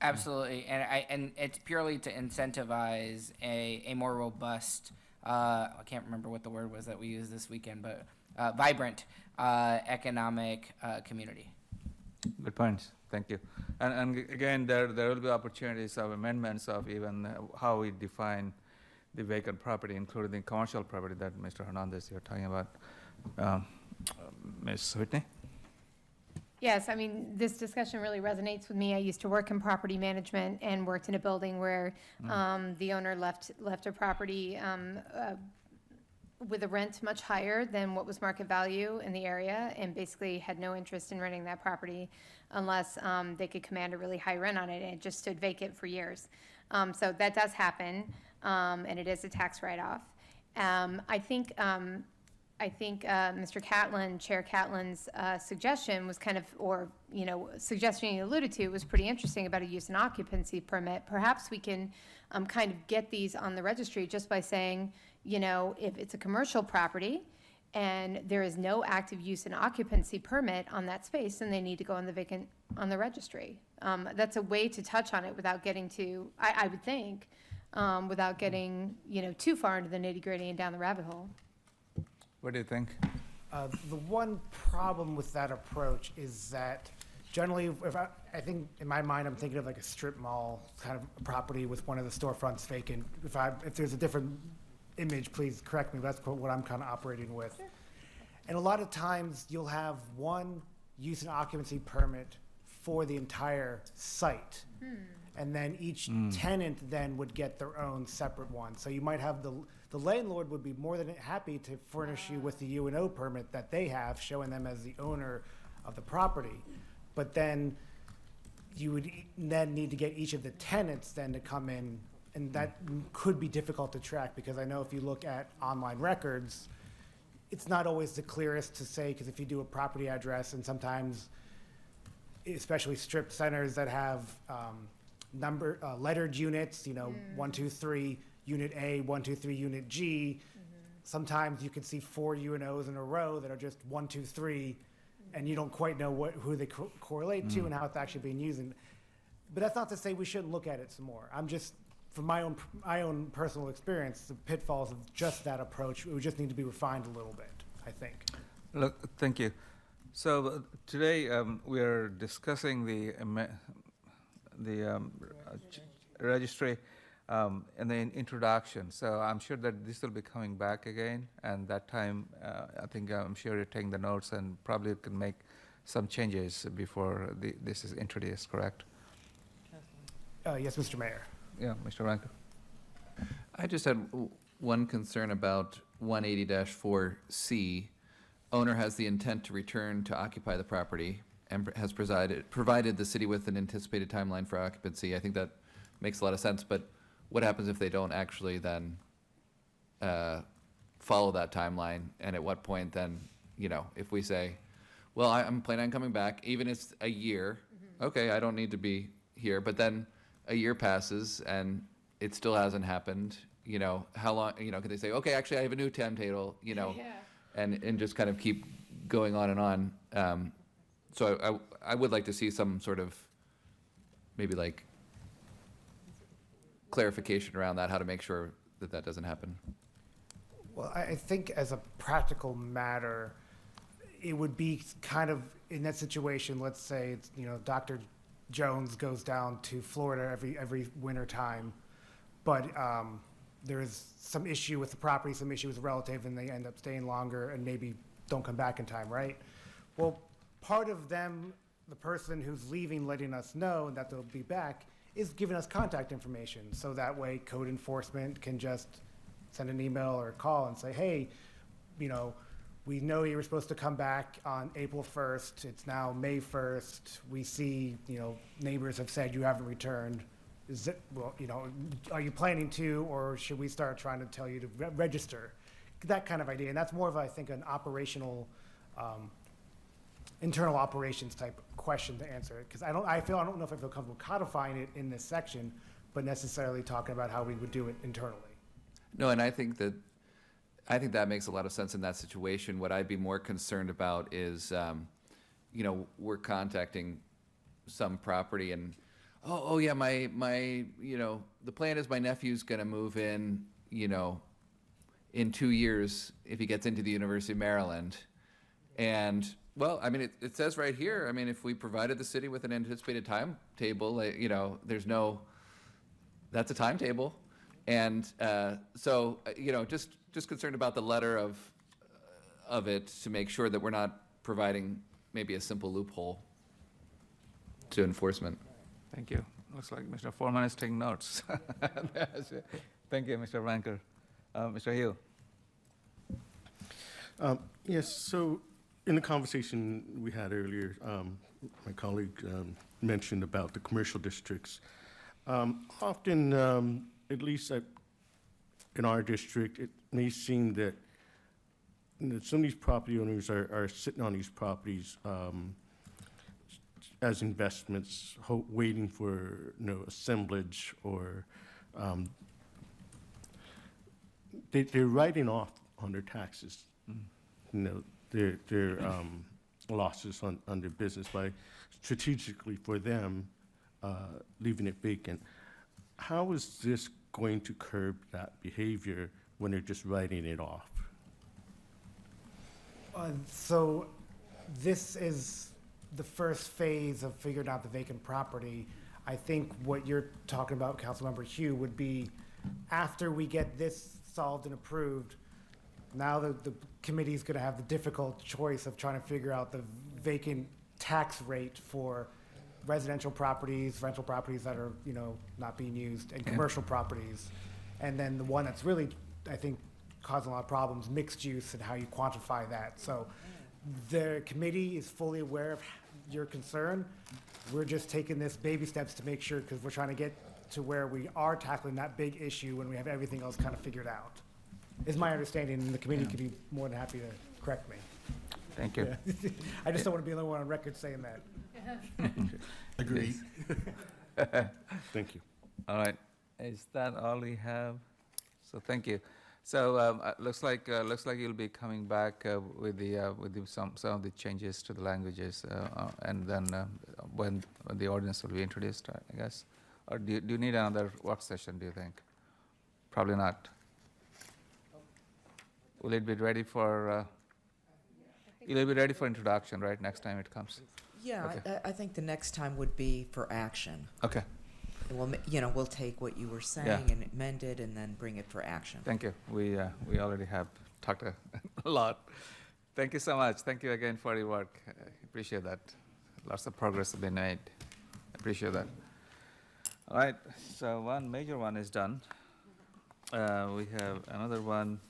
Speaker 3: Absolutely, and it's purely to incentivize a more robust, I can't remember what the word was that we used this weekend, but vibrant economic community.
Speaker 1: Good points. Thank you. And again, there will be opportunities of amendments of even how we define the vacant property, including the commercial property that Mr. Hernandez you're talking about. Ms. Whitney?
Speaker 5: Yes, I mean, this discussion really resonates with me. I used to work in property management and worked in a building where the owner left a property with a rent much higher than what was market value in the area, and basically had no interest in renting that property unless they could command a really high rent on it, and it just stood vacant for years. So that does happen, and it is a tax write-off. I think Mr. Catlin, Chair Catlin's suggestion was kind of, or, suggestion he alluded to was pretty interesting about a use and occupancy permit. Perhaps we can kind of get these on the registry just by saying, if it's a commercial property and there is no active use and occupancy permit on that space, then they need to go on the registry. That's a way to touch on it without getting to, I would think, without getting, too far into the nitty-gritty and down the rabbit hole.
Speaker 1: What do you think?
Speaker 10: The one problem with that approach is that generally, I think in my mind, I'm thinking of like a strip mall kind of property with one of the storefronts vacant. If there's a different image, please correct me, but that's what I'm kind of operating with. And a lot of times you'll have one use and occupancy permit for the entire site. And then each tenant then would get their own separate one. So you might have the landlord would be more than happy to furnish you with the UNO permit that they have, showing them as the owner of the property. But then you would then need to get each of the tenants then to come in, and that could be difficult to track, because I know if you look at online records, it's not always the clearest to say, because if you do a property address, and sometimes, especially strip centers that have lettered units, 1, 2, 3, Unit A, 1, 2, 3, Unit G. Sometimes you can see 4 UNOs in a row that are just 1, 2, 3, and you don't quite know who they correlate to and how it's actually being used. But that's not to say we shouldn't look at it some more. I'm just, from my own personal experience, the pitfalls of just that approach, it would just need to be refined a little bit, I think.
Speaker 1: Look, thank you. So today we are discussing the registry and the introduction. So I'm sure that this will be coming back again, and that time I'm sure you're taking the notes and probably can make some changes before this is introduced, correct?
Speaker 10: Yes, Mr. Mayor.
Speaker 1: Yeah, Mr. Ranker.
Speaker 9: I just had one concern about 180-4C. Owner has the intent to return to occupy the property and has provided the city with an anticipated timeline for occupancy. I think that makes a lot of sense, but what happens if they don't actually then follow that timeline? And at what point then, if we say, well, I'm planning on coming back, even if it's a year, okay, I don't need to be here, but then a year passes and it still hasn't happened, how long, can they say, okay, actually I have a new timetable, and just kind of keep going on and on. So I would like to see some sort of maybe like clarification around that, how to make sure that that doesn't happen.
Speaker 10: Well, I think as a practical matter, it would be kind of in that situation, let's say it's, Dr. Jones goes down to Florida every winter time, but there is some issue with the property, some issue with the relative, and they end up staying longer and maybe don't come back in time, right? Well, part of them, the person who's leaving, letting us know that they'll be back, is giving us contact information. So that way code enforcement can just send an email or a call and say, hey, we know you were supposed to come back on April 1st. It's now May 1st. We see, neighbors have said you haven't returned. Is it, are you planning to, or should we start trying to tell you to register? That kind of idea. And that's more of, I think, an operational, internal operations type question to answer it. Because I don't know if I feel comfortable codifying it in this section, but necessarily talking about how we would do it internally.
Speaker 9: No, and I think that makes a lot of sense in that situation. What I'd be more concerned about is, we're contacting some property and, oh yeah, my the plan is my nephew's gonna move in 2 years if he gets into the University of Maryland. And, well, I mean, it says right here, I mean, if we provided the city with an anticipated timetable, that's a timetable. And so, just concerned about the letter of it to make sure that we're not providing maybe a simple loophole to enforcement.
Speaker 1: Thank you. Looks like Mr. Foreman is taking notes. Thank you, Mr. Ranker. Mr. Hill.
Speaker 6: Yes, so in the conversation we had earlier, my colleague mentioned about the commercial districts. Often, at least in our district, it may seem that some of these property owners are sitting on these properties as investments, waiting for assemblage, or they're writing off on their taxes, their losses on their business by strategically for them leaving it vacant. How is this going to curb that behavior when they're just writing it off?
Speaker 10: So this is the first phase of figuring out the vacant property. I think what you're talking about, Councilmember Hugh, would be after we get this solved and approved, now the committee's gonna have the difficult choice of trying to figure out the vacant tax rate for residential properties, rental properties that are, not being used, and commercial properties. And then the one that's really, I think, causing a lot of problems, mixed use and how you quantify that. So the committee is fully aware of your concern. We're just taking this baby steps to make sure, because we're trying to get to where we are tackling that big issue when we have everything else kind of figured out. Is my understanding, and the committee could be more than happy to correct me.
Speaker 1: Thank you.
Speaker 10: Yeah. I just don't want to be the only one on record saying that.
Speaker 22: Agreed.
Speaker 6: Thank you.
Speaker 1: All right, is that all we have? So thank you. So looks like you'll be coming back with some of the changes to the languages, and then when the ordinance will be introduced, I guess. Or do you need another work session? Do you think? Probably not. Will it be ready for? It'll be ready for introduction, right? Next time it comes.
Speaker 19: Yeah,
Speaker 1: Okay.
Speaker 19: I think the next time would be for action.
Speaker 1: Okay.
Speaker 19: And we'll take what you were saying
Speaker 1: Yeah.
Speaker 19: and amend it and then bring it for action.
Speaker 1: Thank you. We already have talked a lot. Thank you so much. Thank you again for your work. I appreciate that. Lots of progress has been made. Appreciate that. All right. So one major one is done. We have another one.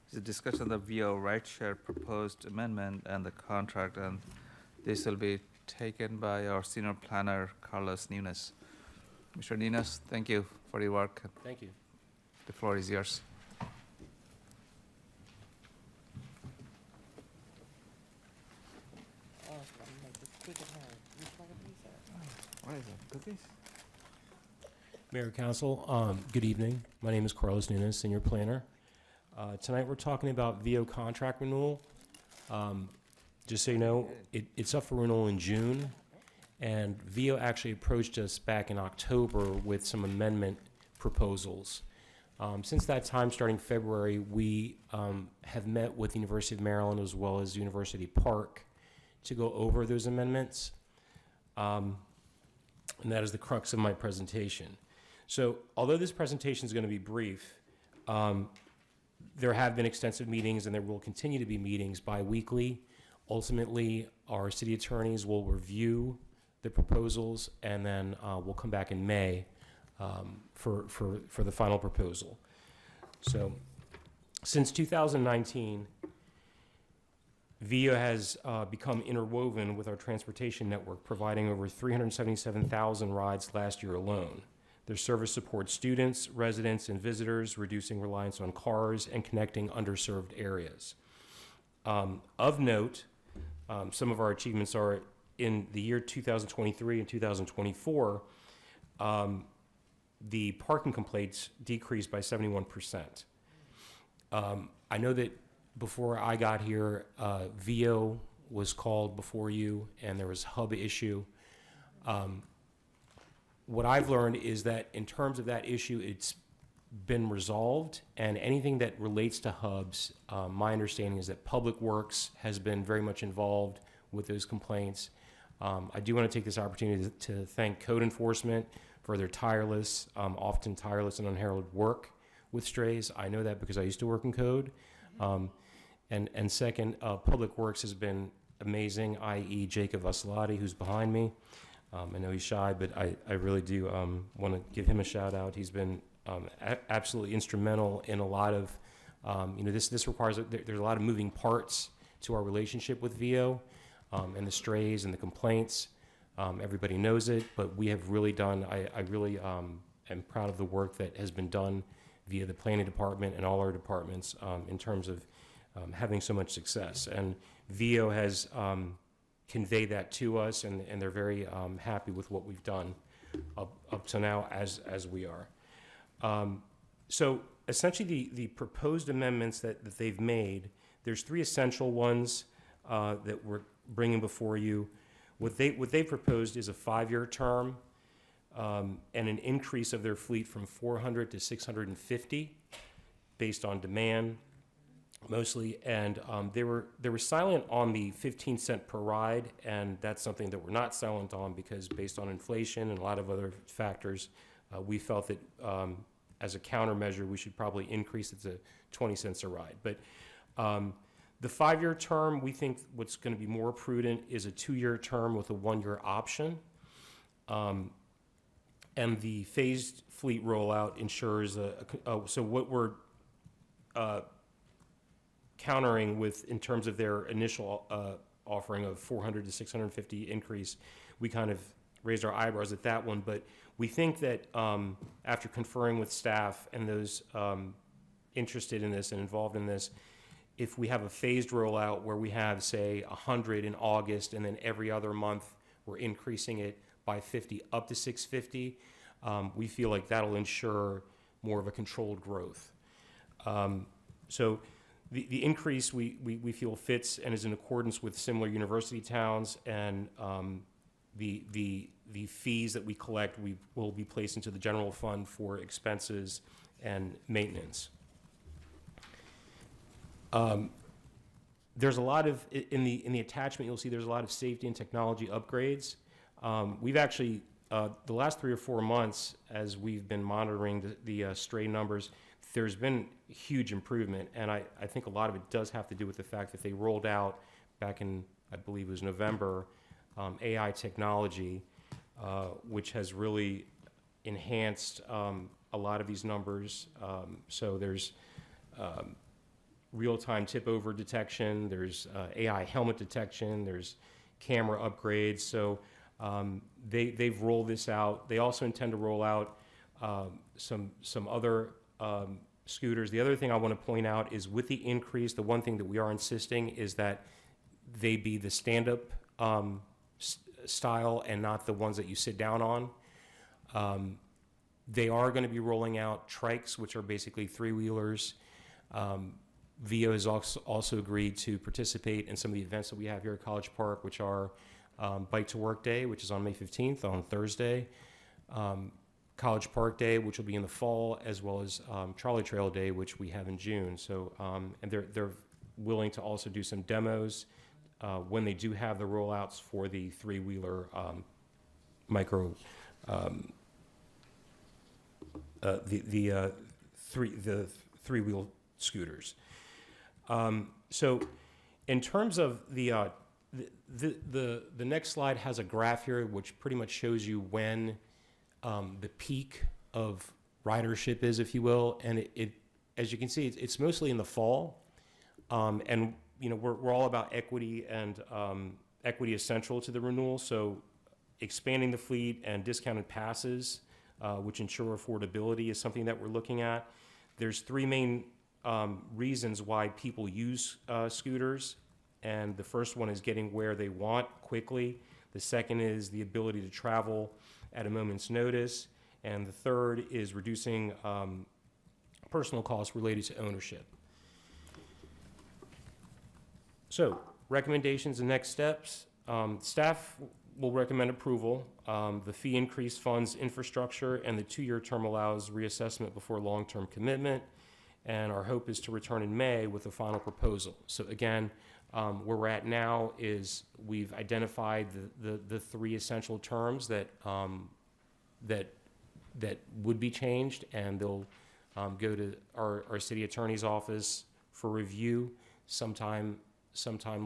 Speaker 1: It's a discussion of the VO rideshare proposed amendment and the contract, and this will be taken by our senior planner, Carlos Nunes. Mr. Nunes, thank you for your work.
Speaker 13: Thank you.
Speaker 1: The floor is yours.
Speaker 13: What is it, cookies? Mayor, Council, good evening. My name is Carlos Nunes, Senior Planner. Tonight, we're talking about VO contract renewal. Just so you know, it's up for renewal in June, and VO actually approached us back in October with some amendment proposals. Since that time, starting February, we have met with the University of Maryland as well as University Park to go over those amendments. And that is the crux of my presentation. So although this presentation is going to be brief, there have been extensive meetings and there will continue to be meetings bi-weekly. Ultimately, our city attorneys will review the proposals and then we'll come back in May for the final proposal. So since 2019, VIA has become interwoven with our transportation network, providing over 377,000 rides last year alone. Their service supports students, residents, and visitors, reducing reliance on cars and connecting underserved areas. Of note, some of our achievements are in the year 2023 and 2024, the parking complaints decreased by 71%. I know that before I got here, VO was called before you, and there was a hub issue. What I've learned is that in terms of that issue, it's been resolved, and anything that relates to hubs, my understanding is that Public Works has been very much involved with those complaints. I do want to take this opportunity to thank code enforcement for their tireless, often tireless and unheralded work with strays. I know that because I used to work in code. And second, Public Works has been amazing, i.e. Jacob Vasilati, who's behind me. I know he's shy, but I really do want to give him a shout out. He's been absolutely instrumental in a lot of, this requires, there's a lot of moving parts to our relationship with VO, and the strays and the complaints. Everybody knows it, but we have really done, I really am proud of the work that has been done via the planning department and all our departments in terms of having so much success. And VO has conveyed that to us, and they're very happy with what we've done up to now as we are. So essentially the proposed amendments that they've made, there's three essential ones that we're bringing before you. What they proposed is a 5-year term. and an increase of their fleet from 400 to 650 based on demand mostly. And they were silent on the 15 cent per ride, and that's something that we're not silent on because based on inflation and a lot of other factors, we felt that as a countermeasure, we should probably increase it to 20 cents a ride. But the 5-year term, we think what's going to be more prudent is a 2-year term with a 1-year option. And the phased fleet rollout ensures so what we're countering with in terms of their initial offering of 400 to 650 increase, we kind of raised our eyebrows at that one. But we think that after conferring with staff and those interested in this and involved in this, if we have a phased rollout where we have, say, 100 in August and then every other month we're increasing it by 50 up to 650, we feel like that'll ensure more of a controlled growth. So the increase we feel fits and is in accordance with similar university towns, and the fees that we collect will be placed into the general fund for expenses and maintenance. There's a lot of, in the attachment, you'll see there's a lot of safety and technology upgrades. We've actually, the last 3 or 4 months, as we've been monitoring the stray numbers, there's been huge improvement. And I think a lot of it does have to do with the fact that they rolled out back in, I believe it was November, AI technology, which has really enhanced a lot of these numbers. So there's real-time tip-over detection, there's AI helmet detection, there's camera upgrades. So they've rolled this out. They also intend to roll out some other scooters. The other thing I want to point out is with the increase, the one thing that we are insisting is that they be the stand-up style and not the ones that you sit down on. They are going to be rolling out trikes, which are basically 3-wheelers. VIO has also agreed to participate in some of the events that we have here at College Park, which are Bike to Work Day, which is on May 15th on Thursday, College Park Day, which will be in the fall, as well as Trolley Trail Day, which we have in June. So, and they're willing to also do some demos when they do have the rollouts for the 3-wheeler the 3-wheel scooters. So in terms of the next slide has a graph here which pretty much shows you when the peak of ridership is, if you will, and it as you can see, it's mostly in the fall, and you know we're all about equity, and equity is central to the renewal. So expanding the fleet and discounted passes, which ensure affordability, is something that we're looking at. There's 3 main reasons why people use scooters, and the first one is getting where they want quickly. The second is the ability to travel at a moment's notice, and the third is reducing personal costs related to ownership. So recommendations and next steps. Staff will recommend approval. The fee increase funds infrastructure, and the 2-year term allows reassessment before long-term commitment. And our hope is to return in May with a final proposal. So again, where we're at now is we've identified the 3 essential terms that that would be changed, and they'll go to our city attorney's office for review sometime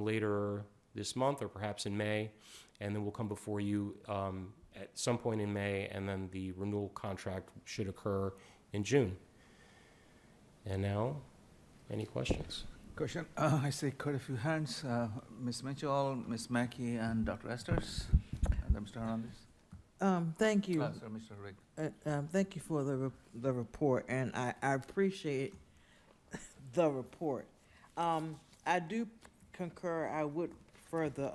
Speaker 13: later this month or perhaps in May, and then we'll come before you at some point in May, and then the renewal contract should occur in June. And now, any questions?
Speaker 1: Question. I see quite a few hands. Ms. Mitchell, Ms. Mackey, and Dr. Esters. And Mr. Hernandez.
Speaker 4: Thank you.
Speaker 1: Sir, Mr. Rigg.
Speaker 4: Thank you for the report, and I appreciate the report. I do concur. I would prefer the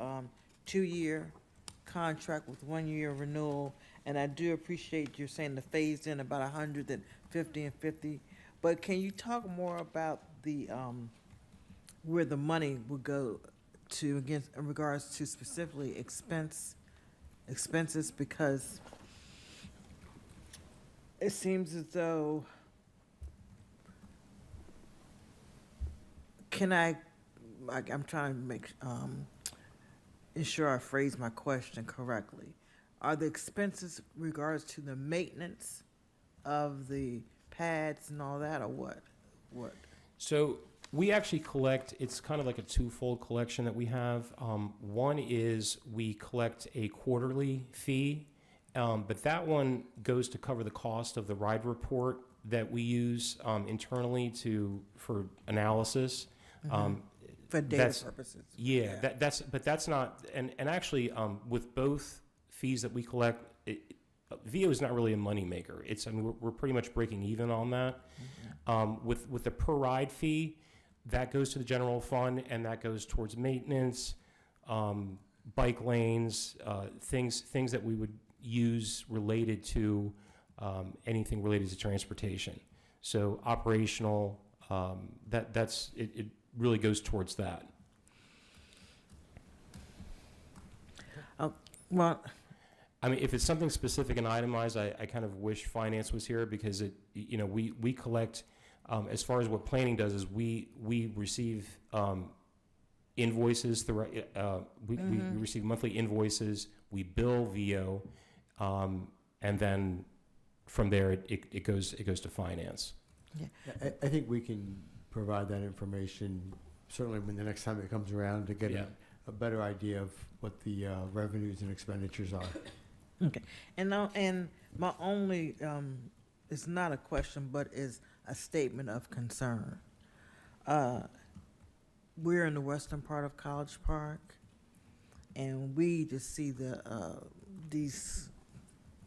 Speaker 4: 2-year contract with 1-year renewal, and I do appreciate you saying the phased in about 150 and 50. But can you talk more about the where the money would go to, again, in regards to specifically expenses? Because it seems as though, I'm trying to make, ensure I phrase my question correctly. Are the expenses regards to the maintenance of the pads and all that, or what? What?
Speaker 13: So we actually collect, it's kind of like a twofold collection that we have. One is we collect a quarterly fee, but that one goes to cover the cost of the ride report that we use internally for analysis.
Speaker 4: For data purposes.
Speaker 13: Yeah, that's not, and actually, with both fees that we collect, VO is not really a moneymaker. I mean, we're pretty much breaking even on that. With the per ride fee, that goes to the general fund, and that goes towards maintenance, bike lanes, things that we would use related to anything related to transportation. So operational, it really goes towards that.
Speaker 4: Well,
Speaker 13: I mean, if it's something specific and itemized, I kind of wish finance was here, because we collect, as far as what planning does is we receive invoices through, we receive monthly invoices, we bill VO, and then from there it goes to finance.
Speaker 11: Yeah, I think we can provide that information, certainly when the next time it comes around, to get a better idea of what the revenues and expenditures are.
Speaker 4: Okay, and my only, it's not a question, but is a statement of concern. We're in the western part of College Park, and we just see these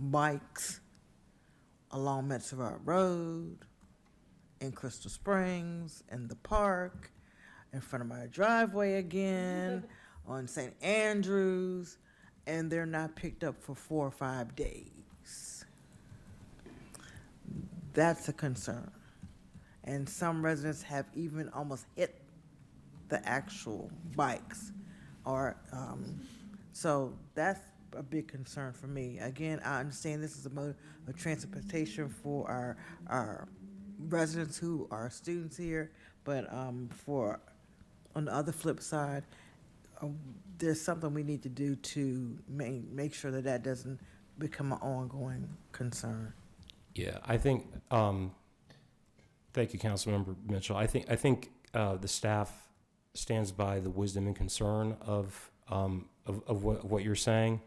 Speaker 4: bikes along Metzger Road, in Crystal Springs, in the park, in front of my driveway again, on St. Andrews, and they're not picked up for 4 or 5 days. That's a concern. And some residents have even almost hit the actual bikes. So that's a big concern for me. Again, I understand this is a mode of transportation for our residents who are students here, but on the other flip side, there's something we need to do to make sure that doesn't become an ongoing concern.
Speaker 13: Yeah, I think. Thank you, Councilmember Mitchell. I think the staff stands by the wisdom and concern of what you're saying.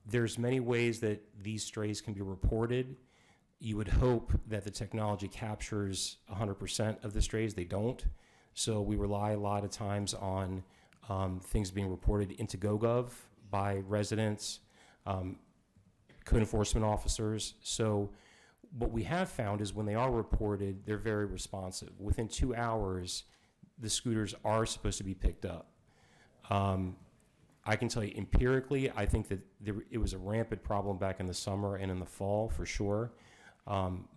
Speaker 13: There's many ways that these strays can be reported. You would hope that the technology captures 100% of the strays. They don't. So we rely a lot of times on things being reported into GoGov by residents, code enforcement officers. So what we have found is when they are reported, they're very responsive. Within 2 hours, the scooters are supposed to be picked up. I can tell you empirically, I think that it was a rampant problem back in the summer and in the fall for sure.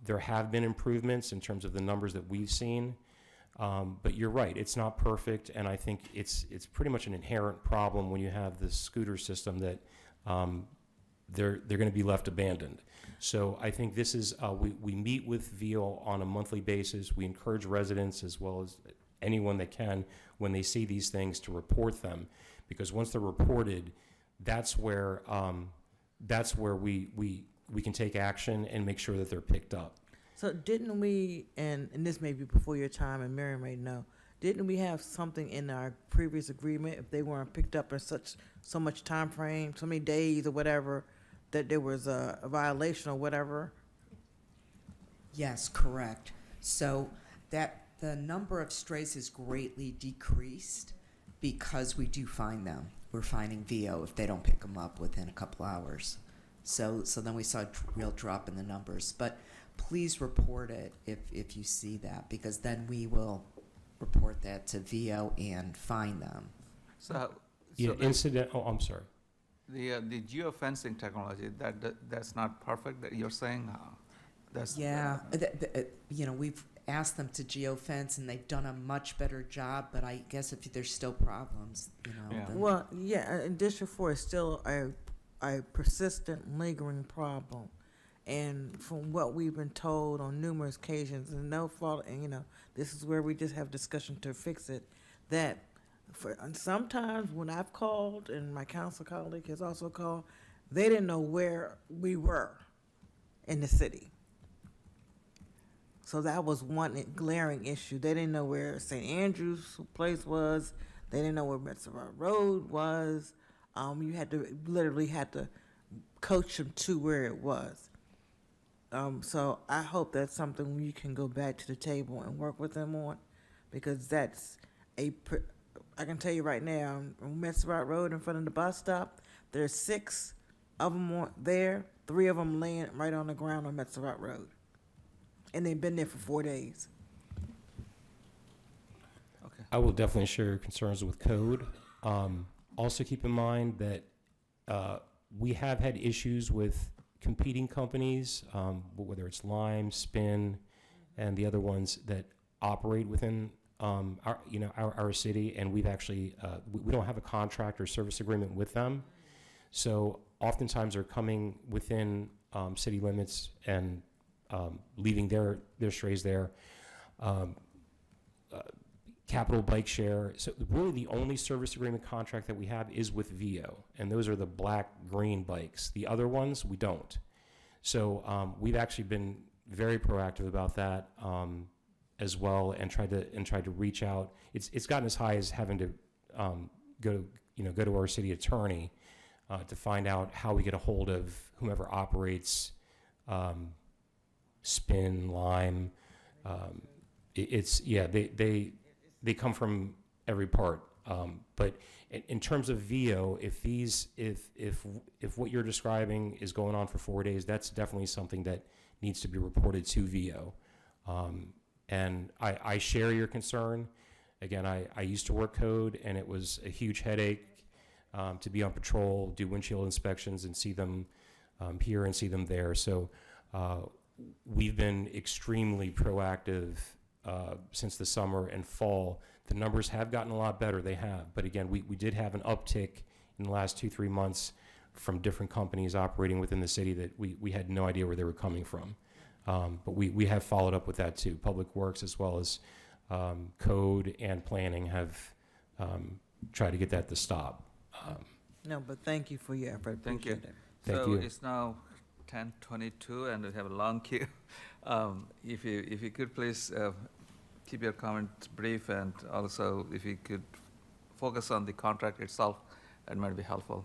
Speaker 13: There have been improvements in terms of the numbers that we've seen, but you're right, it's not perfect, and I think it's pretty much an inherent problem when you have this scooter system that they're going to be left abandoned. So I think this is, we meet with VO on a monthly basis. We encourage residents as well as anyone that can, when they see these things, to report them, because once they're reported, that's where we can take action and make sure that they're picked up.
Speaker 4: So didn't we, and this may be before your time, and Mary may know, didn't we have something in our previous agreement, if they weren't picked up in so much time frame, so many days or whatever, that there was a violation or whatever?
Speaker 19: Yes, correct. So that the number of strays is greatly decreased because we do find them. We're finding VO if they don't pick them up within a couple hours. So then we saw a real drop in the numbers. But please report it if you see that, because then we will report that to VO and fine them.
Speaker 13: I'm sorry.
Speaker 1: The geofencing technology, that's not perfect, that you're saying?
Speaker 19: We've asked them to geofence, and they've done a much better job, but I guess if there's still problems, then.
Speaker 4: Well, yeah, and District 4 is still a persistent, lingering problem. And from what we've been told on numerous occasions, and no fault, and this is where we just have discussion to fix it, that and sometimes when I've called, and my council colleague has also called, they didn't know where we were in the city. So that was one glaring issue. They didn't know where St. Andrews Place was. They didn't know where Metzger Road was. You literally had to coach them to where it was. So I hope that's something we can go back to the table and work with them on, because that's I can tell you right now, on Metzger Road in front of the bus stop, there's 6 of them there, 3 of them laying right on the ground on Metzger Road. And they've been there for 4 days.
Speaker 1: Okay.
Speaker 13: I will definitely share your concerns with code. Also keep in mind that we have had issues with competing companies, whether it's Lime, Spin, and the other ones that operate within our city, and we've actually we don't have a contract or service agreement with them. So oftentimes they're coming within city limits and leaving their strays there. Capital Bike Share. So really the only service agreement contract that we have is with VIO, and those are the black-green bikes. The other ones, we don't. So we've actually been very proactive about that as well, and tried to reach out. It's gotten as high as having to go to our city attorney to find out how we get a hold of whomever operates Spin, Lime. They come from every part. But in terms of VIO, if what you're describing is going on for 4 days, that's definitely something that needs to be reported to VIO. And I share your concern. Again, I used to work code, and it was a huge headache to be on patrol, do windshield inspections, and see them here and see them there. So we've been extremely proactive since the summer and fall. The numbers have gotten a lot better, they have. But again, we did have an uptick in the last 2-3 months from different companies operating within the city that we had no idea where they were coming from. But we have followed up with that too. Public Works as well as code and planning have tried to get that to stop.
Speaker 4: No, but thank you for your effort.
Speaker 1: Thank you.
Speaker 4: Appreciate it.
Speaker 13: Thank
Speaker 1: So
Speaker 13: you.
Speaker 1: it's now 10:22, and we have a long queue. If you could please keep your comments brief, and also if you could focus on the contract itself, that might be helpful.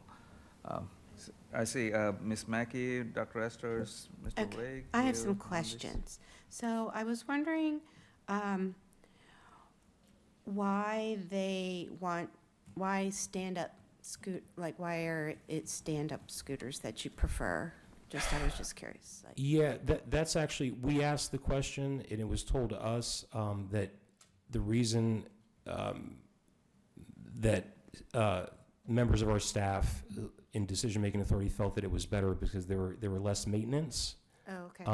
Speaker 1: I see Ms. Mackey, Dr. Esters, Mr.
Speaker 2: Okay,
Speaker 1: Wade.
Speaker 2: I have
Speaker 1: here
Speaker 2: some
Speaker 1: on this.
Speaker 2: questions. So I was wondering why stand-up why are it stand-up scooters that you prefer? I was just curious.
Speaker 13: Yeah, that's actually, we asked the question, and it was told to us that the reason that members of our staff in decision-making authority felt that it was better because there were less maintenance.
Speaker 2: Oh, okay.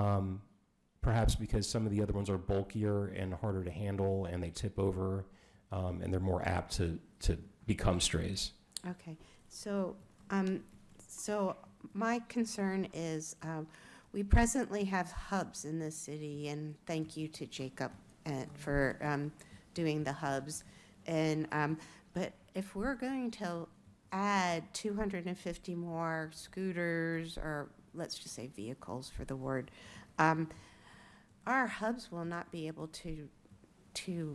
Speaker 13: Perhaps because some of the other ones are bulkier and harder to handle, and they tip over, and they're more apt to become strays.
Speaker 2: Okay, so my concern is we presently have hubs in this city, and thank you to Jacob for doing the hubs. And but if we're going to add 250 more scooters, or let's just say vehicles for the word, our hubs will not be able to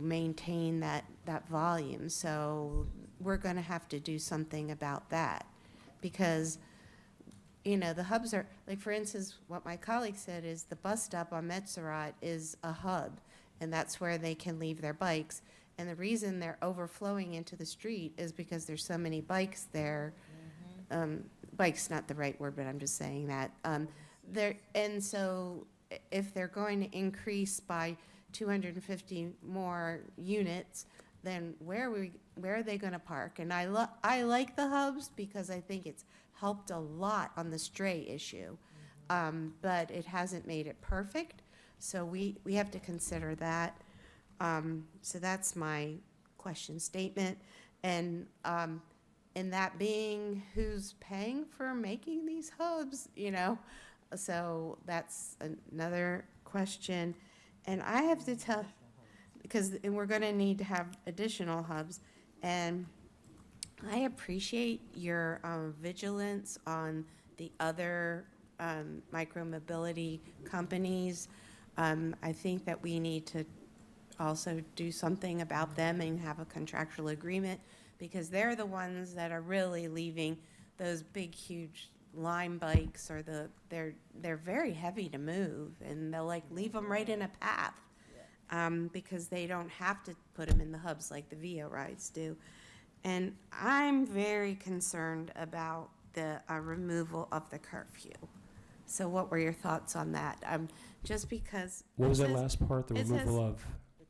Speaker 2: maintain that volume. So we're going to have to do something about that, because the hubs are, like, for instance, what my colleague said is the bus stop on Metzger is a hub, and that's where they can leave their bikes. And the reason they're overflowing into the street is because there's so many bikes there. Bike's not the right word, but I'm just saying that. And so if they're going to increase by 250 more units, then where are they going to park? And I like the hubs because I think it's helped a lot on the stray issue, but it hasn't made it perfect. So we have to consider that. So that's my question statement. And that being, who's paying for making these hubs? So that's another question. And I have to tell, and we're gonna need to have additional hubs. And I appreciate your vigilance on the other micromobility companies. I think that we need to also do something about them and have a contractual agreement, because they're the ones that are really leaving those big, huge Lime bikes, or they're very heavy to move, and they'll like leave them right in a path, because they don't have to put them in the hubs like the VO rides do. And I'm very concerned about the removal of the curfew. So what were your thoughts on that? Just because.
Speaker 13: What was
Speaker 2: it
Speaker 13: that
Speaker 2: says-
Speaker 13: last part, the
Speaker 2: it
Speaker 13: removal
Speaker 2: says-
Speaker 13: of?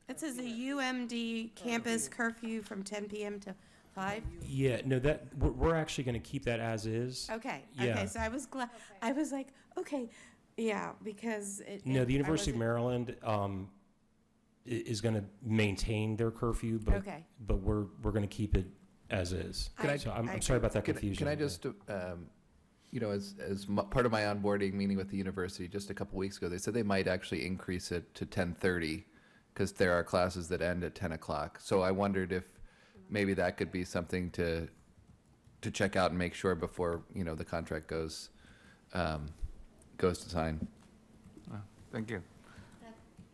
Speaker 2: It says a UMD campus curfew from 10 PM to 5.
Speaker 13: Yeah, no, we're actually going to keep that as is.
Speaker 2: Okay,
Speaker 13: Yeah.
Speaker 2: okay, so I was glad, I was like, okay, yeah, because
Speaker 13: No, the
Speaker 2: I
Speaker 13: University of
Speaker 2: wasn't-
Speaker 13: Maryland is going to maintain their curfew, but
Speaker 2: Okay.
Speaker 13: but we're going to keep it as is. So I'm sorry about that confusion.
Speaker 9: Can I just, you know, as part of my onboarding meeting with the university just a couple weeks ago, they said they might actually increase it to 10:30 because there are classes that end at 10 o'clock. So I wondered if maybe that could be something to check out and make sure before, you know, the contract goes to sign.
Speaker 1: Thank you.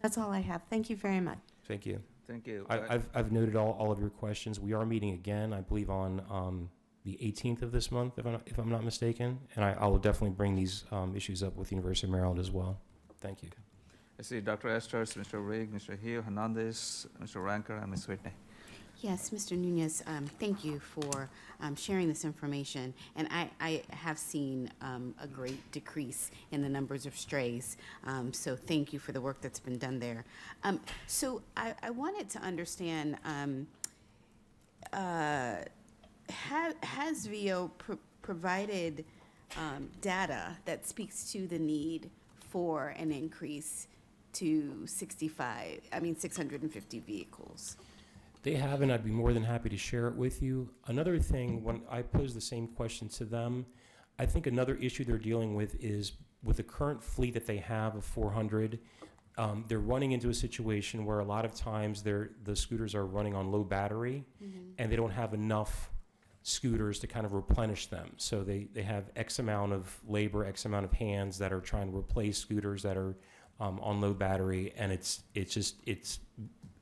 Speaker 2: That's all I have. Thank you very much.
Speaker 13: Thank you.
Speaker 1: Thank you.
Speaker 13: I've noted all of your questions. We are meeting again, I believe, on the 18th of this month, if I'm not mistaken, and I will definitely bring these issues up with the University of Maryland as well. Thank you.
Speaker 1: I see Dr. Esters, Mr. Rigg, Mr. Hugh, Hernandez, Mr. Ranker, and Ms. Whitney.
Speaker 7: Yes, Mr. Nunez, thank you for sharing this information. And I have seen a great decrease in the numbers of strays. So thank you for the work that's been done there. So I wanted to understand, has VO provided data that speaks to the need for an increase to 650 vehicles?
Speaker 13: They have, and I'd be more than happy to share it with you. Another thing, when I pose the same question to them, I think another issue they're dealing with is with the current fleet that they have of 400, they're running into a situation where a lot of times the scooters are running on low battery, and they don't have enough scooters to kind of replenish them. So they have X amount of labor, X amount of hands that are trying to replace scooters that are on low battery, and it's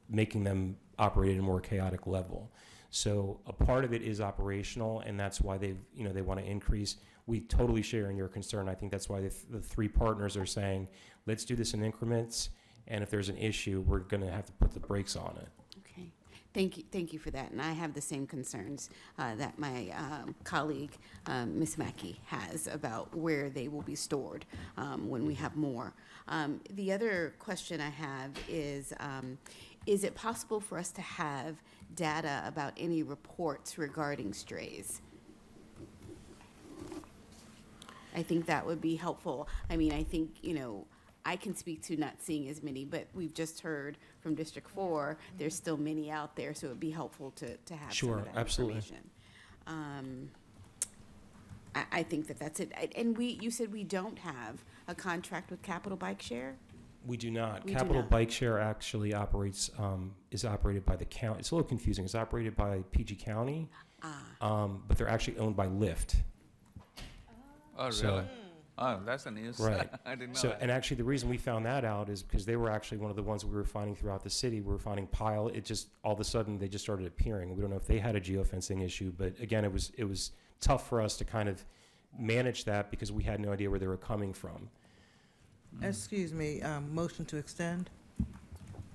Speaker 13: making them operate at a more chaotic level. So a part of it is operational, and that's why they want to increase. We totally share in your concern. I think that's why the three partners are saying, let's do this in increments, and if there's an issue, we're going to have to put the brakes on it.
Speaker 7: Okay, thank you for that. And I have the same concerns that my colleague, Ms. Mackey, has about where they will be stored when we have more. The other question I have is it possible for us to have data about any reports regarding strays? I think that would be helpful. I mean, I think, I can speak to not seeing as many, but we've just heard from District 4, there's still many out there, so it'd be helpful to have some of that
Speaker 13: Absolutely.
Speaker 7: information. I think that's it. And you said we don't have a contract with Capital Bike Share?
Speaker 13: We do not.
Speaker 7: We do
Speaker 13: Capital
Speaker 7: not.
Speaker 13: Bike Share actually is operated by the county. It's a little confusing. It's operated by PG County, but they're actually owned by Lyft.
Speaker 1: Oh,
Speaker 13: So-
Speaker 1: really? Oh, that's the news.
Speaker 13: Right.
Speaker 1: I didn't know
Speaker 13: So,
Speaker 1: that.
Speaker 13: and actually, the reason we found that out is because they were actually one of the ones we were finding throughout the city. We were finding pile. It just all of a sudden they just started appearing. We don't know if they had a geofencing issue, but again, it was tough for us to kind of manage that because we had no idea where they were coming from.
Speaker 4: Excuse me, motion to extend?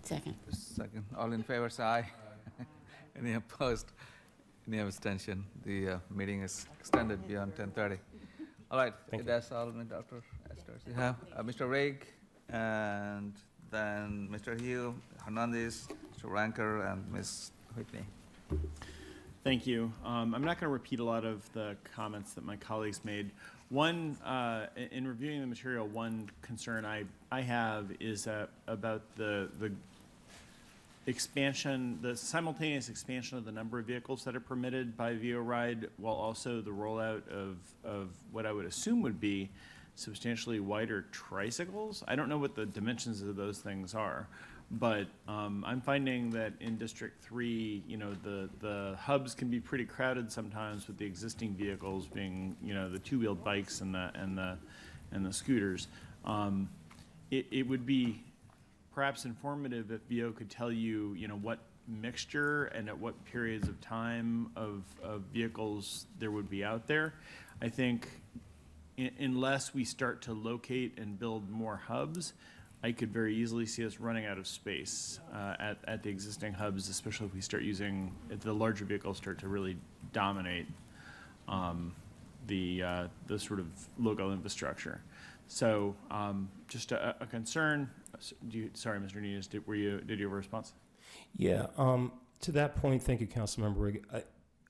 Speaker 7: Second.
Speaker 1: Second. All in favor, say aye. Any opposed? Any abstention? The meeting is extended beyond 10:30. All right,
Speaker 13: Thank you.
Speaker 1: that's all, Dr. Esters. You have Mr. Rigg, and then Mr. Hugh, Hernandez, Mr. Ranker, and Ms. Whitney.
Speaker 8: Thank you. I'm not going to repeat a lot of the comments that my colleagues made. One, in reviewing the material, one concern I have is about the expansion, the simultaneous expansion of the number of vehicles that are permitted by VO Ride, while also the rollout of what I would assume would be substantially wider tricycles. I don't know what the dimensions of those things are, but I'm finding that in District 3, you know, the hubs can be pretty crowded sometimes with the existing vehicles being, you know, the two-wheeled bikes and the scooters. It would be perhaps informative if VO could tell you, you know, what mixture and at what periods of time of vehicles there would be out there. I think unless we start to locate and build more hubs, I could very easily see us running out of space at the existing hubs, especially if we start using, if the larger vehicles start to really dominate the sort of local infrastructure. So just a concern. Sorry, Mr. Nunez, did you have a response?
Speaker 13: Yeah, to that point, thank you, Councilmember Rigg.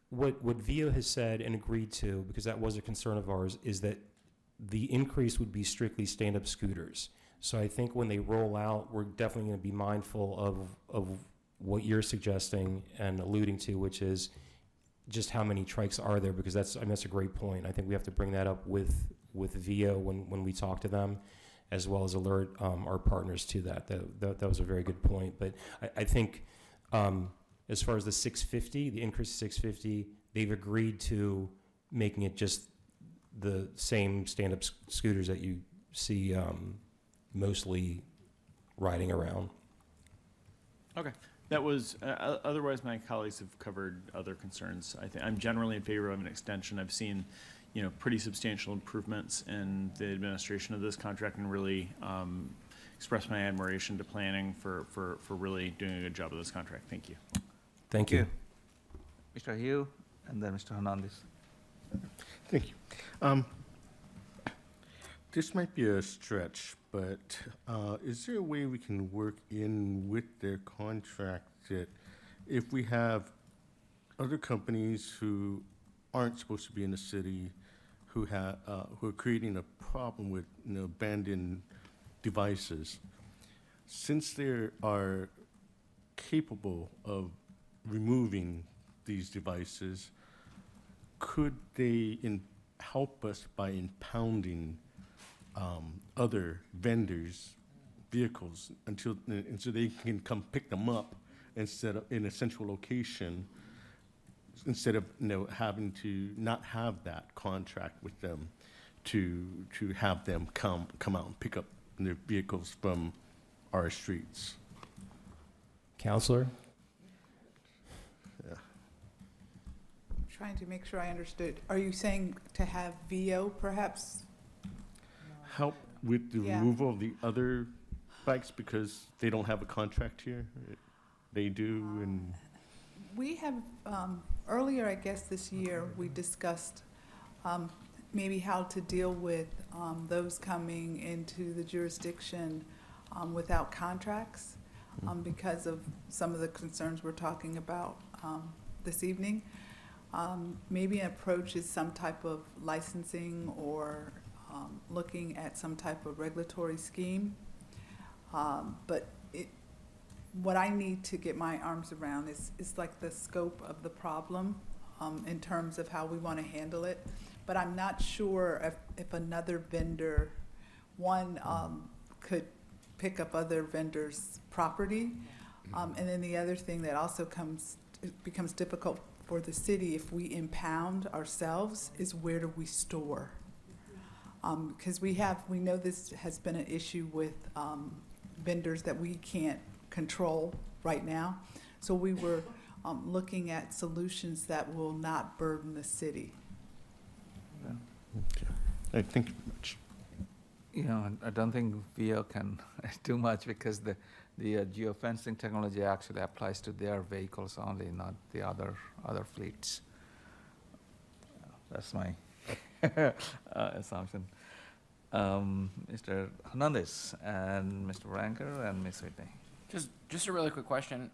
Speaker 13: What VO has said and agreed to, because that was a concern of ours, is that the increase would be strictly stand-up scooters. So I think when they roll out, we're definitely going to be mindful of what you're suggesting and alluding to, which is just how many trikes are there, because that's a great point. I think we have to bring that up with VO when we talk to them, as well as alert our partners to that. That was a very good point. But I think as far as the 650, the increase to 650, they've agreed to making it just the same stand-up scooters that you see mostly riding around.
Speaker 8: Okay. That was, otherwise my colleagues have covered other concerns. I think I'm generally in favor of an extension. I've seen, you know, pretty substantial improvements in the administration of this contract and really express my admiration to planning for really doing a good job of this contract. Thank you.
Speaker 13: Thank you.
Speaker 1: Mr. Hugh, and then Mr. Hernandez.
Speaker 6: Thank you. This might be a stretch, but is there a way we can work in with their contract that if we have other companies who aren't supposed to be in the city, who are creating a problem with, you know, abandoned devices, since they are capable of removing these devices, could they help us by impounding other vendors' vehicles and so they can come pick them up instead of in a central location, instead of, you know, having to not have that contract with them to have them come out and pick up their vehicles from our streets.
Speaker 13: Counselor?
Speaker 6: Yeah.
Speaker 21: Trying to make sure I understood. Are you saying to have VO perhaps?
Speaker 6: Help with the
Speaker 21: Yeah.
Speaker 6: removal of the other bikes because they don't have a contract here? They do, and
Speaker 21: We have, earlier, I guess this year, we discussed maybe how to deal with those coming into the jurisdiction without contracts because of some of the concerns we're talking about this evening. Maybe an approach is some type of licensing or looking at some type of regulatory scheme. But what I need to get my arms around is like the scope of the problem in terms of how we want to handle it. But I'm not sure if another vendor, could pick up other vendors' property. And then the other thing that also becomes difficult for the city if we impound ourselves is where do we store? Because we know this has been an issue with vendors that we can't control right now. So we were looking at solutions that will not burden the city.
Speaker 6: Okay. Thank you very much.
Speaker 1: You know, I don't think VO can do much because the geofencing technology actually applies to their vehicles only, not the other fleets. That's my assumption. Mr. Hernandez and Mr. Ranker and Ms. Whitney.
Speaker 3: Just a really quick question.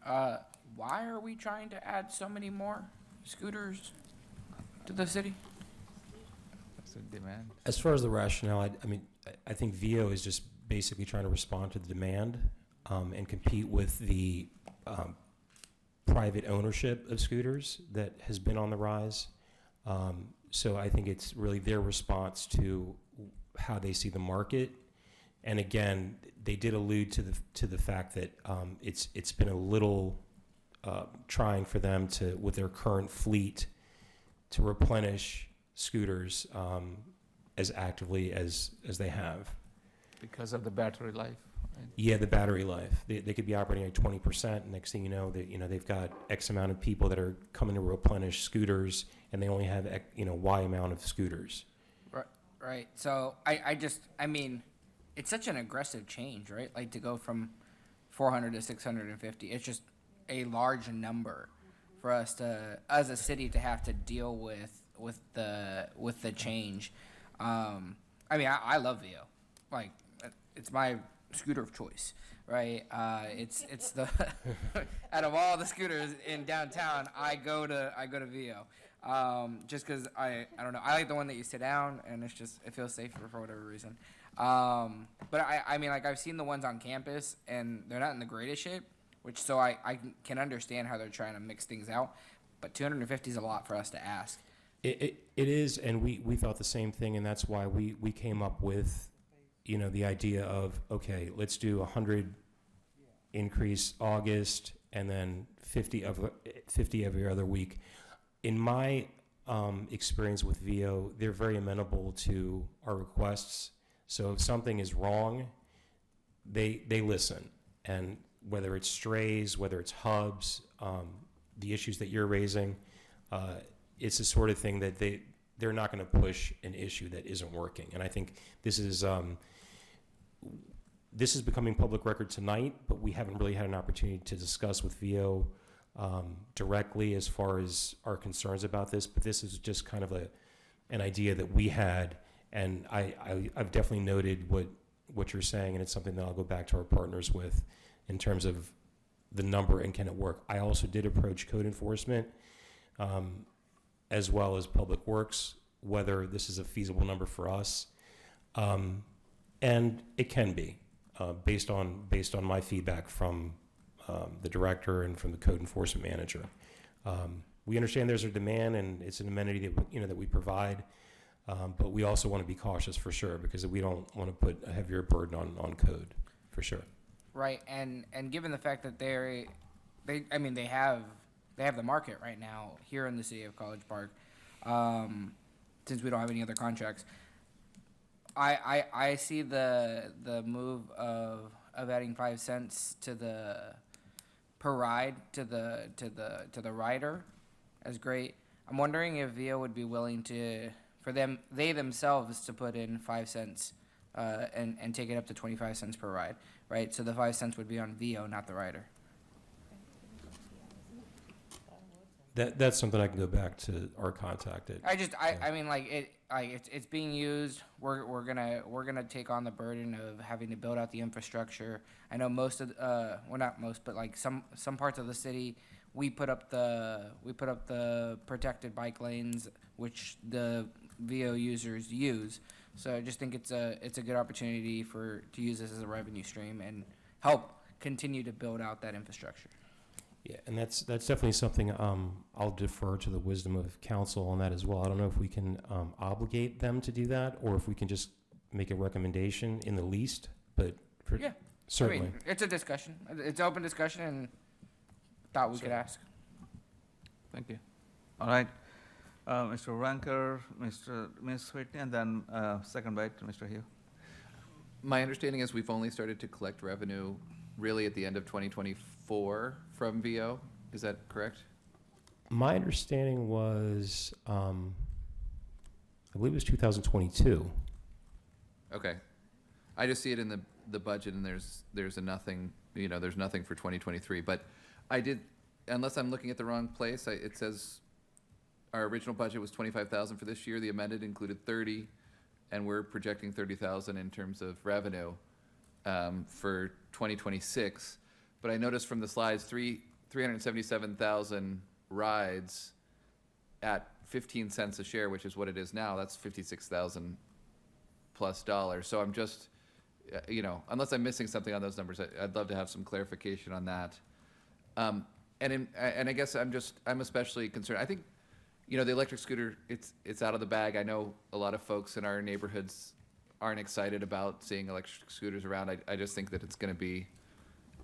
Speaker 3: Why are we trying to add so many more scooters to the city?
Speaker 1: That's a demand.
Speaker 13: As far as the rationale, I think VO is just basically trying to respond to the demand and compete with the private ownership of scooters that has been on the rise. So I think it's really their response to how they see the market. And again, they did allude to the fact that it's been a little trying for them to, with their current fleet, to replenish scooters as actively as they have.
Speaker 1: Because of the battery life. Right?
Speaker 13: Yeah, the battery life. They could be operating at 20%. Next thing you know, they've got X amount of people that are coming to replenish scooters, and they only have Y amount of scooters.
Speaker 3: Right. So I mean, it's such an aggressive change, right? Like to go from 400 to 650. It's just a large number for us to, as a city, to have to deal with the change. I mean, I love VO. Like, it's my scooter of choice, right? It's the out of all the scooters in downtown, I go to VO. Just because I don't know, I like the one that you sit down, and it feels safer for whatever reason. But I mean, like, I've seen the ones on campus, and they're not in the greatest shape, so I can understand how they're trying to mix things out. But 250 is a lot for us to ask.
Speaker 13: It is, and we thought the same thing, and that's why we came up with, the idea of, okay, let's do 100 increase August, and then 50 every other week. In my experience with VO, they're very amenable to our requests. So if something is wrong, they listen. And whether it's strays, whether it's hubs, the issues that you're raising, it's the sort of thing that they're not going to push an issue that isn't working. And I think this is becoming public record tonight, but we haven't really had an opportunity to discuss with VO directly as far as our concerns about this. But this is just kind of an idea that we had, and I've definitely noted what you're saying, and it's something that I'll go back to our partners with in terms of the number and can it work. I also did approach code enforcement as well as Public Works, whether this is a feasible number for us. And it can be, based on my feedback from the director and from the code enforcement manager. We understand there's a demand, and it's an amenity that we provide, but we also want to be cautious for sure, because we don't want to put a heavier burden on code, for sure.
Speaker 3: Right, and given the fact that they have the market right now here in the city of College Park, since we don't have any other contracts. I see the move of adding 5 cents to the per ride to the rider as great. I'm wondering if VO would be willing they themselves to put in 5 cents and take it up to 25 cents per ride, right? So the 5 cents would be on VO, not the rider.
Speaker 13: That's something I can go back to our contact.
Speaker 3: I mean, it's being used. We're gonna take on the burden of having to build out the infrastructure. I know most of not most, but like some parts of the city, we put up the protected bike lanes, which the VO users use. So I just think it's a good opportunity to use this as a revenue stream and help continue to build out that infrastructure.
Speaker 13: Yeah, and that's definitely something I'll defer to the wisdom of council on that as well. I don't know if we can obligate them to do that, or if we can just make a recommendation in the least, but certainly.
Speaker 3: I mean, it's a discussion. It's an open discussion, and thought we could ask.
Speaker 1: Thank you. All right. Mr. Ranker, Ms. Whitney, and then second bite to Mr. Hugh.
Speaker 9: My understanding is we've only started to collect revenue really at the end of 2024 from VO. Is that correct?
Speaker 13: My understanding was, I believe it was 2022.
Speaker 9: Okay. I just see it in the budget, and there's a nothing, there's nothing for 2023. But I did, unless I'm looking at the wrong place, it says our original budget was $25,000 for this year. The amended included 30, and we're projecting 30,000 in terms of revenue for 2026. But I noticed from the slides, 377,000 rides at 15 cents a share, which is what it is now. That's $56,000 plus. So I'm just, unless I'm missing something on those numbers, I'd love to have some clarification on that. And I guess I'm especially concerned. I think, the electric scooter, it's out of the bag. I know a lot of folks in our neighborhoods aren't excited about seeing electric scooters around. I just think that it's going to be,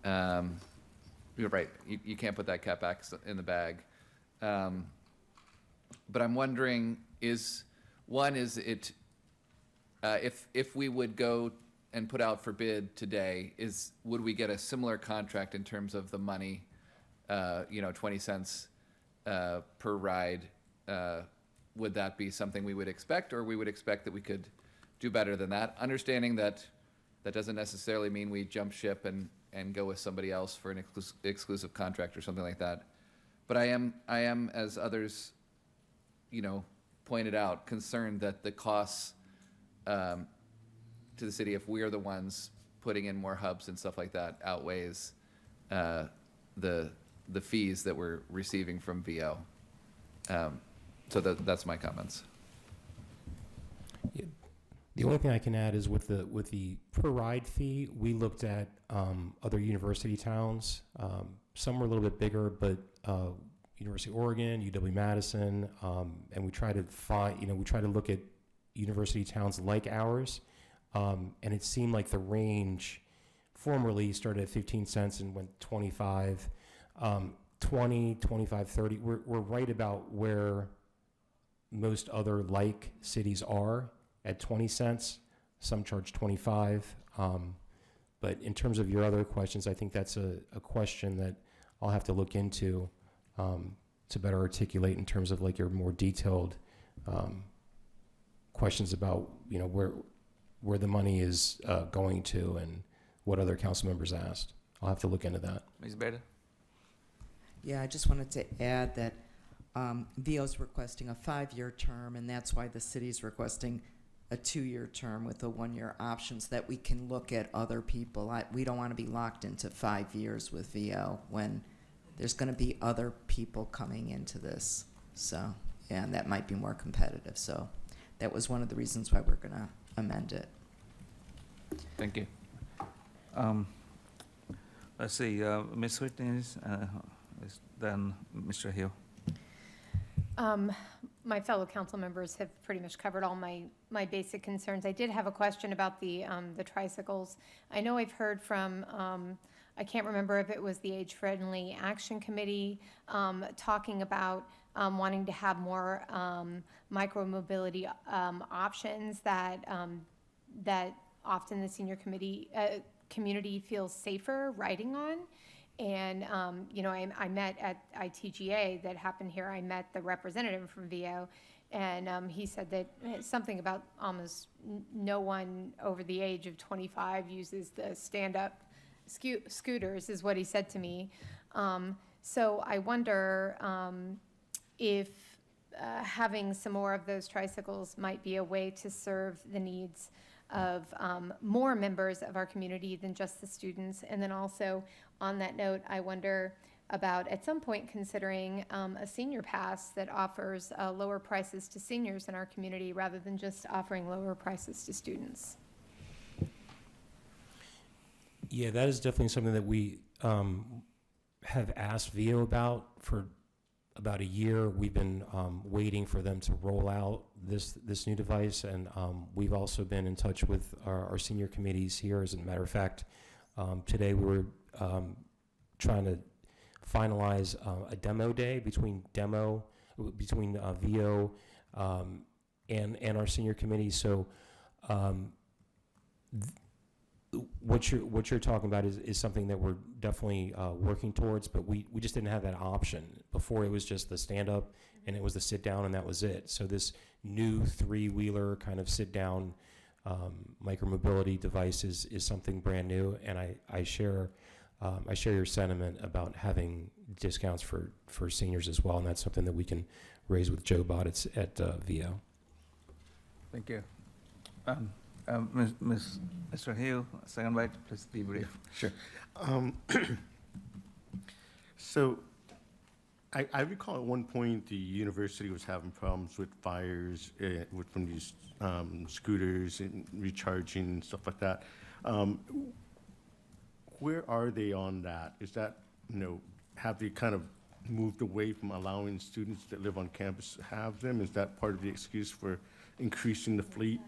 Speaker 9: you're right, you can't put that cat back in the bag. But I'm wondering, if we would go and put out for bid today, would we get a similar contract in terms of the money, 20 cents per ride? Would that be something we would expect, or we would expect that we could do better than that? Understanding that that doesn't necessarily mean we jump ship and go with somebody else for an exclusive contract or something like that. But I am, as others, pointed out, concerned that the costs to the city, if we're the ones putting in more hubs and stuff like that, outweighs the fees that we're receiving from VO. So that's my comments.
Speaker 13: Yeah. The only thing I can add is with the per ride fee, we looked at other university towns. Some were a little bit bigger, but University of Oregon, UW-Madison, and we try to look at university towns like ours, and it seemed like the range formerly started at 15 cents and went 25, 20, 25, 30. We're right about where most other like cities are at 20 cents. Some charge 25. But in terms of your other questions, I think that's a question that I'll have to look into to better articulate in terms of like your more detailed questions about where the money is going to and what other council members asked. I'll have to look into that.
Speaker 1: Ms. Bader?
Speaker 19: Yeah, I just wanted to add that VO's requesting a 5-year term, and that's why the city's requesting a 2-year term with a 1-year option, so that we can look at other people. We don't want to be locked into 5 years with VO when there's going to be other people coming into this. So, yeah, and that might be more competitive. So that was one of the reasons why we're going to amend it.
Speaker 1: Thank you. Let's see, Ms. Whitney, then Mr. Hill.
Speaker 5: My fellow council members have pretty much covered all my basic concerns. I did have a question about the tricycles. I know I've heard from, I can't remember if it was the Age Friendly Action Committee, talking about wanting to have more micro-mobility options that often the senior community feels safer riding on. And, I met at ITGA that happened here. I met the representative from VO, and he said that something about almost no one over the age of 25 uses the stand-up scooters, is what he said to me. So I wonder if having some more of those tricycles might be a way to serve the needs of more members of our community than just the students. And then also, on that note, I wonder about, at some point, considering a senior pass that offers lower prices to seniors in our community rather than just offering lower prices to students.
Speaker 13: Yeah, that is definitely something that we have asked VO about for about a year. We've been waiting for them to roll out this new device, and we've also been in touch with our senior committees here. As a matter of fact, today we were trying to finalize a demo day between VO and our senior committee. So what you're talking about is something that we're definitely working towards, but we just didn't have that option. Before, it was just the stand-up, and it was the sit-down, and that was it. So this new 3-wheeler kind of sit-down micromobility device is something brand new, and I share your sentiment about having discounts for seniors as well, and that's something that we can raise with Joe Bott at VO.
Speaker 1: Thank you. Mr. Hill, second bite, please be brief.
Speaker 6: Sure. So I recall at one point the university was having problems with fires from these scooters and recharging and stuff like that. Where are they on that? Is that, have they kind of moved away from allowing students that live on campus to have them? Is that part of the excuse for increasing the fleet?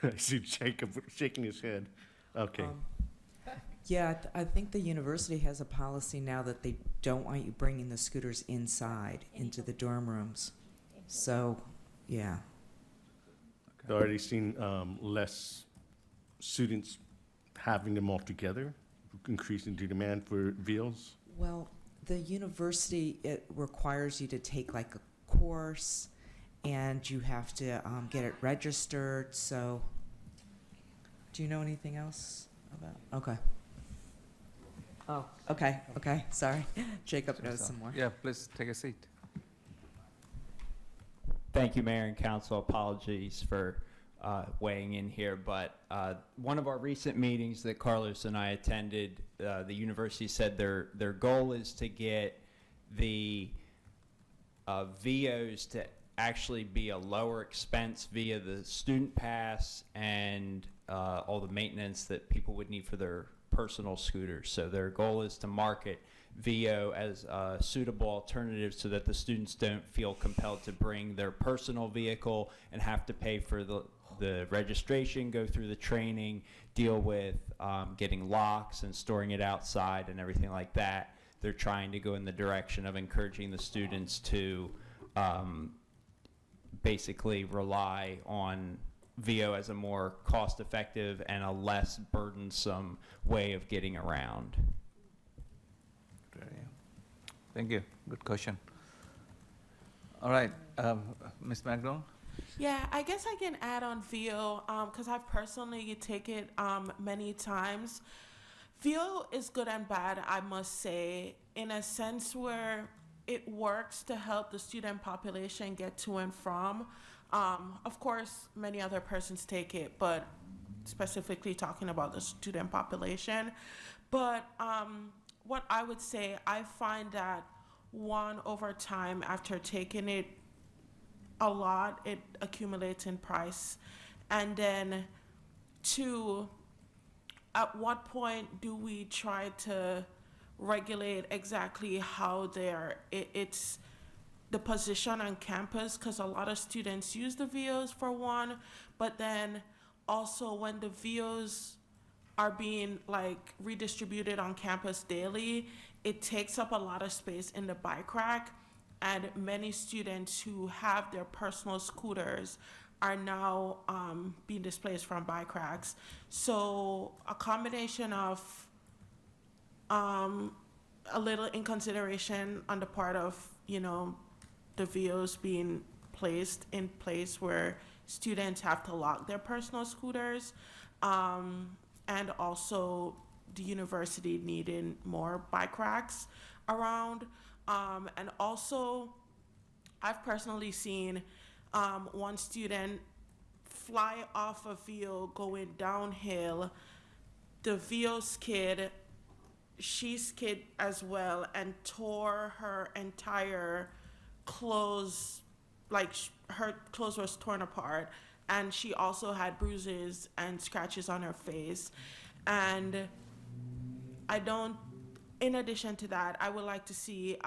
Speaker 6: I see Jacob shaking his head. Okay.
Speaker 19: Yeah, I think the university has a policy now that they don't want you bringing the scooters inside into the dorm rooms. So, yeah.
Speaker 6: I've already seen less students having them all together, increasing the demand for VLs.
Speaker 19: Well, the university, it requires you to take like a course, and you have to get it registered. So, do you know anything else about? Okay. Oh, okay, okay, sorry. Jacob knows some more.
Speaker 1: Yeah, please take a seat.
Speaker 15: Thank you, Mayor and Council. Apologies for weighing in here, but one of our recent meetings that Carlos and I attended, the university said their goal is to get the VOs to actually be a lower expense via the student pass and all the maintenance that people would need for their personal scooters. So their goal is to market VO as a suitable alternative so that the students don't feel compelled to bring their personal vehicle and have to pay for the registration, go through the training, deal with getting locks and storing it outside and everything like that. They're trying to go in the direction of encouraging the students to basically rely on VO as a more cost-effective and a less burdensome way of getting around.
Speaker 1: Thank you. Good question. All right, Ms. McDonald?
Speaker 18: Yeah, I guess I can add on VO because I've personally taken it many times. VO is good and bad, I must say, in a sense where it works to help the student population get to and from. Of course, many other persons take it, but specifically talking about the student population. But what I would say, I find that one, over time, after taking it a lot, it accumulates in price. And then two, at what point do we try to regulate exactly how it's the position on campus? Because a lot of students use the VOs for one, but then also when the VOs are being like redistributed on campus daily, it takes up a lot of space in the bike rack, and many students who have their personal scooters are now being displaced from bike racks. So a combination of a little inconsideration on the part of, the VOs being placed in place where students have to lock their personal scooters, and also the university needing more bike racks around. And also, I've personally seen one student fly off a VO going downhill. The VO skid, she skid as well and tore her entire clothes, like her clothes was torn apart, and she also had bruises and scratches on her face. And in addition to that, I would like to see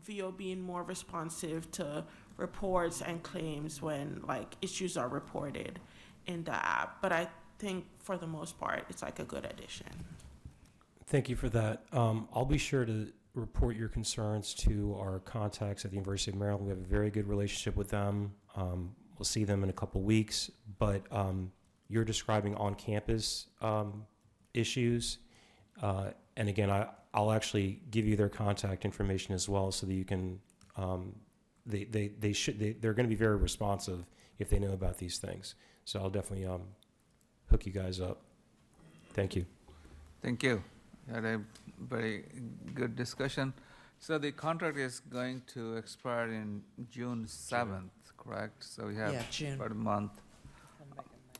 Speaker 18: VO being more responsive to reports and claims when issues are reported in the app. But I think for the most part, it's a good addition.
Speaker 13: Thank you for that. I'll be sure to report your concerns to our contacts at the University of Maryland. We have a very good relationship with them. We'll see them in a couple weeks, but you're describing on-campus issues. And again, I'll actually give you their contact information as well so that you can, they're going to be very responsive if they know about these things. So I'll definitely hook you guys up. Thank you.
Speaker 1: Thank you. Had a very good discussion. So the contract is going to expire in June 7th, correct? So we have
Speaker 19: June.
Speaker 1: about a month.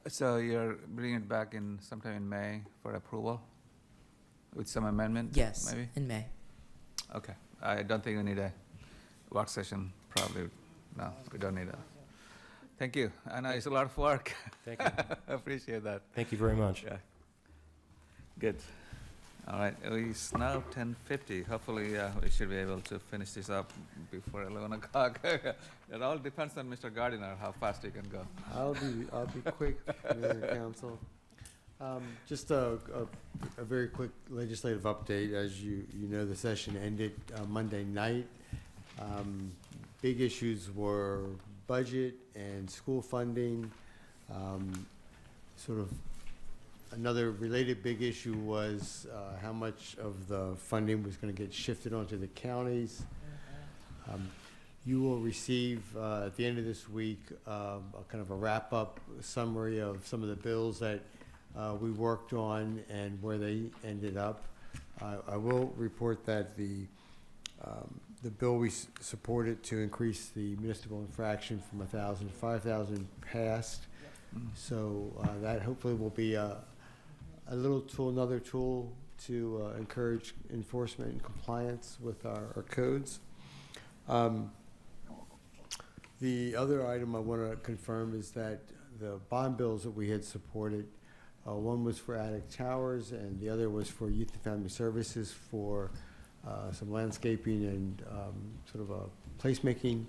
Speaker 1: So you're bringing it back in sometime in May for approval with some amendment?
Speaker 19: Yes,
Speaker 1: maybe?
Speaker 19: in May.
Speaker 1: Okay. I don't think we need a work session, probably. No, we don't need that. Thank you. I know it's a lot of work.
Speaker 13: Thank you.
Speaker 1: I appreciate that.
Speaker 13: Thank you very much.
Speaker 1: Yeah. Good. All right, it's now 10:50. Hopefully, we should be able to finish this up before 11 o'clock. It all depends on Mr. Gardiner, how fast he can go.
Speaker 11: I'll be quick, Mayor and Council. Just a very quick legislative update. As you know, the session ended Monday night. Big issues were budget and school funding. Sort of another related big issue was how much of the funding was going to get shifted onto the counties. You will receive at the end of this week a kind of a wrap-up summary of some of the bills that we worked on and where they ended up. I will report that the bill we supported to increase the municipal infraction from 1,000 to 5,000 passed. So that hopefully will be a little tool, another tool to encourage enforcement and compliance with our codes. The other item I want to confirm is that the bond bills that we had supported, one was for Attic Towers and the other was for Youth and Family Services for some landscaping and sort of a placemaking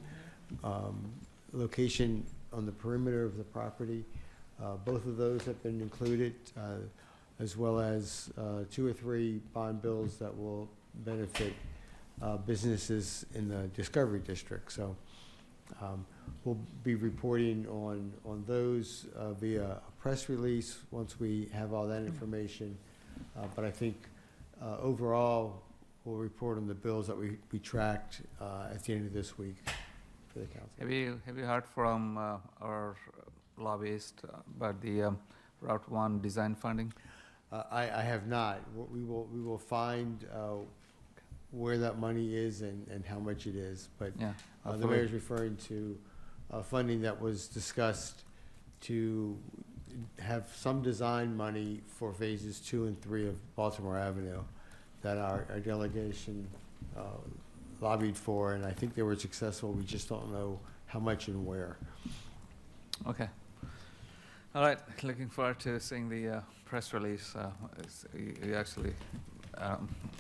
Speaker 11: location on the perimeter of the property. Both of those have been included, as well as 2 or 3 bond bills that will benefit businesses in the Discovery District. So we'll be reporting on those via a press release once we have all that information. But I think overall, we'll report on the bills that we tracked at the end of this week for the council.
Speaker 1: Have you heard from our lobbyist about the Route 1 design funding?
Speaker 11: I have not. We will find where that money is and how much it is. But
Speaker 1: Yeah,
Speaker 11: the mayor is referring to funding that was discussed to have some design money for phases 2 and 3 of Baltimore Avenue that our delegation lobbied for, and I think they were successful. We just don't know how much and where.
Speaker 1: Okay. All right, looking forward to seeing the press release. You actually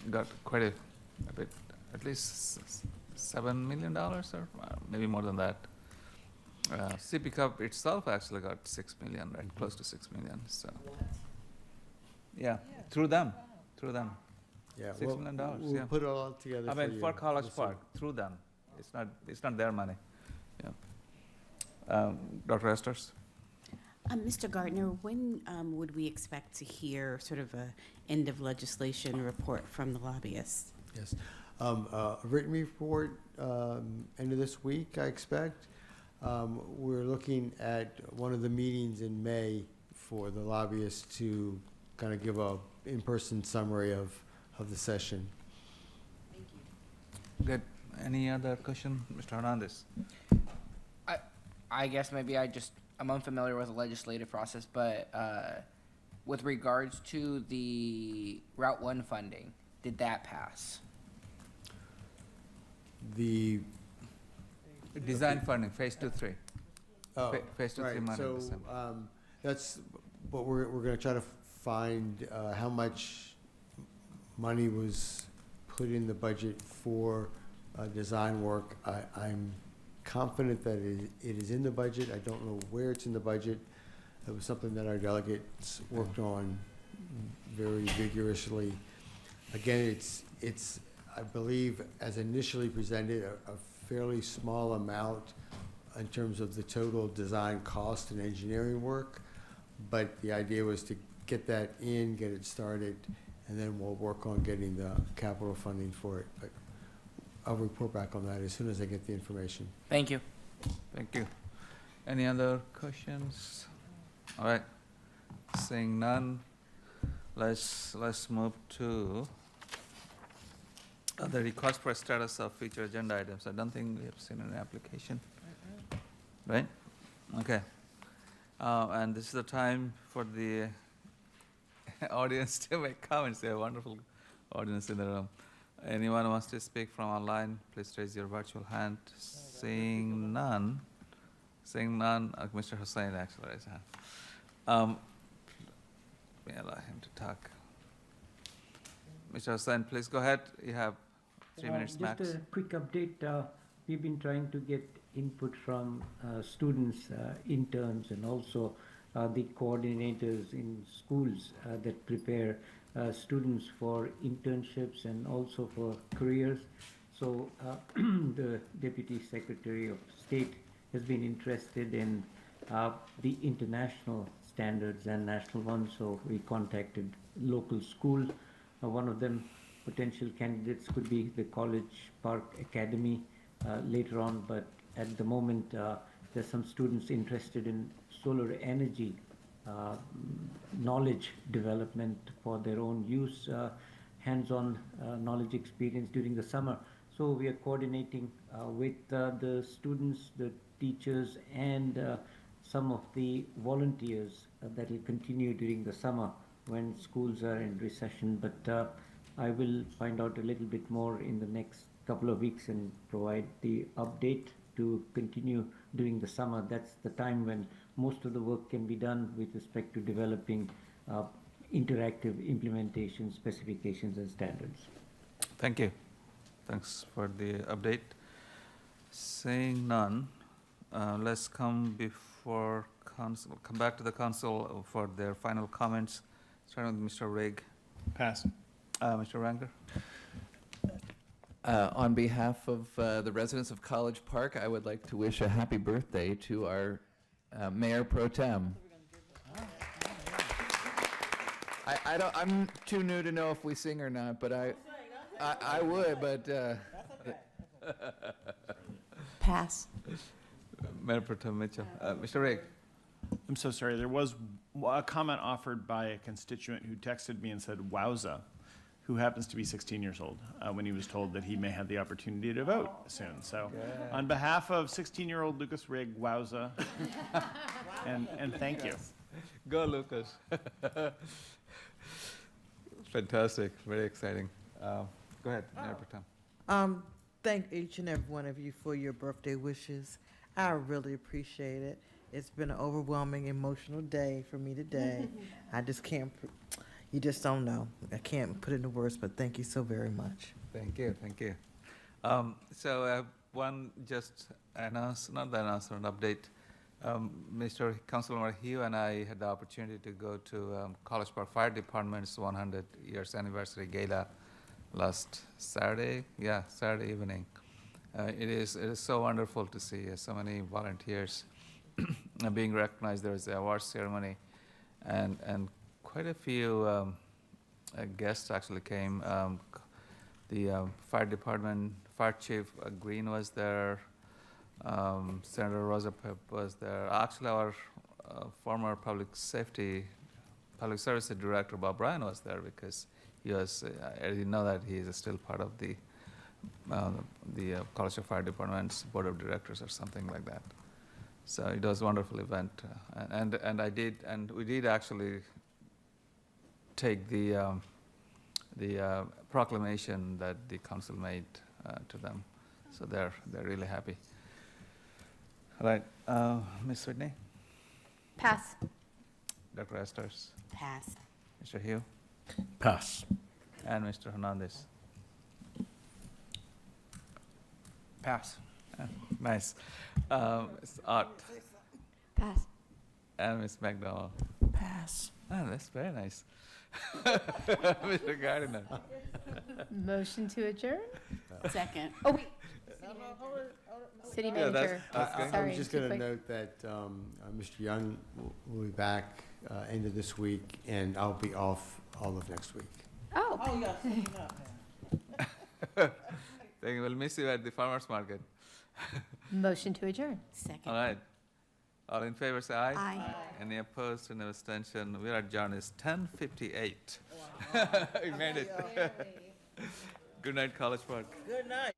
Speaker 1: got quite a bit, at least $7 million, or maybe more than that. CP Cup itself actually got 6 million, right? Close to 6 million. So. Yeah, through them.
Speaker 11: Yeah,
Speaker 1: $6 million.
Speaker 11: we'll
Speaker 1: Yeah.
Speaker 11: put it all together
Speaker 1: I
Speaker 11: for
Speaker 1: mean,
Speaker 11: you.
Speaker 1: for College
Speaker 11: We'll see.
Speaker 1: Park, through them. It's not their money. Yeah. Dr. Esters?
Speaker 7: Mr. Gardner, when would we expect to hear sort of a end of legislation report from the lobbyists?
Speaker 11: Yes. A written report end of this week, I expect. We're looking at one of the meetings in May for the lobbyists to kind of give a in-person summary of the session.
Speaker 7: Thank you.
Speaker 1: Good. Any other question, Mr. Hernandez?
Speaker 3: I guess maybe I'm unfamiliar with the legislative process, but with regards to the Route 1 funding, did that pass?
Speaker 11: The
Speaker 1: Design funding, phase 2, 3. Phase 2, 3
Speaker 11: right.
Speaker 1: money.
Speaker 11: So that's what we're going to try to find how much money was put in the budget for design work. I'm confident that it is in the budget. I don't know where it's in the budget. It was something that our delegates worked on very vigorously. Again, it's I believe, as initially presented, a fairly small amount in terms of the total design cost and engineering work. But the idea was to get that in, get it started, and then we'll work on getting the capital funding for it. But I'll report back on that as soon as I get the information.
Speaker 3: Thank you.
Speaker 1: Thank you. Any other questions? All right. Seeing none, let's move to the request for status of future agenda items. I don't think we have seen an application. Right? Okay. And this is the time for the audience to make comments. They have a wonderful audience in the room. Anyone who wants to speak from online, please raise your virtual hand. Seeing none, Mr. Hussain actually raised his hand. May I allow him to talk. Mr. Hussain, please go ahead. You have 3 minutes max.
Speaker 17: Just a quick update. We've been trying to get input from students, interns, and also the coordinators in schools that prepare students for internships and also for careers. So the Deputy Secretary of State has been interested in the international standards and national ones, so we contacted local schools. One of them, potential candidates could be the College Park Academy later on, but at the moment there's some students interested in solar energy knowledge development for their own use, hands-on knowledge experience during the summer. So we are coordinating with the students, the teachers, and some of the volunteers that will continue during the summer when schools are in recession. But I will find out a little bit more in the next couple of weeks and provide the update to continue during the summer. That's the time when most of the work can be done with respect to developing interactive implementation specifications and standards.
Speaker 1: Thank you. Thanks for the update. Seeing none, let's come back to the council for their final comments, starting with Mr. Rigg.
Speaker 8: Pass.
Speaker 1: Mr. Ranger?
Speaker 9: On behalf of the residents of College Park, I would like to wish a happy birthday to our Mayor Pro Tem. I'm too new to know if we sing or not, but I would, but
Speaker 2: Pass.
Speaker 1: Mayor Pro Tem Mitchell. Mr. Rigg?
Speaker 8: I'm so sorry. There was a comment offered by a constituent who texted me and said, "Wowza," who happens to be 16 years old, when he was told that he may have the opportunity to vote soon. So on behalf of 16-year-old Lucas Rigg, wowza, and thank you.
Speaker 1: Go, Lucas. Fantastic. Very exciting. Go ahead, Mayor Pro Tem.
Speaker 4: Thank each and every one of you for your birthday wishes. I really appreciate it. It's been an overwhelming, emotional day for me today. I just can't, you just don't know. I can't put it into words, but thank you so very much.
Speaker 1: Thank you, thank you. So one just not the announcement, update. Mr. Councilmember Hugh and I had the opportunity to go to College Park Fire Department's 100 years anniversary gala last Saturday. Yeah, Saturday evening. It is so wonderful to see so many volunteers being recognized. There was the award ceremony, and quite a few guests actually came. The fire department fire chief Green was there. Senator Rosa Pep was there. Actually, our former public service director Bob Bryan was there because he was. I didn't know that he is still part of the College of Fire Department's board of directors or something like that. So it was a wonderful event, and we did actually take the proclamation that the council made to them. So they're really happy. All right, Ms. Whitney?
Speaker 5: Pass.
Speaker 1: Dr. Esters?
Speaker 7: Pass.
Speaker 1: Mr. Hugh?
Speaker 6: Pass.
Speaker 1: And Mr. Hernandez?
Speaker 3: Pass.
Speaker 1: Nice. Ms. Art?
Speaker 5: Pass.
Speaker 1: And Ms. McDowell?
Speaker 2: Pass.
Speaker 1: Oh, that's very nice. Mr. Gardiner?
Speaker 5: Motion to adjourn?
Speaker 7: Second.
Speaker 5: Oh, wait. City
Speaker 1: Yeah,
Speaker 5: manager.
Speaker 11: I
Speaker 5: Sorry,
Speaker 11: was just
Speaker 5: too
Speaker 11: going to
Speaker 5: quick.
Speaker 11: note that Mr. Young will be back end of this week, and I'll be off all of next week.
Speaker 5: Oh.
Speaker 1: Thank you. We'll miss you at the farmer's market.
Speaker 5: Motion to adjourn.
Speaker 7: Second.
Speaker 1: All right. All in favor, say aye.
Speaker 7: Aye.
Speaker 1: Any opposed and abstention? We are adjourned. It's 10:58. We made it. Good night, College Park.
Speaker 4: Good night.